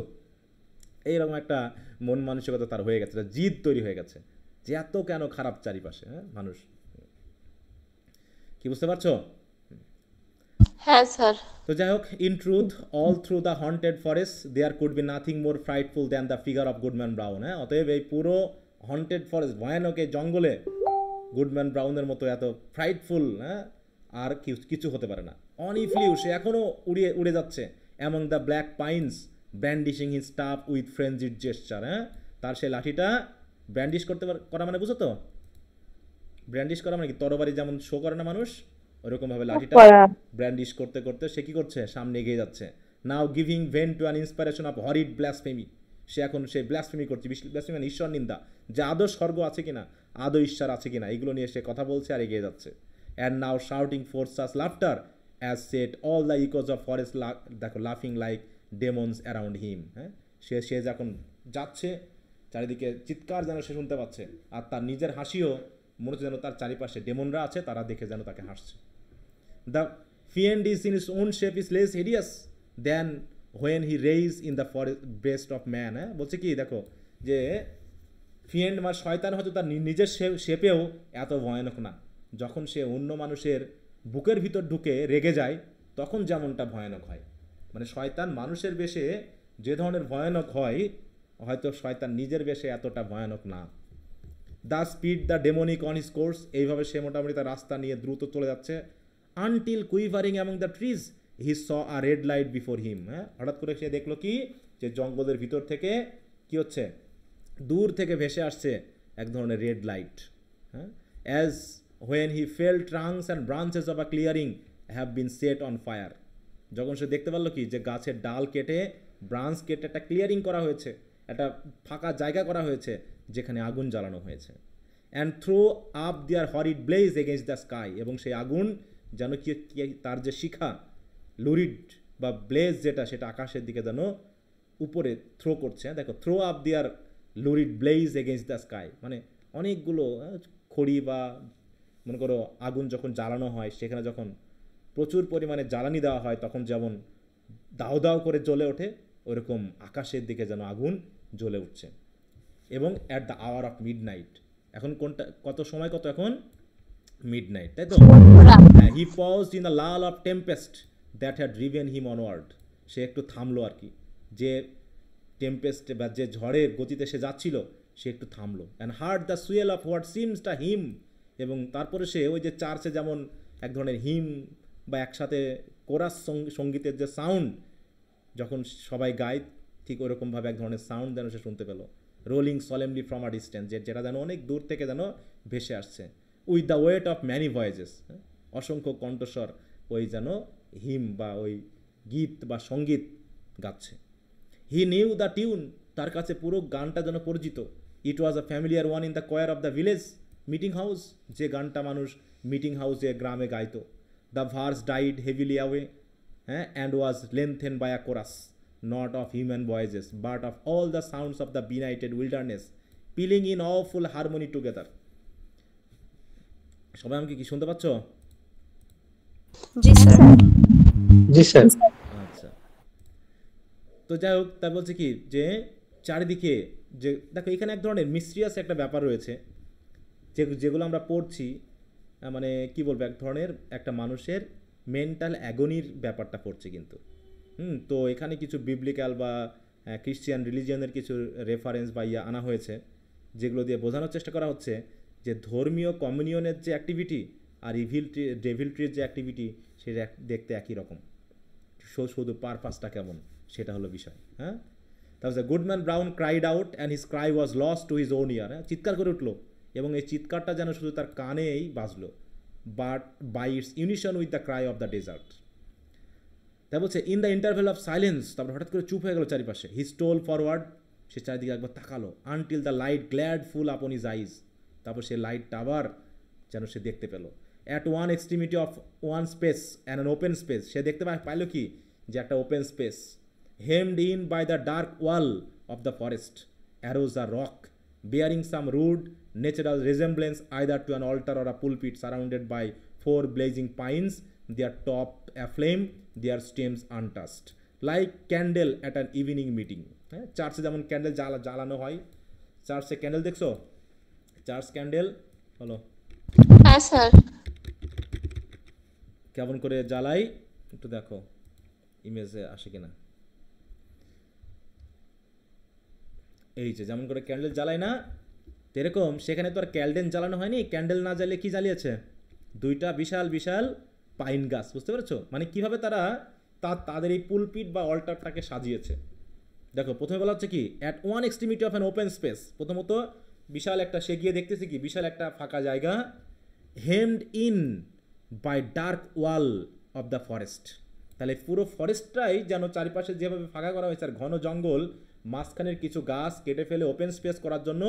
এইরকম একটা মন মানসিকতা তার হয়ে গেছে, জিদ তৈরি হয়ে গেছে যে এত কেন খারাপ চারিপাশে, হ্যাঁ, মানুষ, কি বুঝতে পারছো? হ্যাঁ স্যার। তো যাই হোক, in truth all through the haunted forest there could be nothing more frightful than the figure of Goodman Brown, হ্যাঁ, অতএব এই পুরো হন্টেড ফরেস্ট, ভয়ানক এই জঙ্গলে গুডম্যান ব্রাউনের মতো এত ফ্রাইটফুল, হ্যাঁ, আর কিছু হতে পারে না। অন ই ফ্লিউ, সে এখনও উড়ে যাচ্ছে, among the black pines brandishing his staff with frenzied gesture, হ্যাঁ, তার সেই লাঠিটা ব্র্যান্ডিশ করা মানে বুঝো তো, ব্র্যান্ডিশ করা মানে কি, তরবারি যেমন শো করে না মানুষ, ওরকমভাবে লাঠিটা ব্র্যান্ডিশ করতে করতে সে কি করছে, সামনে এগিয়ে যাচ্ছে। Now giving vent to an inspiration of horrid blasphemy, সে এখন সে ব্লাসফেমি করছে, ব্লাসফেমি মানে ঈশ্বর নিন্দা, যে আদৌ স্বর্গ আছে কিনা, আদৌ ঈশ্বর আছে কিনা, এগুলো নিয়ে সে কথা বলছে আর এগিয়ে যাচ্ছে। And now shouting forth such laughter as set all the echoes of forest, দেখো লাফিং লাইক ডেমন্স অ্যারাউন্ড হিম, হ্যাঁ, সে যখন যাচ্ছে চারিদিকে চিৎকার যেন সে শুনতে পাচ্ছে, আর তার নিজের হাসিও মনে হচ্ছে যেন তার চারিপাশে ডেমনরা আছে, তারা দেখে যেন তাকে হাসছে। The fiend is in his own shape is less hideous than when he raised in the breast of man, হ্যাঁ, বলছে কি দেখো যে ফিয়েন্ড বা শয়তান হয়তো তার নিজের শেপেও এত ভয়ানক না, যখন সে অন্য মানুষের বুকের ভিতর ঢুকে রেগে যায় তখন যেমনটা ভয়ানক হয়, মানে শয়তান মানুষের বেশে যে ধরনের ভয়ানক হয়, হয়তো শয়তান নিজের বেশে এতটা ভয়ানক না। The speed the demonic on his course, এইভাবে সে মোটামুটি তার রাস্তা নিয়ে দ্রুত চলে যাচ্ছে। Until quivering among the trees he saw a red light before him, হ্যাঁ, হঠাৎ করে সে দেখলো কি যে জঙ্গলের ভিতর থেকে কি হচ্ছে, দূর থেকে ভেসে আসছে এক ধরনের রেড লাইট, হ্যাঁ, as when he fail trunks and branches of a clearing have been set on fire, যখন সে দেখতে পারলো কি যে গাছের ডাল কেটে ব্রাঞ্চ কেটে একটা ক্লিয়ারিং করা হয়েছে, একটা ফাঁকা জায়গা করা হয়েছে যেখানে আগুন জ্বালানো হয়েছে। And throw up their horrid blaze against the sky, এবং সেই আগুন যেন তার যে শিখা লুরিড বা ব্লেজ যেটা, সেটা আকাশের দিকে যেন উপরে থ্রো করছে। দেখো, throw up their lurid blaze against the sky, মানে অনেকগুলো খড়ি বা মনে করো আগুন যখন জ্বালানো হয়, সেখানে যখন প্রচুর পরিমাণে জ্বালানি দেওয়া হয় তখন যেমন দাও দাও করে জ্বলে ওঠে, ওইরকম আকাশের দিকে যেন আগুন জ্বলে উঠছে। এবং at the hour of midnight, এখন কোনটা, কত সময়, কত এখন মিড নাইট, তাই তো? He paused in the lull of tempest that had driven him onward, সে একটু থামলো আর কি, যে টেম্পেস্ট বা যে ঝড়ের গতিতে সে যাচ্ছিল সে একটু থামলো। And heard the swell of what seems the hymn, এবং তারপরে সে ওই যে চার্চে যেমন এক ধরনের হিম বা একসাথে কোরাস সঙ্গীতের যে সাউন্ড যখন সবাই গায়, ঠিক ওরকমভাবে এক ধরনের সাউন্ড যেন সে শুনতে পেল, rolling solemnly from a distance, যেটা যেন অনেক দূর থেকে যেন ভেসে আসছে। With the weight of many voices, অসংখ্য কণ্ঠস্বর ওই যেন হিম বা ওই গীত বা সঙ্গীত গাচ্ছে। হি নিউ দ্য টিউন, তার কাছে পুরো গানটা যেন পরিচিত। It was a familiar one in the choir of the village meeting house, যে গানটা মানুষ মিটিং হাউসে গ্রামে গাইতো। The verse died heavily away, and was lengthen by a chorus, not of human voices but of all the sounds of the benighted wilderness pealing in awful harmony together. সবাই আমাকে কি শুনতে পাচ্ছ? জি স্যার। জি স্যার। আচ্ছা, তো যাই হোক, তা বলছে কি যে চারিদিকে যে দেখো এখানে এক ধরনের মিস্ট্রিয়াস একটা ব্যাপার রয়েছে, যেগুলো আমরা পড়ছি, মানে কি বলবো, এক ধরনের একটা মানুষের মেন্টাল অ্যাগনির ব্যাপারটা পড়ছি কিন্তু। তো এখানে কিছু বিবলিক্যাল বা খ্রিস্টিয়ান রিলিজিয়নের কিছু রেফারেন্স বা আনা হয়েছে, যেগুলো দিয়ে বোঝানোর চেষ্টা করা হচ্ছে যে ধর্মীয় কমিউনিয়নের যে অ্যাক্টিভিটি আর ডেভিল ট্রির যে অ্যাক্টিভিটি, সেটা দেখতে একই রকম, শুধু পারপাসটা কেমন সেটা হলো বিষয়। তারপর Goodman Brown cried out and his cry was lost to his own ear, চিৎকার করে উঠলো এবং এই চিৎকারটা যেন শুধু তার কানেই বাজলো, but by its unison with the cry of the desert. তাই বলছে in the interval of silence, তারপর হঠাৎ করে চুপ হয়ে গেল চারিপাশে। হি স্টোল ফরওয়ার্ড, সে চারিদিকে একবার তাকালো, until the light glad full upon his eyes, তারপর সে লাইটটা আবার যেন সে দেখতে পেল। At one extremity of one space and an open space, সে দেখতে পাইল কি যে একটা open space, hemmed in by the dark wall of the forest arose a rock bearing some rude natural resemblance either to an altar or a pulpit surrounded by 4 blazing pines, their top aflame, their stems untouched, like candle at an evening meeting. চার্চে যেমন candle জ্বালানো হয়, চার্চে candle দেখছো, church candle হলো, হ্যাঁ sir. কেমন করে জ্বালাই একটু দেখো ইমেজে আসে কিনা। এই যে যেমন করে ক্যান্ডেল জ্বালায় না, এরকম সেখানে তো আর ক্যান্ডেল জ্বালানো হয়নি, ক্যান্ডেল না জ্বালিয়ে কি জ্বালিয়েছে, দুইটা বিশাল বিশাল পাইন গাছ। বুঝতে পেরেছো, মানে কিভাবে তারা তাদের এই পুলপিট বা অল্টারটাকে সাজিয়েছে। দেখো প্রথমে বলা হচ্ছে কি at one extremity of an open space, প্রথমত বিশাল একটা, সে গিয়ে দেখতেছে কি বিশাল একটা ফাঁকা জায়গা, hemmed in by dark wall of the forest, তাহলে পুরো ফরেস্টটাই যেন চারিপাশে যেভাবে ফাঁকা করা হয়েছে আর ঘন জঙ্গল, মাঝখানের কিছু গাছ কেটে ফেলে ওপেন স্পেস করার জন্য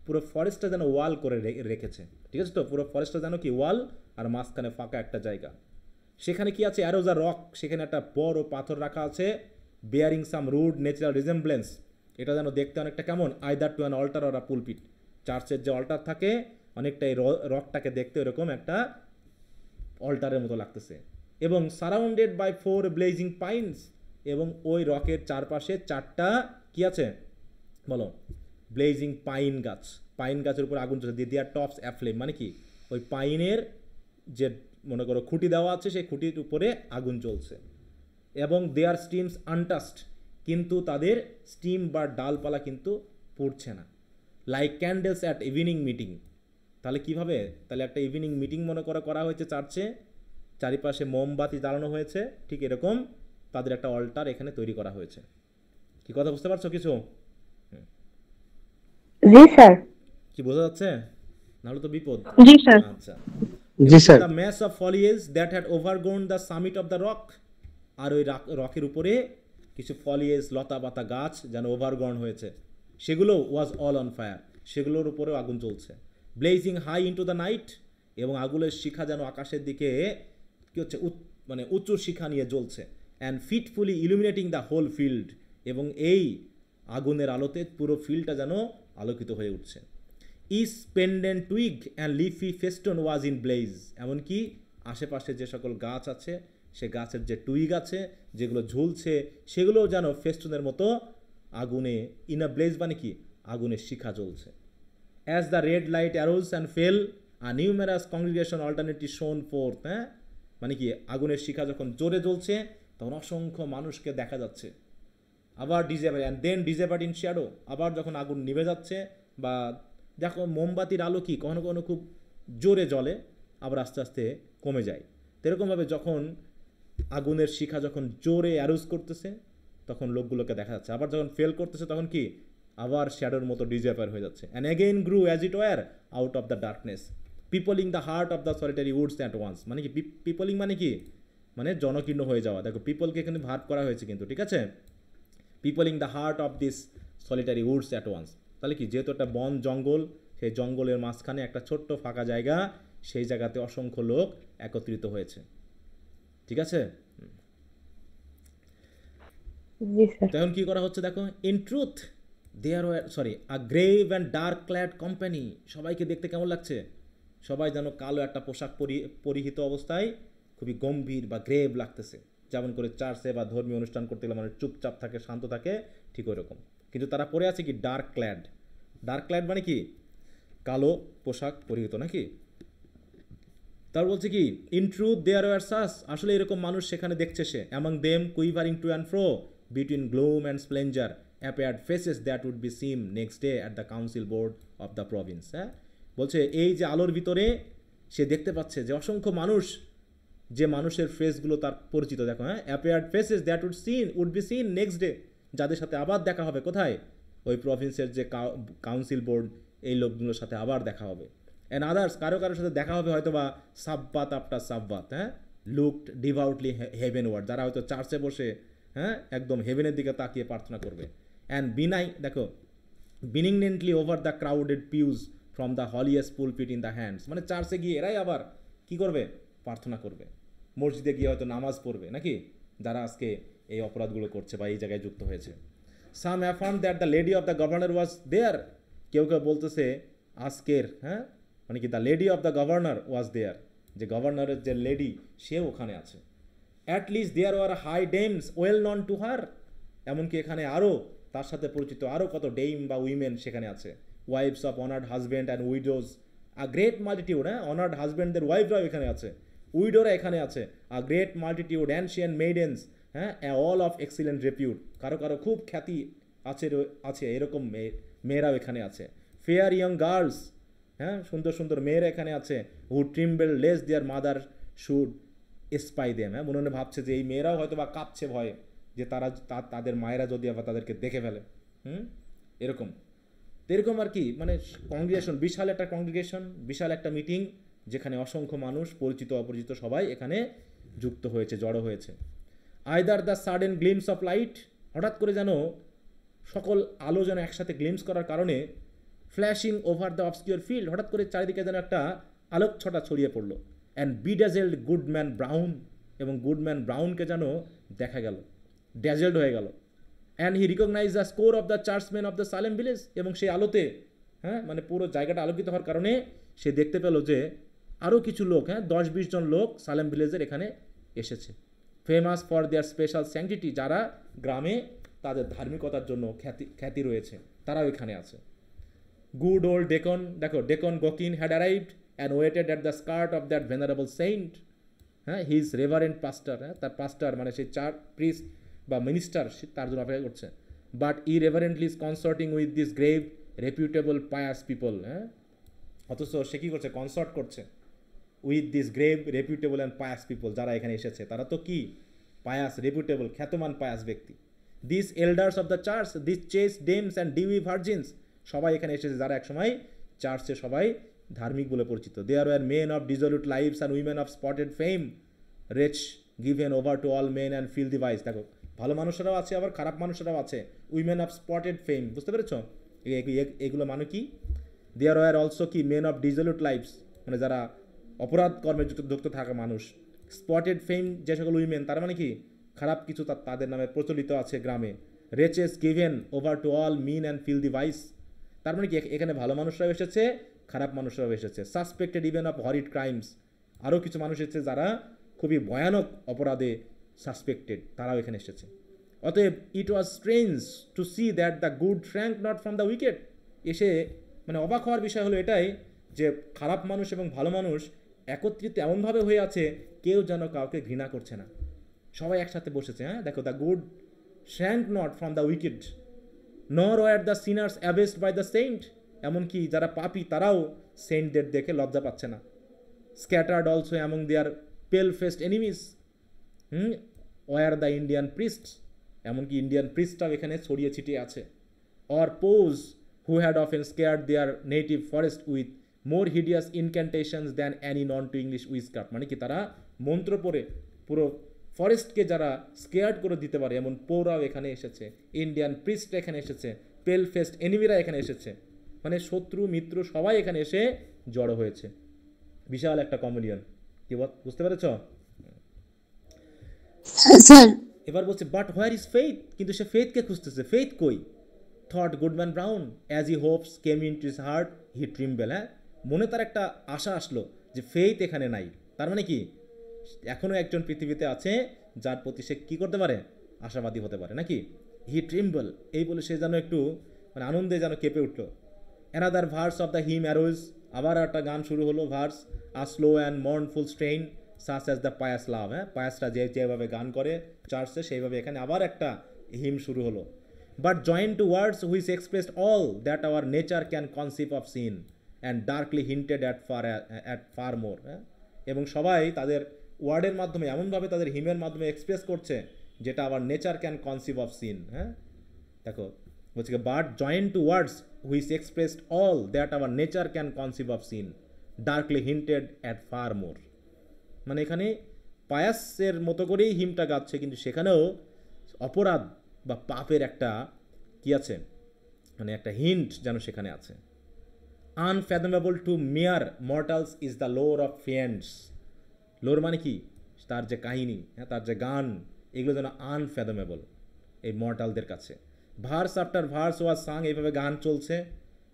পুরো ফরেস্টটা যেন ওয়াল করে রেখেছে। ঠিক আছে তো, পুরো ফরেস্টটা যেন কি ওয়াল আর মাঝখানে ফাঁকা একটা জায়গা। সেখানে কি আছে, অ্যারোজ আর রক, সেখানে একটা বড় পাথর রাখা আছে, bearing some rude natural resemblance, এটা যেন দেখতে অনেকটা কেমন, either to an altar or a pulpit, চার্চের যে অল্টার থাকে অনেকটা এই রকটাকে দেখতে এরকম একটা অল্টারের মতো লাগতেছে। এবং সারাউন্ডেড বাই 4 ব্লেজিং পাইনস, এবং ওই রকের চারপাশে 4টা কি আছে বলো, ব্লেজিং পাইন গাছ, পাইন গাছের উপর আগুন চলছে, দেয়ার টপস অ্যাফ্লেম, মানে কি ওই পাইনের যে মনে করো খুঁটি দেওয়া আছে সেই খুঁটির উপরে আগুন জ্বলছে। এবং দেয়ার স্টিমস আনটাস্ট, কিন্তু তাদের স্টিম বা ডালপালা কিন্তু পুড়ছে না। Like candles at evening meeting, তাহলে কীভাবে, তাহলে একটা ইভিনিং মিটিং মনে করা হয়েছে চার্চে, চারিপাশে মোমবাতি জ্বালানো হয়েছে, ঠিক এরকম তাদের একটা অল্টার এখানে তৈরি করা হয়েছে। কি কথা বুঝতে পারছো কিছু? জি স্যার। কি বোঝা যাচ্ছে? নাহলে তো বিপদ। জি স্যার। আচ্ছা, জি sir. The mass of foliage that had overgrown the summit of the rock, আর ওই রকের উপরে কিছু ফলিয়েজ লতা পাতা গাছ যেন ওভারগোন হয়েছে, সেগুলো ওয়াজ অল অন ফায়ার, সেগুলোর উপরেও আগুন চলছে। Blazing high into the night, এবং আগুনের শিখা যেন আকাশের দিকে কী হচ্ছে মানে উঁচু শিখা নিয়ে জ্বলছে। And fitfully illuminating the whole field, এবং এই আগুনের আলোতে পুরো ফিল্ডটা যেন আলোকিত হয়ে উঠছে। Its pendent twig and leafy festoon was in blaze, এমনকি আশেপাশে যে সকল গাছ আছে সে গাছের যে টুইগ আছে যেগুলো ঝুলছে সেগুলোও যেন ফেস্টনের মতো আগুনে, ইন আ ব্লেজ মানে কি, আগুনের শিখা জ্বলছে। As the red light arose and fail a numerous congregation alternately শোন ফোর্থ, হ্যাঁ মানে কি আগুনের শিখা যখন জোরে জ্বলছে তখন অসংখ্য মানুষকে দেখা যাচ্ছে। আবার ডিজেপার অ্যান্ড দেন ডিজেপার ইন শ্যাডো, আবার যখন আগুন নিভে যাচ্ছে, বা দেখো মোমবাতির আলো কি কখনো কখনো খুব জোরে জ্বলে আবার আস্তে আস্তে কমে যায়, এরকমভাবে যখন আগুনের শিখা যখন জোরে অ্যারোজ করতেছে তখন লোকগুলোকে দেখা যাচ্ছে, আবার যখন ফেল করতেছে তখন কি আবার শ্যাডোর মতো ডিজেপার হয়ে যাচ্ছে। And again grew as it were out of the darkness peopling the heart of the solitary woods at once, মানে কি পিপলিং মানে কি, মানে জনকীর্ণ হয়ে যাওয়া। দেখো পিপলকে এখানে ভার্ব করা হয়েছে কিন্তু, ঠিক আছে, peopling the heart of this solitary woods at once, তাহলে কি যেহেতু একটা বন জঙ্গল, সেই জঙ্গলের মাঝখানে একটা ছোট্ট ফাঁকা জায়গা, সেই জায়গাতে অসংখ্য লোক একত্রিত হয়েছে, ঠিক আছে। জি স্যার। তখন কি করা হচ্ছে দেখো, in truth there were a grave and dark clad company, সবাইকে দেখতে কেমন লাগছে, সবাই যেন কালো একটা পোশাক পরিহিত অবস্থায় খুবই গম্ভীর বা গ্রেভ লাগতেছে, যেমন করে চার্চে বা ধর্মীয় অনুষ্ঠান করতে গেলে মানে চুপচাপ থাকে, শান্ত থাকে, ঠিক ওরকম, কিন্তু তারা পরে আছে কি ডার্ক ক্ল্যাড। ডার্ক ক্ল্যাড মানে কি কালো পোশাক পরিহিত নাকি। তার বলছে কি in truth there were such, আসলে এরকম মানুষ সেখানে দেখছে সে, among them quivering to and fro between gloom and splendour appeared faces that would be seen next day at the council board of the province. হ্যাঁ বলছে এই যে আলোর ভিতরে সে দেখতে পাচ্ছে যে অসংখ্য মানুষ, যে মানুষের ফেসগুলো তার পরিচিত, দেখো হ্যাঁ, appeared faces that would be seen next day, যাদের সাথে আবার দেখা হবে কোথায়, ওই প্রভিন্সের যে কাউন্সিল বোর্ড, এই লোকগুলোর সাথে আবার দেখা হবে। অ্যান্ড আদার্স, কারোর সাথে দেখা হবে হয়তো বা সাব্বাত আফটার সাব্বাত, হ্যাঁ, লুকড ডিভাউটলি হেভেন ওয়ার্ড, যারা হয়তো চার্চে বসে হ্যাঁ একদম হেভেনের দিকে তাকিয়ে প্রার্থনা করবে। অ্যান্ড দেখো benignantly over the crowded pews from the holiest pulpit in the hands, মানে চার্চে গিয়ে এরাই আবার কি করবে, প্রার্থনা করবে, মসজিদে গিয়ে হয়তো নামাজ পড়বে নাকি, যারা আজকে এই অপরাধগুলো করছে বা এই জায়গায় যুক্ত হয়েছে। Some affirm that the lady of the governor was there, কেউ কেউ বলতেছে আজকের হ্যাঁ মানে কি the lady of the governor was there, যে গভর্নরের যে লেডি সে ওখানে আছে। At least there were high dames well known to her, এমনকি এখানে আরও তার সাথে পরিচিত আরও কত ডেইম বা উইমেন সেখানে আছে। Wife's of honoured husband and widows, a great multitude, হ্যাঁ অনার্ড হাজব্যান্ডদের ওয়াইফরাও এখানে আছে, উইডোরা এখানে আছে, a great multitude ancient maidens, হ্যাঁ অল অফ এক্সিলেন্ট রেপিউট, কারো কারো খুব খ্যাতি আছে এরকম মেয়েরাও এখানে আছে। ফেয়ার ইয়ং গার্লস, হ্যাঁ সুন্দর সুন্দর মেয়েরা এখানে আছে, who tremble lest their mother should spy them, হ্যাঁ মনে মনে ভাবছে যে এই মেয়েরাও হয়তো বা কাঁপছে ভয়ে যে তাদের মায়েরা যদি আবার তাদেরকে দেখে ফেলে, এরকম আর কি, মানে কংগ্রিগেশন, বিশাল একটা কংগ্রিগেশন, বিশাল একটা মিটিং, যেখানে অসংখ্য মানুষ পরিচিত অপরিচিত সবাই এখানে যুক্ত হয়েছে, জড়ো হয়েছে। Either the sudden glimpse of light, হঠাৎ করে যেন সকল আলো যেন একসাথে গ্লিমস করার কারণে flashing over the obscure field, হঠাৎ করে চারিদিকে যেন একটা আলোক ছটা ছড়িয়ে পড়লো। অ্যান্ড বিডাজেল্ড গুডম্যান ব্রাউন, এবং গুডম্যান ব্রাউনকে যেন দেখা গেল, ড্যাজেল্ড হয়ে গেল। And he recognise the score of the churchman of the Salem village, এবং সেই আলোতে হ্যাঁ মানে পুরো জায়গাটা আলোকিত হওয়ার কারণে সে দেখতে পেল যে আরও কিছু লোক, হ্যাঁ 10-20 জন লোক সালেম ভিলেজের এখানে এসেছে, famous for their special sanctity, যারা গ্রামে তাদের ধার্মিকতার জন্য খ্যাতি রয়েছে, তারাও এখানে আছে। গুড ওল্ড ডেকন, দেখো deacon Gookin had arrived and waited at the skirt of that venerable saint, হ্যাঁ হিজ রেভারেন্ট পাস্টার, হ্যাঁ তার পাস্টার মানে সেই প্রিস্ট বা মিনিস্টার তার জন্য অপেক্ষা করছে। But irreverently is consorting with this grave reputable pious people, হ্যাঁ অথচ সে কী করছে, কনসার্ট করছে with this grave reputable and pious people, যারা এখানে এসেছে তারা তো কি পায়াস, রেপিউটেবল, খ্যাতমান পায়াস ব্যক্তি। This elders of the church, this chaste dames and dewy virgins, সবাই এখানে এসেছে যারা একসময় চার্চে সবাই ধার্মিক বলে পরিচিত। There were men of dissolute lives and women of spotted fame, rich given over to all men and fill the vice, দেখো ভালো মানুষেরাও আছে আবার খারাপ মানুষেরাও আছে, উইমেন অফ স্পটেড ফেম, বুঝতে পেরেছ এগুলো মানে কি, দেয়ার ওয়ার অলসো কি মেন অফ ডিজলিউট লাইফস, মানে যারা অপরাধ কর্মে যুক্ত থাকা মানুষ। স্পটেড ফেম, যে সকল উইমেন, তার মানে কি খারাপ কিছু তাদের নামে প্রচলিত আছে গ্রামে। Wretches given over to all mean and fill the vice, তার মানে কি এখানে ভালো মানুষরাও এসেছে, খারাপ মানুষরাও এসেছে। সাসপেক্টেড ইভেন অফ হরিড ক্রাইমস, আরও কিছু মানুষ এসেছে যারা খুবই ভয়ানক অপরাধে সাসপেক্টেড, তারাও এখানে এসেছে। অতএব it was strange to see that the good shrank not from the wicked. এসে মানে অবাক হওয়ার বিষয় হলো এটাই যে খারাপ মানুষ এবং ভালো মানুষ একত্রিত এমনভাবে হয়ে আছে, কেউ যেন কাউকে ঘৃণা করছে না, সবাই একসাথে বসেছে। হ্যাঁ দেখো, the good shrank not from the wicked nor were the sinners abashed by the saint, এমনকি যারা পাপী তারাও সেন্টদের দেখে লজ্জা পাচ্ছে না। Scattered also among their pale faced enemies, were the Indian priest, এমনকি ইন্ডিয়ান প্রিস্টটাও এখানে ছড়িয়ে ছিটিয়ে আছে। Or powwows who had often scared their native forest with more hideous incantations than any known to English witchcraft, মানে কি তারা মন্ত্র পড়ে পুরো ফরেস্টকে যারা স্কেয়ার্ড করে দিতে পারে এমন পৌরাও এখানে এসেছে, ইন্ডিয়ান প্রিস্ট এখানে এসেছে, পেল ফেস্ট এনিমিরা এখানে এসেছে, মানে শত্রু মিত্র সবাই এখানে এসে জড়ো হয়েছে। বিশাল একটা কমেডিয়ান, কি বুঝতে পেরেছ? স্যার এবার বলছে বাট হোয়ার ইজ ফেথ, কিন্তু সে ফেথকে খুঁজতেছে, ফেথ কই? Thought Goodman Brown as he hopes came into his heart he trembled, হ্যাঁ মনে তার একটা আশা আসলো যে ফেথ এখানে নাই, তার মানে কি এখনও একজন পৃথিবীতে আছে যার প্রতি সে কী করতে পারে, আশাবাদী হতে পারে নাকি। হি ট্রিম্বল, এই বলে সে যেন একটু মানে আনন্দে যেন কেঁপে উঠলো। Another verse of the hymn arose, আবার একটা গান শুরু হলো, verse a slow and mournful strain such as the pious love, হ্যাঁ পায়াসরা যেভাবে গান করে চার্চে সেইভাবে এখানে আবার একটা হিম শুরু হলো। But join to words which expressed all that our nature can conceive of sin and darkly hinted at far more, হ্যাঁ এবং সবাই তাদের ওয়ার্ডের মাধ্যমে এমনভাবে তাদের হিমের মাধ্যমে এক্সপ্রেস করছে যেটা আবার nature can conceive of sin. হ্যাঁ দেখো বলছে but join to words which expressed all that our nature can conceive of sin darkly hinted at far more, মানে এখানে পায়াসের মতো করেই হিমটা গাচ্ছে, কিন্তু সেখানেও অপরাধ বা পাপের একটা কি আছে, মানে একটা হিন্ট যেন সেখানে আছে। আনফ্যাথমেবল টু মিয়ার মর্টালস ইজ দ্য লোর অফ ফিয়েন্ডস, লোর মানে কি তার যে কাহিনী, হ্যাঁ তার যে গান, এগুলো যেন আনফ্যাথমেবল এই মর্টালদের কাছে। Verse after verse was sung, এইভাবে গান চলছে।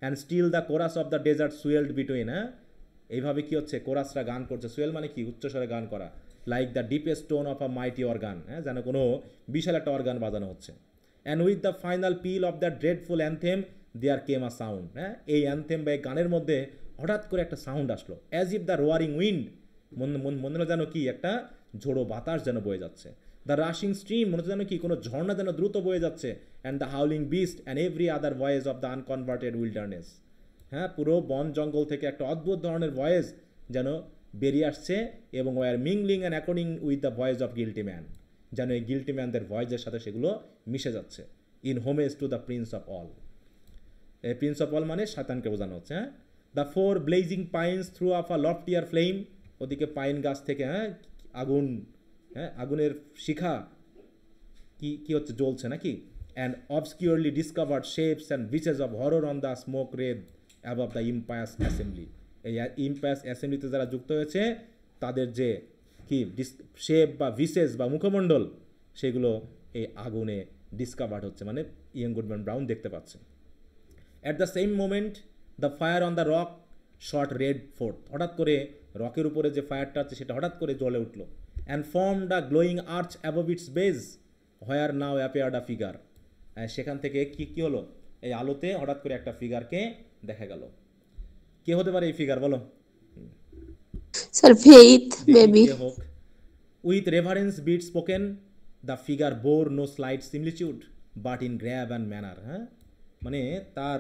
And still the chorus of the desert swelled between, হ্যাঁ এইভাবে কি হচ্ছে, কোরাসরা গান করছে, সুয়েল মানে কি উচ্চস্বরে গান করা, like the deepest tone of a mighty organ, হ্যাঁ যেন কোনো বিশাল একটা অর্গান বাজানো হচ্ছে। And with the final peal of the dreadful anthem there came a sound, হ্যাঁ এই অ্যান্থেম বা এই গানের মধ্যে হঠাৎ করে একটা সাউন্ড আসলো, as if the roaring wind, মনে হলো যেন কি একটা ঝোড়ো বাতাস যেন বয়ে যাচ্ছে। দ্য রাশিং স্ট্রিম, মনে হচ্ছে যেন কি কোনো ঝর্ণা যেন দ্রুত বয়ে যাচ্ছে। And the howling beast and every other voice of the unconverted wilderness, হ্যাঁ পুরো বন জঙ্গল থেকে একটা অদ্ভুত ধরনের ভয়েস যেন বেরিয়ে আসছে, এবং were mingling and according with the voice of guilty man, যেন এই গিল্টি ম্যানদের ভয়েসের সাথে সেগুলো মিশে যাচ্ছে। In homage to the prince of all, এই প্রিন্স অফ অল মানে শয়তানকে বোঝানো হচ্ছে। হ্যাঁ the four blazing pines threw of a loftier flame, ওদিকে পাইন গাছ থেকে হ্যাঁ আগুন, হ্যাঁ আগুনের শিখা কি হচ্ছে, জ্বলছে নাকি। And obscurely discovered shapes and visages of horror on the smoke red above the impious assembly, এই ইম্পায়াস অ্যাসেম্বলিতে যারা যুক্ত হয়েছে তাদের যে কি শেপ বা ভিসেস বা মুখমণ্ডল সেগুলো এই আগুনে ডিসকভার্ড হচ্ছে, মানে ইয়াং গুডম্যান ব্রাউন দেখতে পাচ্ছে। At the same moment the fire on the rock short red fourth, হঠাৎ করে রকের উপরে যে ফায়ারটা আছে সেটা হঠাৎ করে জ্বলে উঠলো। And from the glowing arch above its base where now appeared a figure, সেখান থেকে কি হলো, এই আলোতে হঠাৎ করে একটা ফিগারকে দেখা গেল। কে হতে পারে এই ফিগার বলো? Sir faith baby. হোক with reverence be it spoken the figure bore no slight similitude but in garb and manner, হ্যাঁ মানে তার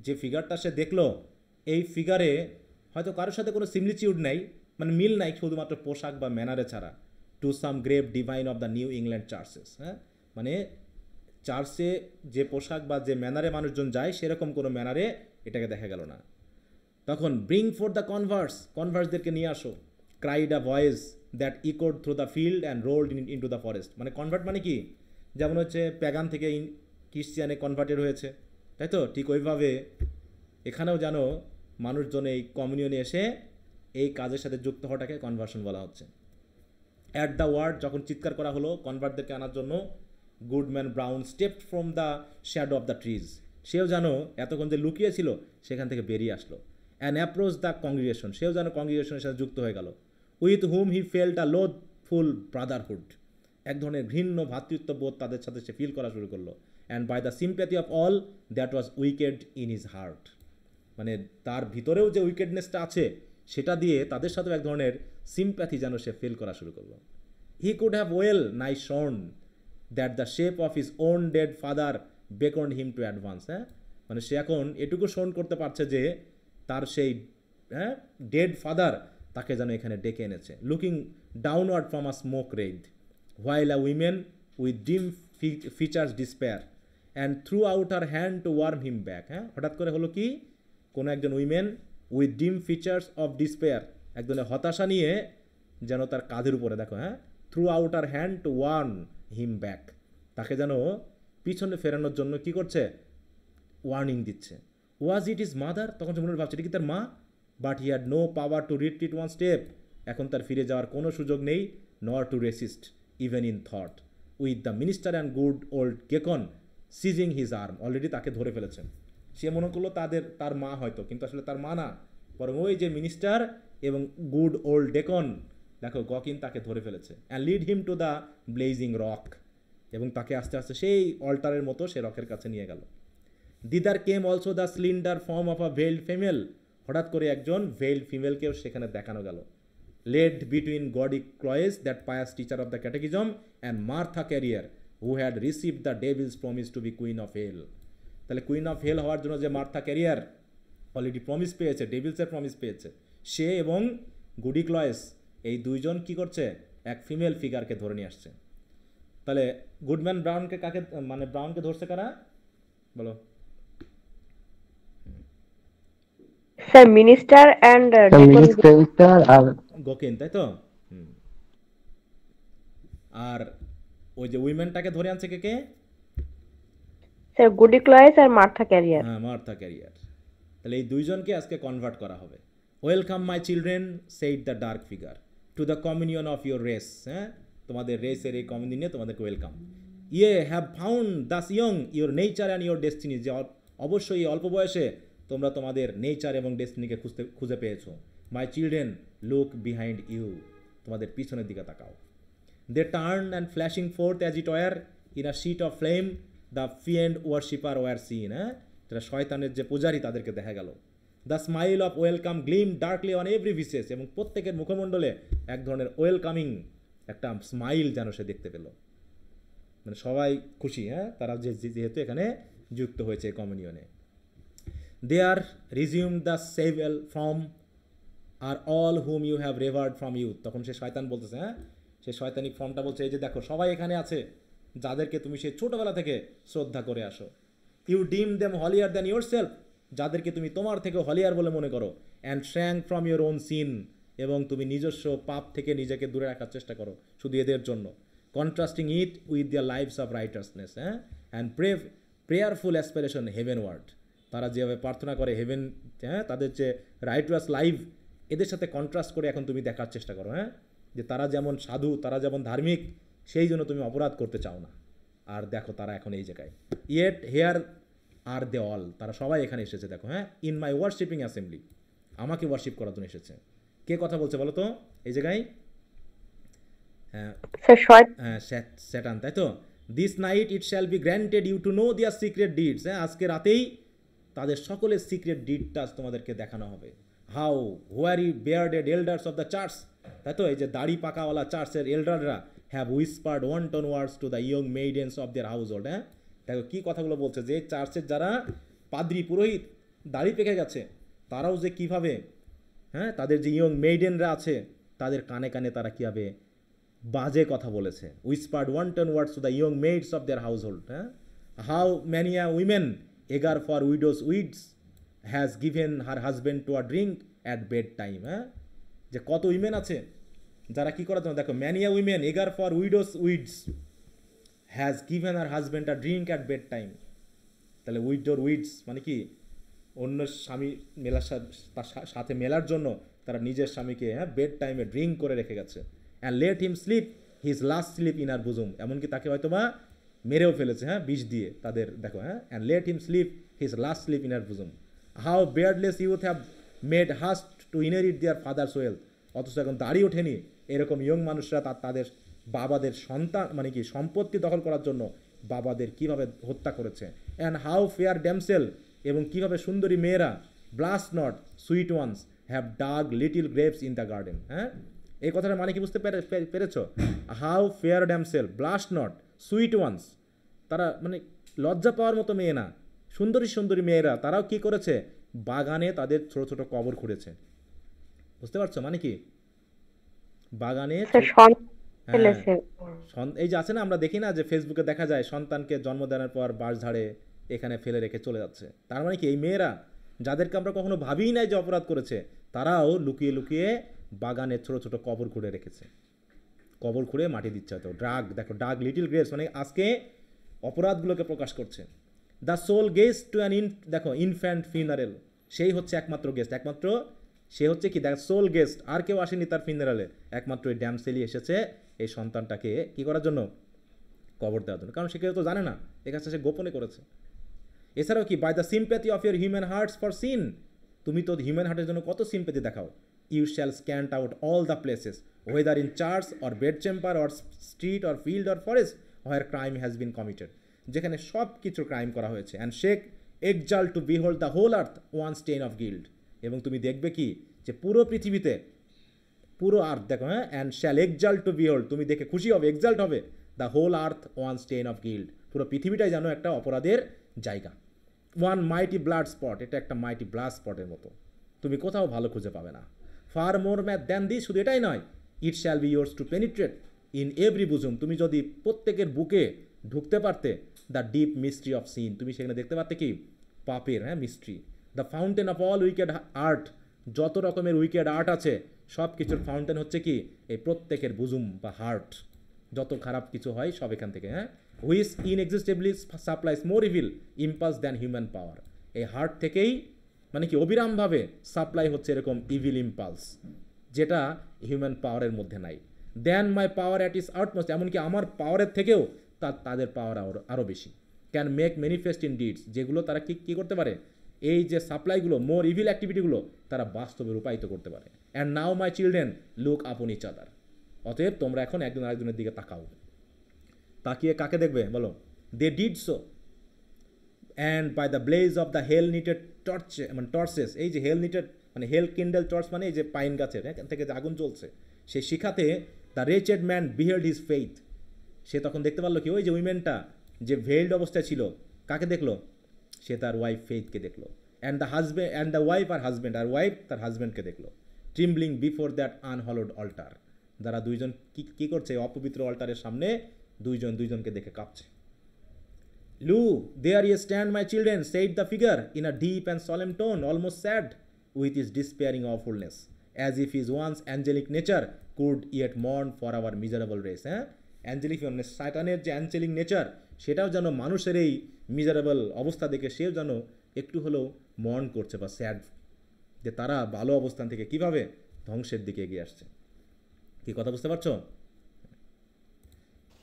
যে ফিগারটা সে দেখলো এই ফিগারে হয়তো কারোর সাথে কোনো সিমলিটিউড নাই, মানে মিল নাই, শুধুমাত্র পোশাক বা ম্যানারে ছাড়া। To some grave divine of the New England churches, হ্যাঁ মানে চার্চে যে পোশাক বা যে ম্যানারে মানুষজন যায় সেরকম কোনো ম্যানারে এটাকে দেখা গেল না। তখন ব্রিং ফর দ্য কনভার্সদেরকে নিয়ে আসো, cried a voice that echoed through the field and ruled in to the forest, মানে কনভার্ট মানে কি, যেমন হচ্ছে প্যাগান থেকে ক্রিশ্চিয়ানে কনভার্টেড হয়েছে, তাই তো ঠিক ওইভাবে এখানেও যেন মানুষজন এই কমিউনিয়নে এসে এই কাজের সাথে যুক্ত হওয়াটাকে কনভার্সন বলা হচ্ছে। অ্যাট দ্য ওয়ার্ড, যখন চিৎকার করা হলো কনভার্টদেরকে আনার জন্য, Goodman brown stepped from the shadow of the trees, সেও যেন এতক্ষণ যে লুকিয়ে ছিল সেখান থেকে বেরিয়ে আসলো। অ্যান্ড অ্যাপ্রোচ দ্য কংগ্রিগেশন, সেও যেন কংগ্রিগেশনের সাথে যুক্ত হয়ে গেল। With whom he felt a loathful brotherhood, এক ধরনের ঘৃণ্য ভ্রাতৃত্ববোধ তাদের সাথে সে ফিল করা শুরু করলো। And by the sympathy of all that was wicked in his heart, মানে তার ভিতরেও যে উইকেডনেসটা আছে সেটা দিয়ে তাদের সাথেও এক ধরনের সিম্প্যাথি যেন সে ফিল করা শুরু করলো। হি could have well nigh sworn that the shape of his own dead father beckoned him to advance. হ্যাঁ, মানে সে এখন এটুকু শোন করতে পারছে যে তার সেই ডেড ফাদার তাকে যেন এখানে ডেকে এনেছে। Looking downward from a smoke Raid while a woman with dim features despair and threw out her hand to warm him back. হ্যাঁ, হঠাৎ করে হলো কি, কোনো একজন women with dim features of despair, একজনের হতাশা নিয়ে যেন তার কাঁধের উপরে, দেখো হ্যাঁ, threw out her hand to warn him back, তাকে যেন পিছনে ফেরানোর জন্য কি করছে, ওয়ার্নিং দিচ্ছে। ওয়াজ ইট ইজ মাদার, তখন সে মনে ভাবছে এটা কি তার মা, but he had no power to retreat one step, এখন তার ফিরে যাওয়ার কোনো সুযোগ নেই, nor to resist even in thought, with the minister and good old Gookin seizing his arm, already তাকে ধরে ফেলেছেন। সে মনে করলো তার মা হয়তো, কিন্তু আসলে তার মা না, বরং ওই যে মিনিস্টার এবং গুড ওল্ড ডেকন, দেখো গকিন তাকে ধরে ফেলেছে। And lead him to the blazing rock, এবং তাকে আস্তে আস্তে সেই অল্টারের মতো সে রকের কাছে নিয়ে গেল। Thither came also the slender form of a veiled female, হঠাৎ করে একজন ভেইল্ড ফিমেলকেও সেখানে দেখানো গেল। Led between Goody Cloyse, that pious teacher of the catechism, and Martha Carrier who had received the devil's promise to be queen of hell. তাহলে queen of হেল হওয়ার জন্য যে মার্থা ক্যারিয়ার অলরেডি প্রমিস পেয়েছে, ডেভিলসের promise পেয়েছে, সে এবং গুডি ক্লয়েস এই দুইজন কি করছে, এক ফিমেল ফিগারকে ধরে নিয়ে আসছে। তাহলে গুডম্যান ব্রাউনকে কাকে, মানে ব্রাউনকে ধরছে কারা বলো? স্যার মিনিস্টার এন্ড মিনিস্টার আর গকিন, তাই তো? আর ওই যে উইমেনটাকে ধরে আনছে কে কে? স্যার গুডি ক্লয়েস আর মার্থা ক্যারিয়ার। হ্যাঁ, মার্থা ক্যারিয়ার। তাহলে এই দুইজনকে আজকে কনভার্ট করা হবে। Welcome my children, said the dark figure, two the communion of your race. হ্যাঁ, তোমাদের রেসের এই কমিউনিয়নে তোমাদেরকে ওয়েলকাম। ইয়ে have found Das young your nature and your destiny, যে অবশ্যই এই অল্প বয়সে তোমরা তোমাদের নেচার এবং ডেস্টিনিকে খুঁজে পেয়েছো। My children look behind you, তোমাদের পিছনের দিকে তাকাও। They turn and flashing forth as it were in a sheet of flame, the fiend worshipper were seen. হ্যাঁ, যারা শয়তানের যে পূজারী তাদেরকে দেখা গেল। The smile of welcome gleam darkly on every visages, এবং প্রত্যেকের মুখমণ্ডলে এক ধরনের ওয়েলকামিং একটা স্মাইল যেন সে দেখতে পেল, মানে সবাই খুশি। হ্যাঁ, তারা যেহেতু এখানে যুক্ত হয়েছে কমিউনিয়নে। They are resume the several from are all whom you have revered from you, তখন সে শয়তান বলতেছে, হ্যাঁ, সে শয়তানিক ফর্মটা বলছে, এই যে দেখো সবাই এখানে আছে যাদেরকে তুমি সেই ছোটোবেলা থেকে শ্রদ্ধা করে আসো। You deem them holier than yourself, যাদেরকে তুমি তোমার থেকে হলিয়ার বলে মনে করো। And shrank from your own sin, এবং তুমি নিজস্ব পাপ থেকে নিজেকে দূরে রাখার চেষ্টা করো শুধু এদের জন্য। কন্ট্রাস্টিং ইট উইথ দিয়ার লাইফস অফ রাইটাসনেস, হ্যাঁ, অ্যান্ড প্রেয়ারফুল অ্যাসপিরেশন হেভেনওয়ার্ড, তারা যেভাবে প্রার্থনা করে হেভেন, হ্যাঁ, তাদের যে রাইটাস লাইফ, এদের সাথে কন্ট্রাস্ট করে এখন তুমি দেখার চেষ্টা করো। হ্যাঁ, যে তারা যেমন সাধু, তারা যেমন ধার্মিক, সেই জন্য তুমি অপরাধ করতে চাও না। আর দেখো তারা এখন এই জায়গায়। Yet here are they all, তারা সবাই এখানে এসেছে দেখো। হ্যাঁ, ইন মাই ওয়ার্শিপিং অ্যাসেম্বলি, আমাকে ওয়ার্শিপ করার জন্য এসেছে। কে কথা বলছে বলো তো এই জায়গায়? হ্যাঁ, শয়তান, তাই তো? This night it shall be granted you to know their secret deeds, হ্যাঁ, আজকে রাতেই তাদের সকলের সিক্রেট ডিডটা তোমাদেরকে দেখানো হবে। How hoary bearded elders of the church, তাই তো? এই যে দাড়ি পাকাওয়ালা চার্চের এল্ডাররা have whispered wanton words to the young maidens of their household. হ্যাঁ, দেখো কী কথাগুলো বলছে, যে চার্চের যারা পাদ্রী পুরোহিত দাড়ি পেকে গেছে, তারাও যে কীভাবে, হ্যাঁ, তাদের যে ইয়ং মেইডেনরা আছে তাদের কানে কানে তারা কীভাবে বাজে কথা বলেছে। Whispered wanton words to the young maids of their household. হ্যাঁ, how many a women eager for widow's weeds has given her husband to a drink at bed time. হ্যাঁ, যে কত উইমেন আছে যারা কী করে, তোমার দেখো, mania women eager for widow's weeds has given her husband a drink at bed time. তাহলে উইডোর weeds মানে কি, অন্য স্বামী মেলার সাথে মেলার জন্য তারা নিজের স্বামীকে বেড টাইমে ড্রিঙ্ক করে রেখে গেছে। And let him sleep his last sleep in her bosom, এমনকি তাকে হয়তো বা মেরেও ফেলেছে বিষ দিয়ে তাদের, দেখো and let him sleep his last sleep in her bosom. How beardless youth have made haste to inherit their father's wealth, অথচ এখন দাঁড়িয়ে ওঠেনি এরকম ইয়ং মানুষরা তাদের বাবাদের সন্তান মানে কি সম্পত্তি দখল করার জন্য বাবাদের কিভাবে হত্যা করেছে। অ্যান্ড হাউ ফেয়ার ড্যামসেল, এবং কিভাবে সুন্দরী মেয়েরা, blush not sweet ones have dug little graves in the garden. এই কথাটার মানে কি বুঝতে পেরেছ? How fair damsels, blush not sweet ones, তারা মানে লজ্জা পাওয়ার মতো মেয়ে না, সুন্দরী সুন্দরী মেয়েরা তারাও কি করেছে, বাগানে তাদের ছোট ছোট কবর খুঁড়েছে। বুঝতে পারছো মানে কি? বাগানে এই যে আছে না, আমরা দেখি না যে ফেসবুকে দেখা যায় সন্তানকে জন্ম দেওয়ার পর বাঁশ ঝাড়ে এখানে ফেলে রেখে চলে যাচ্ছে। তার মানে কি এই মেয়েরা যাদেরকে আমরা কখনো ভাবিই নাই যে অপরাধ করেছে, তারাও লুকিয়ে লুকিয়ে বাগানে ছোট ছোট কবর খুঁড়ে রেখেছে, কবর খুঁড়ে মাটি দিচ্ছে। হয়তো ড্রাগ, দেখো ডাগ লিটিল গ্রেভস মানে আজকে অপরাধগুলোকে প্রকাশ করছে। The sole guest to an দেখো ইনফ্যান্ট ফিনারেল, সেই হচ্ছে একমাত্র গেস্ট, একমাত্র সে হচ্ছে কি দেখ সোল গেস্ট, আর কেউ আসেনি তার ফিনারেলে, একমাত্র এই ড্যামসেলই এসেছে এই সন্তানটাকে কি করার জন্য, কবর দেওয়ার জন্য, কারণ সে কেউ তো জানে না, এ কাজটা সে গোপনে করেছে। এছাড়াও কি by the sympathy of your human hearts for sin, তুমি তো হিউম্যান হার্টের জন্য কত সিম্প্যাথি দেখাও। You shall scent out all the places whether in church or bedchamber or street or field or forest where crime has been committed, যেখানে সব কিছু crime করা হয়েছে। And shake exult to behold the whole earth one stain of guilt, এবং তুমি দেখবে কি যে পুরো পৃথিবীতে পুরো আর্থ দেখো and shall exult to behold, তুমি দেখে খুশি হবে, এক্সাল্ট হবে, the whole earth one stain of guilt, পুরো পৃথিবীটাই যেন একটা অপরাধের জায়গা। ওয়ান মাইটি ব্লাড স্পট, এটা একটা মাইটি ব্লাড স্পটের মতো, তুমি কোথাও ভালো খুঁজে পাবে না। Far more math than this, শুধু এটাই নয়, it shall be yours to penetrate in every bosom, তুমি যদি প্রত্যেকের বুকে ঢুকতে পারতে, the deep mystery of sin, তুমি সেখানে দেখতে পারতে কি পাপের mystery. The fountain of all wicked art, যত রকমের উইকেড আর্ট আছে সব কিছুর ফাউন্টেন হচ্ছে কি এই প্রত্যেকের বুজুম বা হার্ট, যত খারাপ কিছু হয় সব এখান থেকে। Which inexhaustibly supplies more evil impulse than human power, এই হার্ট থেকেই মানে কি অবিরামভাবে সাপ্লাই হচ্ছে এরকম ইভিল ইম্পালস, যেটা হিউম্যান পাওয়ারের মধ্যে নাই। দেন মাই পাওয়ার অ্যাট ইস আউটমোস্ট, এমনকি আমার পাওয়ারের থেকেও তাদের পাওয়ার আরও বেশি। Can make manifest in deeds, যেগুলো তারা কী করতে পারে, এই যে সাপ্লাইগুলো মোর ইভিল অ্যাক্টিভিটিগুলো তারা বাস্তবে রূপায়িত করতে পারে। And now my children look upon each other, অতএব তোমরা এখন একজন আরেকজনের দিকে তাকাও। তাকিয়ে কাকে দেখবে বলো? They did so and by the blaze of the hell নিটেড টর্চ মানে টর্চেস, এই যে হেল নিটেড মানে হেল কিন্ডেল টর্চ মানে এই যে পাইন গাছের এখান থেকে যে আগুন জ্বলছে সেই শিখাতে, the wretched man beheld his Faith, সে তখন দেখতে পারলো কি ওই যে উইমেনটা যে ভেইল্ড অবস্থায় ছিল, কাকে দেখলো? সে তার ওয়াইফ ফেইথকে দেখলো। And the husband and the wife আর হাজব্যান্ড, আর ওয়াইফ তার হাজব্যান্ডকে দেখলো। Trembling before that unhallowed altar, যারা দুইজন কী করছে অপবিত্র অল্টারের সামনে দুইজনকে দেখে কাঁপছে। Lo there ye stand my children said the figure in a deep and solemn tone almost sad with is despairing awfulness as if is once angelic nature could yet mourn for our miserable race. Angelic শয়তানের যে অ্যাঞ্জেলিক nature সেটাও যেন মানুষের এই miserable অবস্থা দেখে সেও যেন একটু হলেও মর্ন করছে বা স্যাড, যে তারা ভালো অবস্থান থেকে কিভাবে ধ্বংসের দিকে এগিয়ে আসছে। কি কথা বুঝতে পারছো?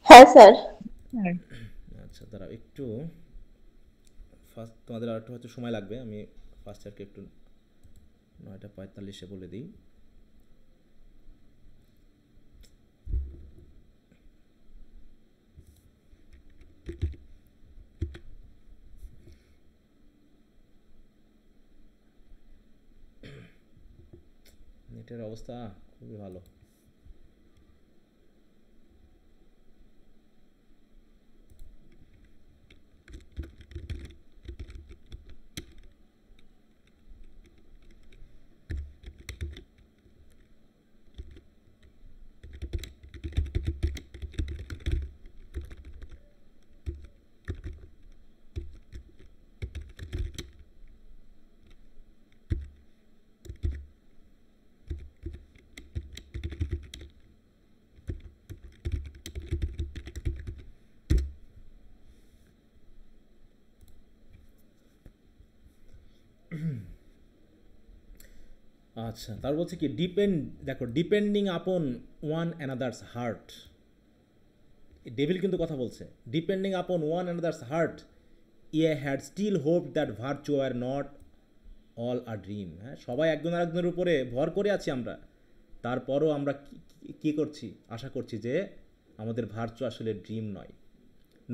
হ্যাঁ স্যার। আচ্ছা দাঁড়াও একটু, ফার্স্ট তোমাদের আর একটু হয়তো সময় লাগবে, আমি ফার্স্ট ইয়ারকে একটু 9:45 বলে দিই। নেটের অবস্থা খুবই ভালো। আচ্ছা, তার বলছে কি দেখো depending upon one another's heart, devil কিন্তু কথা বলছে, depending upon one another's heart ye had still hoped that virtue were not all a dream. হ্যাঁ, সবাই একজন আরেকজনের উপরে ভর করে আছি আমরা, তারপরও আমরা কি করছি, আশা করছি যে আমাদের ভার্চু আসলে ড্রিম নয়।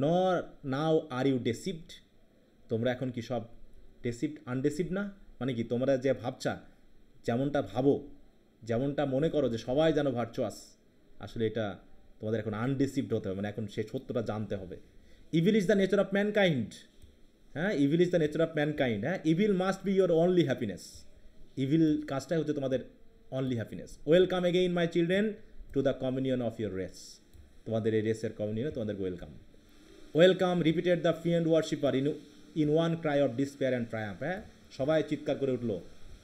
নর নাও আর ইউ ডেসিভড, তোমরা এখন কি সব ডেসিভড আনডেসিভড না, মানে কি তোমরা যে ভাবছা, যেমনটা ভাবো, যেমনটা মনে করো যে সবাই যেন ভার্চুয়াস, আসলে এটা তোমাদের এখন আনডিসিভড হতে হবে, মানে এখন সে সত্যটা জানতে হবে। Evil is the nature of mankind. হ্যাঁ, evil is the nature of mankind. হ্যাঁ, evil must be your only happiness, evil কাজটাই হচ্ছে তোমাদের only happiness. Welcome again my children to the communion of your race, তোমাদের এই রেসের কমিউনিয়নে তোমাদেরকে welcome. Welcome repeated the fiend worshipper in one cry of despair and triumph. হ্যাঁ, সবাই চিৎকার করে উঠলো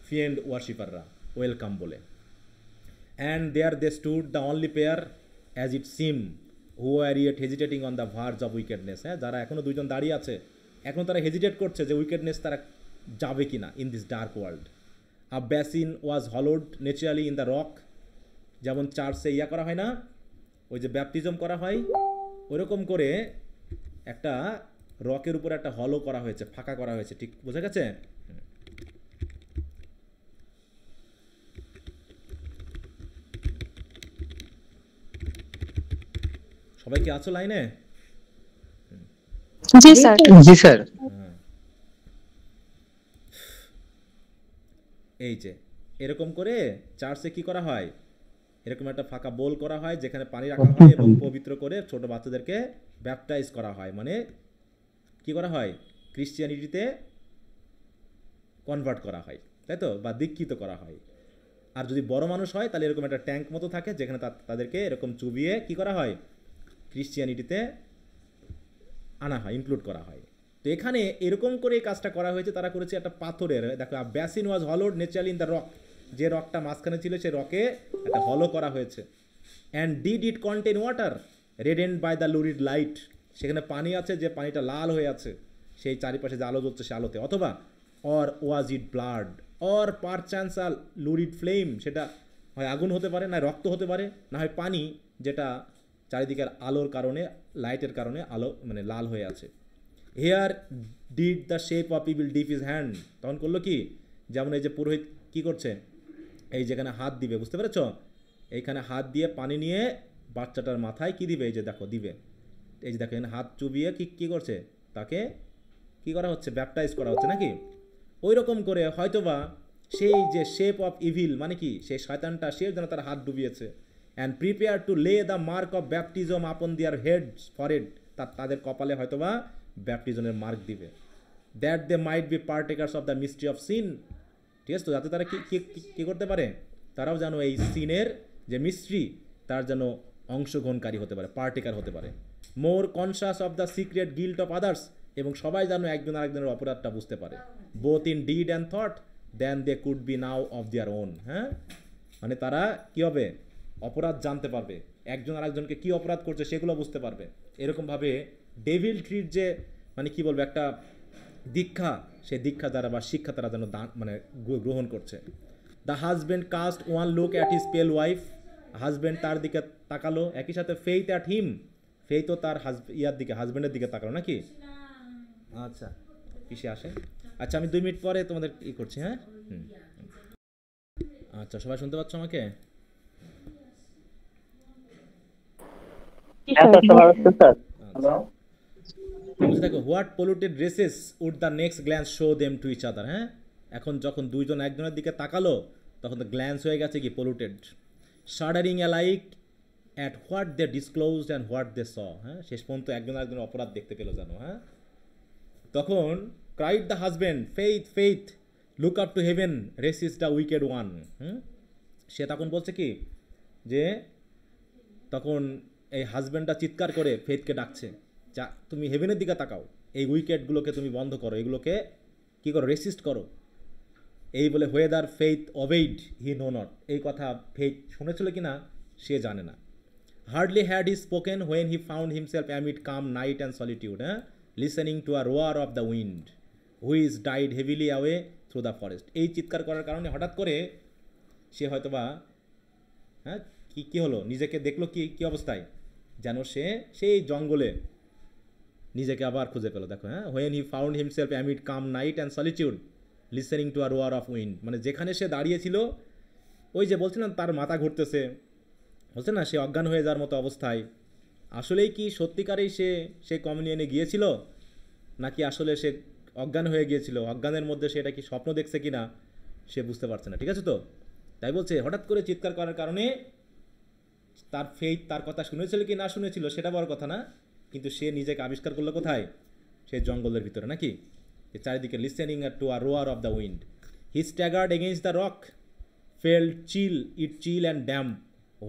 ফিয়েন্ড ওয়ার্শিপাররা ওয়েলকাম বলে। And there they stood the only pair as it seem who were yet hesitating on the verge of wickedness. হ্যাঁ, যারা এখনও দুইজন দাঁড়িয়ে আছে, এখন তারা হেজিটেট করছে যে উইকেডনেস তারা যাবে কি না in this dark world. A basin was hollowed naturally in the rock, যেমন চার্চে ইয়া করা হয় না, ওই যে ব্যাপটিজম করা হয়, ওইরকম করে একটা রকের উপরে একটা হলো করা হয়েছে, ফাঁকা করা হয়েছে, ঠিক বোঝা গেছে? সবাই কি আছো লাইনে? জি স্যার। জি স্যার। এই যে এরকম করে চার্চে কি করা হয়, এরকম একটা ফাঁকা বোল করা হয় যেখানে পানি রাখা হয় এবং পবিত্র করে ছোট বাচ্চাদেরকে ব্যাপটাইজ করা হয়, মানে কি করা হয়, ক্রিশ্চিয়ানিটিতে কনভার্ট করা হয়, তাই তো, বা দীক্ষিত করা হয়। আর যদি বড় মানুষ হয় তাহলে এরকম একটা ট্যাঙ্ক মতো থাকে যেখানে তাদেরকে এরকম চুবিয়ে কি করা হয়, ক্রিশ্চিয়ানিটিতে আনা হয়, ইনক্লুড করা হয়। তো এখানে এরকম করে এই কাজটা করা হয়েছে, তারা করেছে একটা পাথরের, দেখো basin was hollowed naturally in the rock, যে রকটা মাঝখানে ছিল সেই রকে একটা হলো করা হয়েছে। And did it contain water reddened by the lurid light, সেখানে পানি আছে, যে পানিটা লাল হয়ে আছে সেই চারিপাশে যে আলো জ্বলছে সে আলোতে, অথবা or was it blood or perchance a lurid flame, সেটা হয় আগুন হতে পারে, না রক্ত হতে পারে, না হয় পানি যেটা চারিদিকের আলোর কারণে, লাইটের কারণে আলো মানে লাল হয়ে আছে। Here did the shape of evil dip his hand, তখন করলো কি, যেমন এই যে পুরোহিত কি করছে, এই যেখানে হাত দিবে, বুঝতে পেরেছ, এইখানে হাত দিয়ে পানি নিয়ে বাচ্চাটার মাথায় কি দিবে, এই যে দেখো দিবে, এই যে দেখো এখানে হাত চুবিয়ে কি করছে, তাকে কি করা হচ্ছে, ব্যাপটাইজ করা হচ্ছে নাকি। ওই রকম করে হয়তোবা সেই যে শেপ অফ ইভিল মানে কি, সেই শয়তানটা সে যেন তার হাত ডুবিয়েছে। And prepare to lay the mark of baptism upon their heads forehead, তাদের কপালে হয়তোবা ব্যাপটিজমের মার্ক দিবে। That they might be partakers of the mystery of sin, ঠিক আছে তো, যাতে তারা কি করতে পারে, তারাও যেন এই সিনের যে মিস্ট্রি তার যেন অংশগ্রহণকারী হতে পারে, পার্টেকার হতে পারে। More conscious of the secret guilt of others, এবং সবাই যেন একজন আরেকজনের অপরাধটা বুঝতে পারে, both in deed and thought than they could be now of their own. হ্যাঁ, মানে তারা কি হবে, অপরাধ জানতে পারবে, একজন আরেকজনকে কি অপরাধ করছে সেগুলো বুঝতে পারবে। এরকমভাবে ডেভিল ট্রির যে মানে কি বলবো একটা দীক্ষা, সেই দীক্ষা দ্বারা বা শিক্ষা তারা যেন মানে গ্রহণ করছে। The husband cast one look at his pale wife, husband তার দিকে তাকালো, একই সাথে ফেইথ অ্যাট হিম, ফেইথও তার হাজব্যান্ডের দিকে তাকালো নাকি। আচ্ছা কিসে আসে, আচ্ছা আমি 2 মিনিট পরে তোমাদের করছি। হ্যাঁ, আচ্ছা সবাই শুনতে পাচ্ছ আমাকে? দেখো what polluted wretches would the next glance show them to each other. হ্যাঁ, এখন যখন দুইজন একজনের দিকে তাকালো তখন তো গ্ল্যান্স হয়ে গেছে কি polluted. Shuddering alike at what they disclosed and what they saw. হ্যাঁ, শেষ পর্যন্ত একজন আরেকজনের অপরাধ দেখতে পেলো জানো। হ্যাঁ, তখন cried the husband Faith Faith look up to heaven resist the wicked one. সে তখন বলছে কি যে, তখন এই হাজব্যান্ডটা চিৎকার করে ফেইথকে ডাকছে, যা তুমি হেভেনের দিকে তাকাও, এই উইকেটগুলোকে তুমি বন্ধ করো, এগুলোকে কি করো, রেসিস্ট করো। এই বলে whether Faith obeyed he know not, এই কথা ফেইথ শুনেছিল কি না সে জানে না। Hardly had he spoken when he found himself amid calm night and solitude, হ্যাঁ, listening to a roar of the wind which died heavily away through the forest. এই চিৎকার করার কারণে হঠাৎ করে সে হয়তোবা হ্যাঁ কি কি হলো, নিজেকে দেখলো কি কি অবস্থায়, যেন সে সেই জঙ্গলে নিজেকে আবার খুঁজে পেলো। দেখো হ্যাঁ, when he found himself amid calm night and solitude listening to a roar of wind, মানে যেখানে সে দাঁড়িয়েছিল, ওই যে বলছিলাম তার মাথা ঘুরতেছে, বলছে না সে অজ্ঞান হয়ে যাওয়ার মতো অবস্থায়, আসলেই কি সত্যিকারেই সে কমিউনিয়নে গিয়েছিল, নাকি আসলে সে অজ্ঞান হয়ে গিয়েছিল, অজ্ঞানের মধ্যে সে এটা কি স্বপ্ন দেখছে কি না সে বুঝতে পারছে না। ঠিক আছে তো, তাই বলছে হঠাৎ করে চিৎকার করার কারণে তার ফেইথ তার কথা শুনেছিল কি না শুনেছিল সেটা বড় কথা না, কিন্তু সে নিজেকে আবিষ্কার করলো কোথায়, সেই জঙ্গলের ভিতরে নাকি, চারিদিকে listening to a roar of the wind. He staggered against the rock, felt chill and damp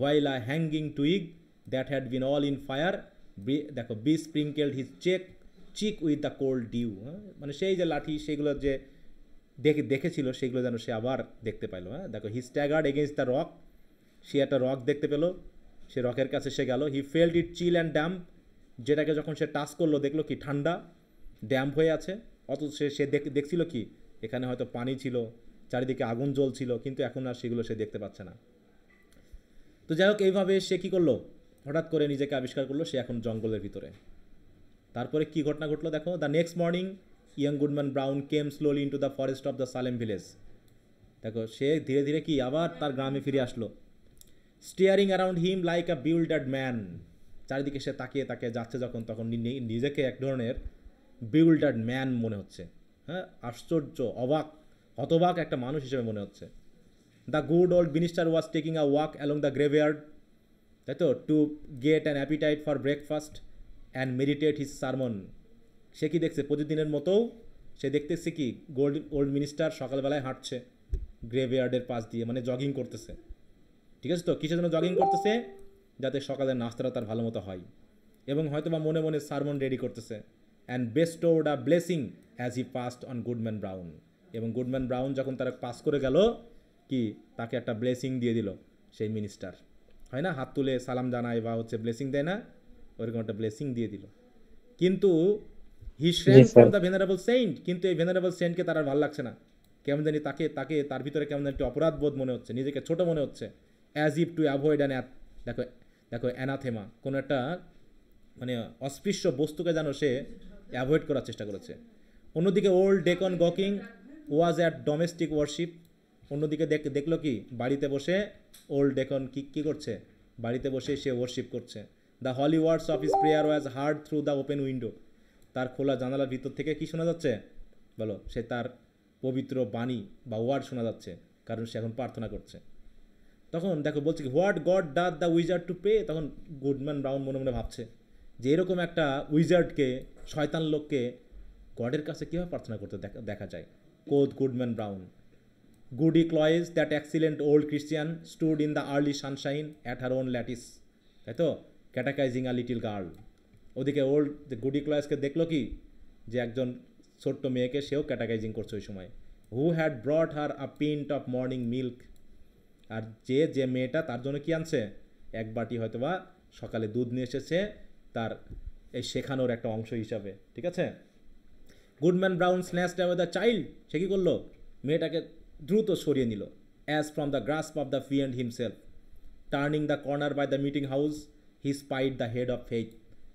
while a hanging twig that had been all in fire দেখো be sprinkled his cheek with the cold dew. মানে সেই যে লাঠি সেগুলো যে দেখেছিল সেগুলো যেন সে আবার দেখতে পাইলো। হ্যাঁ দেখো, he staggered against the rock, সে একটা রক দেখতে পেলো, সে রকের কাছে সে গেল। He felt it chill and damp, যেটাকে যখন সে টাচ করলো দেখলো কি ঠান্ডা ড্যাম্প হয়ে আছে, অথচ সে দেখছিল কি এখানে হয়তো পানি ছিল, চারিদিকে আগুন জ্বলছিল, কিন্তু এখন আর সেগুলো সে দেখতে পাচ্ছে না। তো যাই হোক, এইভাবে সে কী করলো, হঠাৎ করে নিজেকে আবিষ্কার করলো সে এখন জঙ্গলের ভিতরে। তারপরে কি ঘটনা ঘটলো দেখো, the next morning young Goodman brown came slowly into the forest of the Salem village. দেখো সে ধীরে ধীরে কি আবার তার গ্রামে ফিরে আসলো। Staring around him like a bewildered man, চারিদিকে সে তাকিয়ে তাকিয়ে যাচ্ছে যখন, তখন নিজেকে এক ধরনের বিউল্ডার্ড ম্যান মনে হচ্ছে। হ্যাঁ, আশ্চর্য হতবাক একটা মানুষ হিসেবে মনে হচ্ছে। The good old minister was taking a walk along the graveyard, তাই তো, to get an appetite for breakfast and meditate his sermon. সে কি দেখছে, প্রতিদিনের মতো সে দেখতেছে কি ওল্ড মিনিস্টার সকালবেলায় হাঁটছে গ্রেভইয়ার্ডের পাশ দিয়ে, মানে জগিং করতেছে। ঠিক আছে তো, কিসের জন্য জগিং করতেছে, যাতে সকালের নাস্তাটা তার ভালো মতো হয়, এবং হয়তো বা মনে মনে সারমন রেডি করতেছে। And bestowed a blessing as he passed on Goodman Brown, এবং গুডম্যান ব্রাউন যখন তারা পাস করে গেল কি তাকে একটা ব্লেসিং দিয়ে দিল সেই মিনিস্টার, হয় না, হাত তুলে সালাম জানায় বা হচ্ছে ব্লেসিং দেয় না, ওরকম একটা ব্লেসিং দিয়ে দিল। কিন্তু হি শ্র্যাঙ্ক ফ্রম দ্য ভেনারেবল সেন্ট, কিন্তু এই ভেনারেবল সেন্টকে তার আর ভালো লাগছে না, কেমন জানি তাকে তার ভিতরে কেমন একটি অপরাধ বোধ মনে হচ্ছে, নিজেকে ছোট মনে হচ্ছে। As if to avoid an দেখো অ্যানাথেমা, কোনো একটা মানে অস্পৃশ্য বস্তুকে যেন সে অ্যাভয়েড করার চেষ্টা করেছে। অন্যদিকে old deacon Gookin was at domestic worship, অন্যদিকে দেখলো কি বাড়িতে বসে ওল্ড ডেকন কি করছে, বাড়িতে বসে সে ওয়ারশিপ করছে। The Holi words of his prayer was hard through the open window, তার খোলা জানালার ভিতর থেকে কি শোনা যাচ্ছে বলো, সে তার পবিত্র বাণী বা ওয়ার্ড শোনা যাচ্ছে, কারণ সে এখন প্রার্থনা করছে। তখন দেখো বলছে কি, what god does the wizard to pay, তখন গুডম্যান ব্রাউন মনে মনে ভাবছে যে এরকম একটা উইজার্ডকে, শয়তান লোককে গডের কাছে কীভাবে প্রার্থনা করতে দেখা যায়। Quoth Goodman Brown, Goody Cloyse that excellent old Christian stood in the early sunshine at her own lattice, তাই তো, ক্যাটাকাইজিং আ লিটিল গার্ল। ওদিকে ওল্ড গুডি ক্লয়েজকে দেখলো কি যে একজন ছোট্ট মেয়েকে সেও ক্যাটাকাইজিং করছে ওই সময়। Who had brought her a pint of morning milk, আর যে মেয়েটা তার জন্য কি আনছে, এক বাটি হয়তোবা সকালে দুধ নিয়ে এসেছে, তার এই শেখানোর একটা অংশ হিসাবে। ঠিক আছে, Goodman Brown snatched away the child, সে কী করলো, মেয়েটাকে দ্রুত সরিয়ে নিল। As from the grasp of the fiend himself, turning the corner by the meeting house he spied the head of Faith,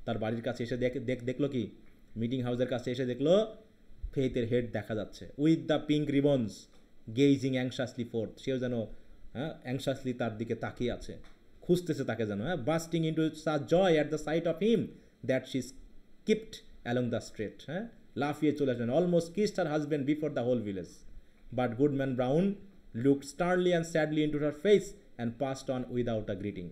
তার বাড়ির কাছে এসে দেখলো কি, মিটিং হাউসের কাছে এসে দেখলো ফেইথের হেড দেখা যাচ্ছে, with the pink ribbons gazing anxiously forth, সেও যেন অ্যাংশাসলি তার দিকে তাকিয়ে আছে, খুঁজতেছে তাকে যেন, bursting into such joy at the sight of him that she skipped along the street, লাফিয়ে চলে আসলেন, almost kissed her husband before the whole village, but Goodman Brown looked sternly and sadly into her face and passed on without a greeting.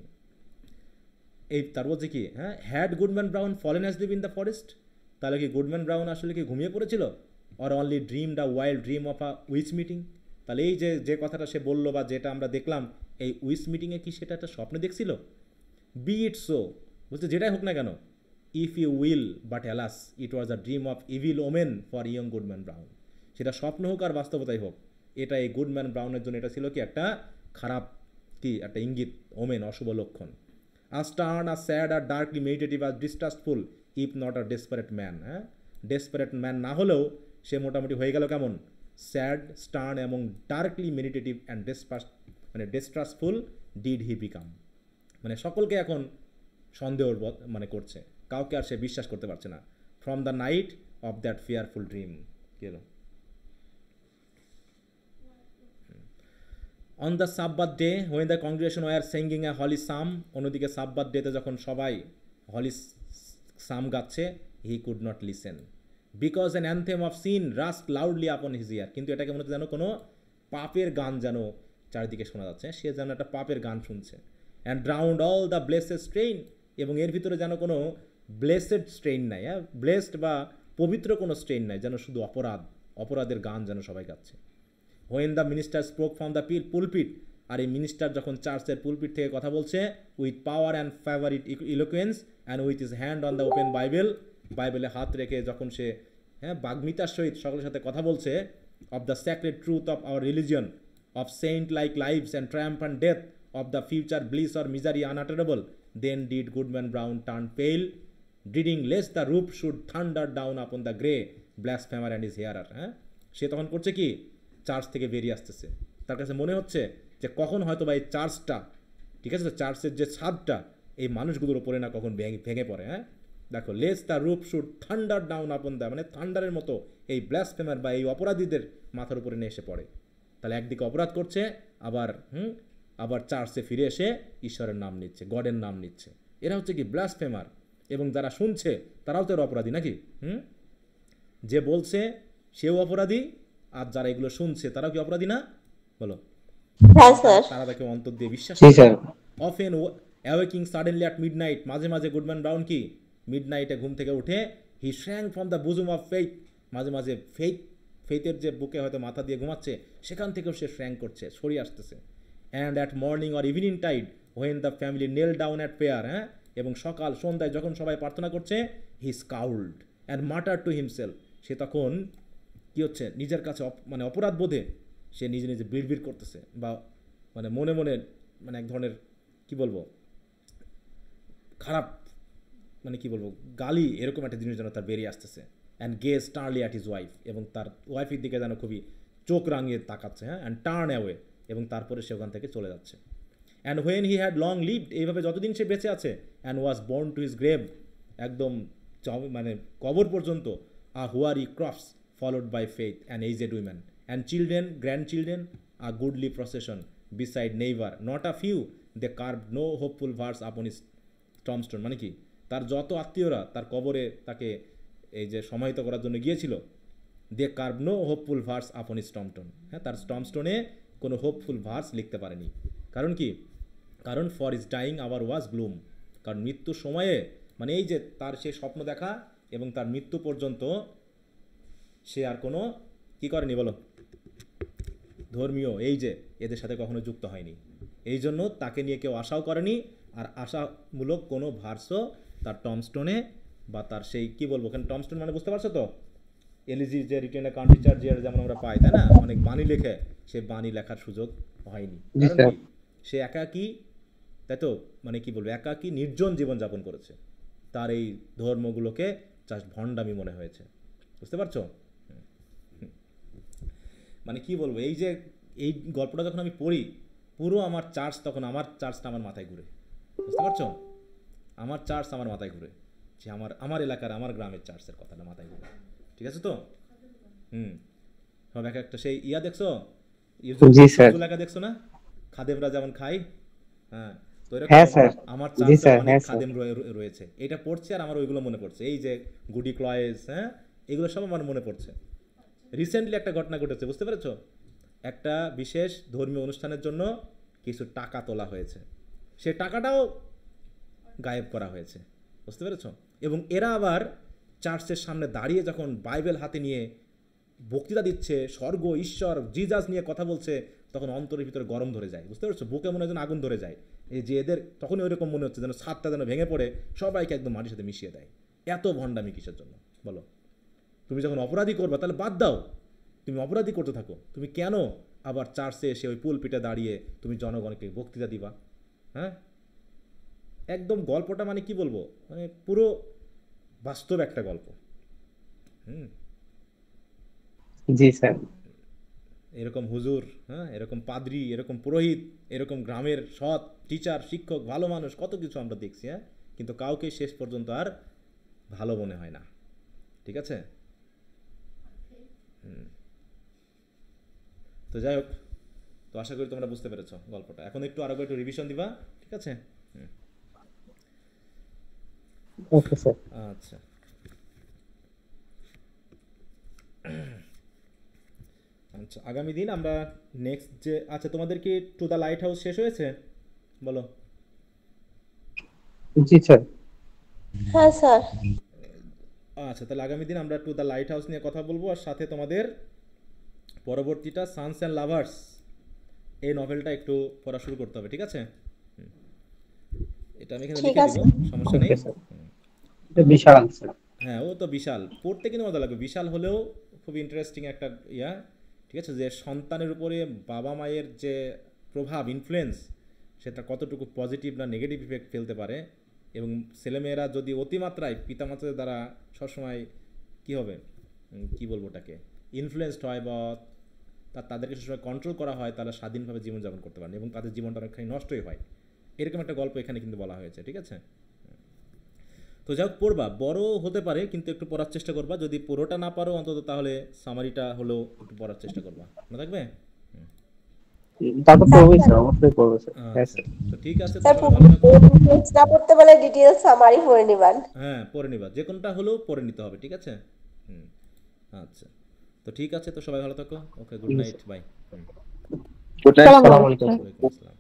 এই তার বলছে কি, had Goodman Brown fallen asleep in the forest, তাহলে কি Goodman Brown আসলে কি ঘুমিয়ে পড়েছিল, or only dreamed a wild dream of a which meeting, তাহলে এই যে কথাটা সে বললো বা যেটা আমরা দেখলাম এই উইচ মিটিংয়ে কি সেটা একটা স্বপ্নে দেখছিল। বি ইট সো, বলছে যেটাই হোক না কেন, if you will, but alas it was a dream of evil omen for young Goodman Brown, সেটা স্বপ্ন হোক আর বাস্তবতাই হোক, এটা এই গুডম্যান ব্রাউনের জন্য এটা ছিল কি একটা খারাপ, কি একটা ইঙ্গিত, ওমেন, অশুভ লক্ষণ। আ স্টার্ন, আ স্যাড, আর ডার্কলি মেডিটেটিভ, আর distrustful, if not a desperate man, desperate man না হলেও সে মোটামুটি হয়ে গেল কেমন, স্যাড, স্টার্ন এবং ডার্কলি মেডিটেটিভ অ্যান্ড মানে ডিস্ট্রাস্টফুল ডিড হি বিকাম, মানে সকলকে এখন সন্দেহ মানে করছে, কাউকে আর সে বিশ্বাস করতে পারছে না। From the night of that fearful dream, কি হলো? On the Sabbath day when the congregation were singing a holy psalm, অন্যদিকে সাব্বাত ডেতে যখন সবাই হলি সাম গাচ্ছে, he could not listen because an anthem of sin rushed loudly upon his ear, কিন্তু এটাকে মনে হচ্ছে যেন কোনো পাপের গান যেন চারিদিকে শোনা যাচ্ছে, সে যেন একটা পাপের গান শুনছে। And drowned all the blessed strain, এবং এর ভিতরে যেন কোনো ব্লেসেড স্ট্রেইন নাই, হ্যাঁ, ব্লেসড বা পবিত্র কোনো স্ট্রেইন নাই, যেন শুধু অপরাধের গান যেন সবাই গাচ্ছে। When the minister spoke from the pulpit, আর এই মিনিস্টার যখন চার্চের পুলপিট থেকে কথা বলছে, with power and fervid eloquence and with his hand on the open বাইবেলে হাত রেখে যখন সে, হ্যাঁ, বাগ্মিতার সহিত সকলের সাথে কথা বলছে, of the sacred truth of our religion, of saint like lives and triumph and death, of the future bliss or misery unutterable, then did Goodman Brown turn pale, ডিডিং lest the roof should thunder down upon the grey blasphemer and his hearer. হ্যাঁ, সে তখন করছে কি, church থেকে বেরিয়ে আসতেছে, তার কাছে মনে হচ্ছে যে কখন হয়তো বা এই চার্চটা, ঠিক আছে, চার্চের যে ছাদটা এই মানুষগুলোর উপরে না কখন ভেঙে পড়ে। হ্যাঁ, দেখো, less the roof should thunder down upon the, মানে থান্ডারের মতো এই ব্লাসফেমার বা এই অপরাধীদের মাথার উপরে নিয়ে এসে পড়ে। তাহলে একদিকে অপরাধ করছে, আবার চার্চে ফিরে এসে ঈশ্বরের নাম নিচ্ছে, গডের নাম নিচ্ছে, এরা হচ্ছে কি ব্লাসফেমার। এবং যারা শুনছে তারাও তো এর অপরাধী নাকি? যে বলছে সেও অপরাধী, আর যারা এগুলো শুনছে তারাও কি অপরাধী না? বলো। হ্যাঁ স্যার। তারা তাকে অন্তর দিয়ে বিশ্বাস জি করে। Sir. Often অ্যাওয়েকিং suddenly at midnight, মাঝে মাঝে গুডম্যান ব্রাউন কি মিডনাইটে ঘুম থেকে উঠে, হি শ্র্যাং from the bosom of faith, মাঝে মাঝে ফেইথের যে বুকে হয়তো মাথা দিয়ে ঘুমাচ্ছে সেখান থেকেও সে শ্র্যাং করছে, সরিয়ে আসতেছে। And at morning or evening tide when the family knelt down at prayer, হ্যাঁ, এবং সকাল সন্ধ্যায় যখন সবাই প্রার্থনা করছে, he scowled and muttered to himself, সে তখন কি হচ্ছে, নিজের কাছে মানে অপরাধ বোধে সে নিজে নিজে বিড়বিড় করতেছে, বা মানে মনে মনে মানে এক ধরনের কি বলবো খারাপ, মানে কি বলবো গালি, এরকম একটা জিনিস যেন তার বেরিয়ে আসতেছে। And gazed sternly at his wife, এবং তার ওয়াইফের দিকে যেন খুবই চোখ রাঙিয়ে তাকাচ্ছে, হ্যাঁ, অ্যান্ড টার্ন অ্যাওয়ে, এবং তারপরে সে ওখান থেকে চলে যাচ্ছে। And when he had long lived, এইভাবে যতদিন সে বেঁচে আছে, and was borne to his grave, একদম মানে কবর পর্যন্ত, a hoary corpse followed by Faith and aged women and children grand children, a goodly procession beside neighbor, not a few, they carved no hopeful verse upon his tombstone, মানে কি, তার যত আত্মীয়রা তার কবরে তাকে এই যে সমাহিত করার জন্য গিয়েছিল, they carved no hopeful verse upon his tombstone, হ্যাঁ, তার টমস্টোনে কোনো হোপফুল ভার্স লিখতে পারেনি। কারণ কি, কারণ for his dying hour was gloom, কারণ মৃত্যুর সময়ে, মানে এই যে তার সে স্বপ্ন দেখা এবং তার মৃত্যু পর্যন্ত সে আর কোনো কি করেনি বলো, ধর্মীয় এই যে এদের সাথে কখনো যুক্ত হয়নি, এই জন্য তাকে নিয়ে কেউ আশাও করেনি, আর আশামূলক কোনো ভার্সও তার টমস্টোনে বা তার সেই কি বলবো, ওখানে টমস্টোন মানে বুঝতে পারছো তো, এলইজি যে রিটেন অ্যাকাউন্ট রিচার্জ যেমন আমরা পাই, তাই না, অনেক বাণী লেখে, সে বাণী লেখার সুযোগ হয়নি, কারণ কি, সে একাকী, তাই তো, মানে কি বলবো, একাকী নির্জন জীবনযাপন করেছে, তার এই ধর্মগুলোকে জাস্ট ভণ্ডামি মনে হয়েছে, বুঝতে পারছো? মানে কি বলবো, এই যে এই গল্পটা যখন আমি পড়ি, পুরো আমার চার্চটা আমার মাথায় ঘুরে, বুঝতে পারছো, আমার চার্চ আমার মাথায় ঘুরে, যে আমার এলাকার আমার গ্রামের চার্চের কথাটা মাথায় ঘুরে, ঠিক আছে তো? সব এক একটা সেই দেখছো, এলাকা দেখছো না, খাদেমরা যেমন খাই, হ্যাঁ, তো এরকম আমার চার্চে অনেক খাদেম রয়েছে, এটা পড়ছে আর আমার ওইগুলো মনে পড়ছে, এই যে গুডি ক্লয়েস, হ্যাঁ, এগুলো সব আমার মনে পড়ছে। রিসেন্টলি একটা ঘটনা ঘটেছে, বুঝতে পেরেছো, একটা বিশেষ ধর্মীয় অনুষ্ঠানের জন্য কিছু টাকা তোলা হয়েছে, সে টাকাটাও গায়েব করা হয়েছে, বুঝতে পেরেছো, এবং এরা আবার চার্চের সামনে দাঁড়িয়ে যখন বাইবেল হাতে নিয়ে বক্তৃতা দিচ্ছে, স্বর্গ, ঈশ্বর, জিজাস নিয়ে কথা বলছে, তখন অন্তরের ভিতরে গরম ধরে যায়, বুঝতে পেরেছো, বুকে মনে হয় যেন আগুন ধরে যায়, এই যে এদের তখনই ওইরকম মনে হচ্ছে যেন ছাদটা যেন ভেঙে পড়ে সবাইকে একদম মাটির সাথে মিশিয়ে দেয়। এত ভণ্ডামি কিসের জন্য বলো? তুমি যখন অপরাধী করবা তাহলে বাদ দাও, তুমি অপরাধী করতে থাকো, তুমি কেন আবার চার্চে এসে ওই পুলপিটে দাঁড়িয়ে তুমি জনগণকে বক্তৃতা দিবা? হ্যাঁ, একদম গল্পটা মানে কি বলবো, মানে পুরো বাস্তব একটা গল্প। জি স্যার। এরকম হুজুর, হ্যাঁ, এরকম পাদ্রী, এরকম পুরোহিত, এরকম গ্রামের সৎ টিচার, শিক্ষক, ভালো মানুষ, কত কিছু আমরা দেখছি, হ্যাঁ, কিন্তু কাউকে শেষ পর্যন্ত আর ভালো মনে হয় না। ঠিক আছে? তো যাই হোক, তো আশা করি তোমরা বুঝতে পেরেছো গল্পটা। এখন একটু আরো একটু রিভিশন দিবা, ঠিক আছে? Okay sir. আচ্ছা, আচ্ছা, আগামী দিন আমরা নেক্সট যে, আচ্ছা তোমাদের কি টু দ্য লাইট হাউস শেষ হয়েছে বলো? জি স্যার। হ্যাঁ স্যার। আচ্ছা, তাহলে আগামী দিন আমরা টু দ্য লাইট হাউস নিয়ে কথা বলবো, আর সাথে তোমাদের পরবর্তীটা সানস অ্যান্ড লাভার্স এই নভেলটা একটু পড়া শুরু করতে হবে, ঠিক আছে? এটা আমি এখানে ঠিক লিখে আছে। দিব, সমস্যা নেই। Okay sir. এটা বিশাল আনসার। হ্যাঁ, ও তো বিশাল, পড়তে কিন্তু মজা লাগবে, বিশাল হলেও খুব ইন্টারেস্টিং একটা ইয়া, ঠিক আছে? যে সন্তানের উপরে বাবা মায়ের যে প্রভাব, ইনফ্লুয়েন্স, সেটা কতটুকু পজিটিভ না নেগেটিভ ইফেক্ট ফেলতে পারে, এবং ছেলেমেয়েরা যদি অতিমাত্রায় পিতামাতাদের দ্বারা সবসময় কী হবে, কী বলবো ওটাকে, ইনফ্লুয়েসড হয় বা তাদেরকে সবসময় কন্ট্রোল করা হয়, তারা স্বাধীনভাবে জীবনযাপন করতে পারেন এবং তাদের জীবনটা অনেকখানি নষ্টই হয়, এরকম একটা গল্প এখানে কিন্তু বলা হয়েছে, ঠিক আছে? তো যাই হোক, পড়বা, বড় হতে পারে কিন্তু একটু পড়ার চেষ্টা করবা, যদি পুরোটা না পারো অন্তত তাহলে সামারিটা হলেও একটু পড়ার চেষ্টা করবা, মনে থাকবে? তারপর পড়বো স্যার, অবশ্যই পড়বো স্যার। হ্যাঁ আচ্ছা, স্যার। তো ঠিক আছে, তো স্যার সবাই ভালো থাকো। ডিটেইলস না পড়তে পারলে ডিটেইলস সামারি পড়ে নিবেন। হ্যাঁ, পড়ে নিবা, যে কোনটা হলেও পড়ে নিতে হবে, ঠিক আছে? আচ্ছা, তো ঠিক আছে, তো সবাই ভালো থাকো। Okay, good night, bye. Good night. আসসালামু আলাইকুম। ওয়ালাইকুম আসসালাম।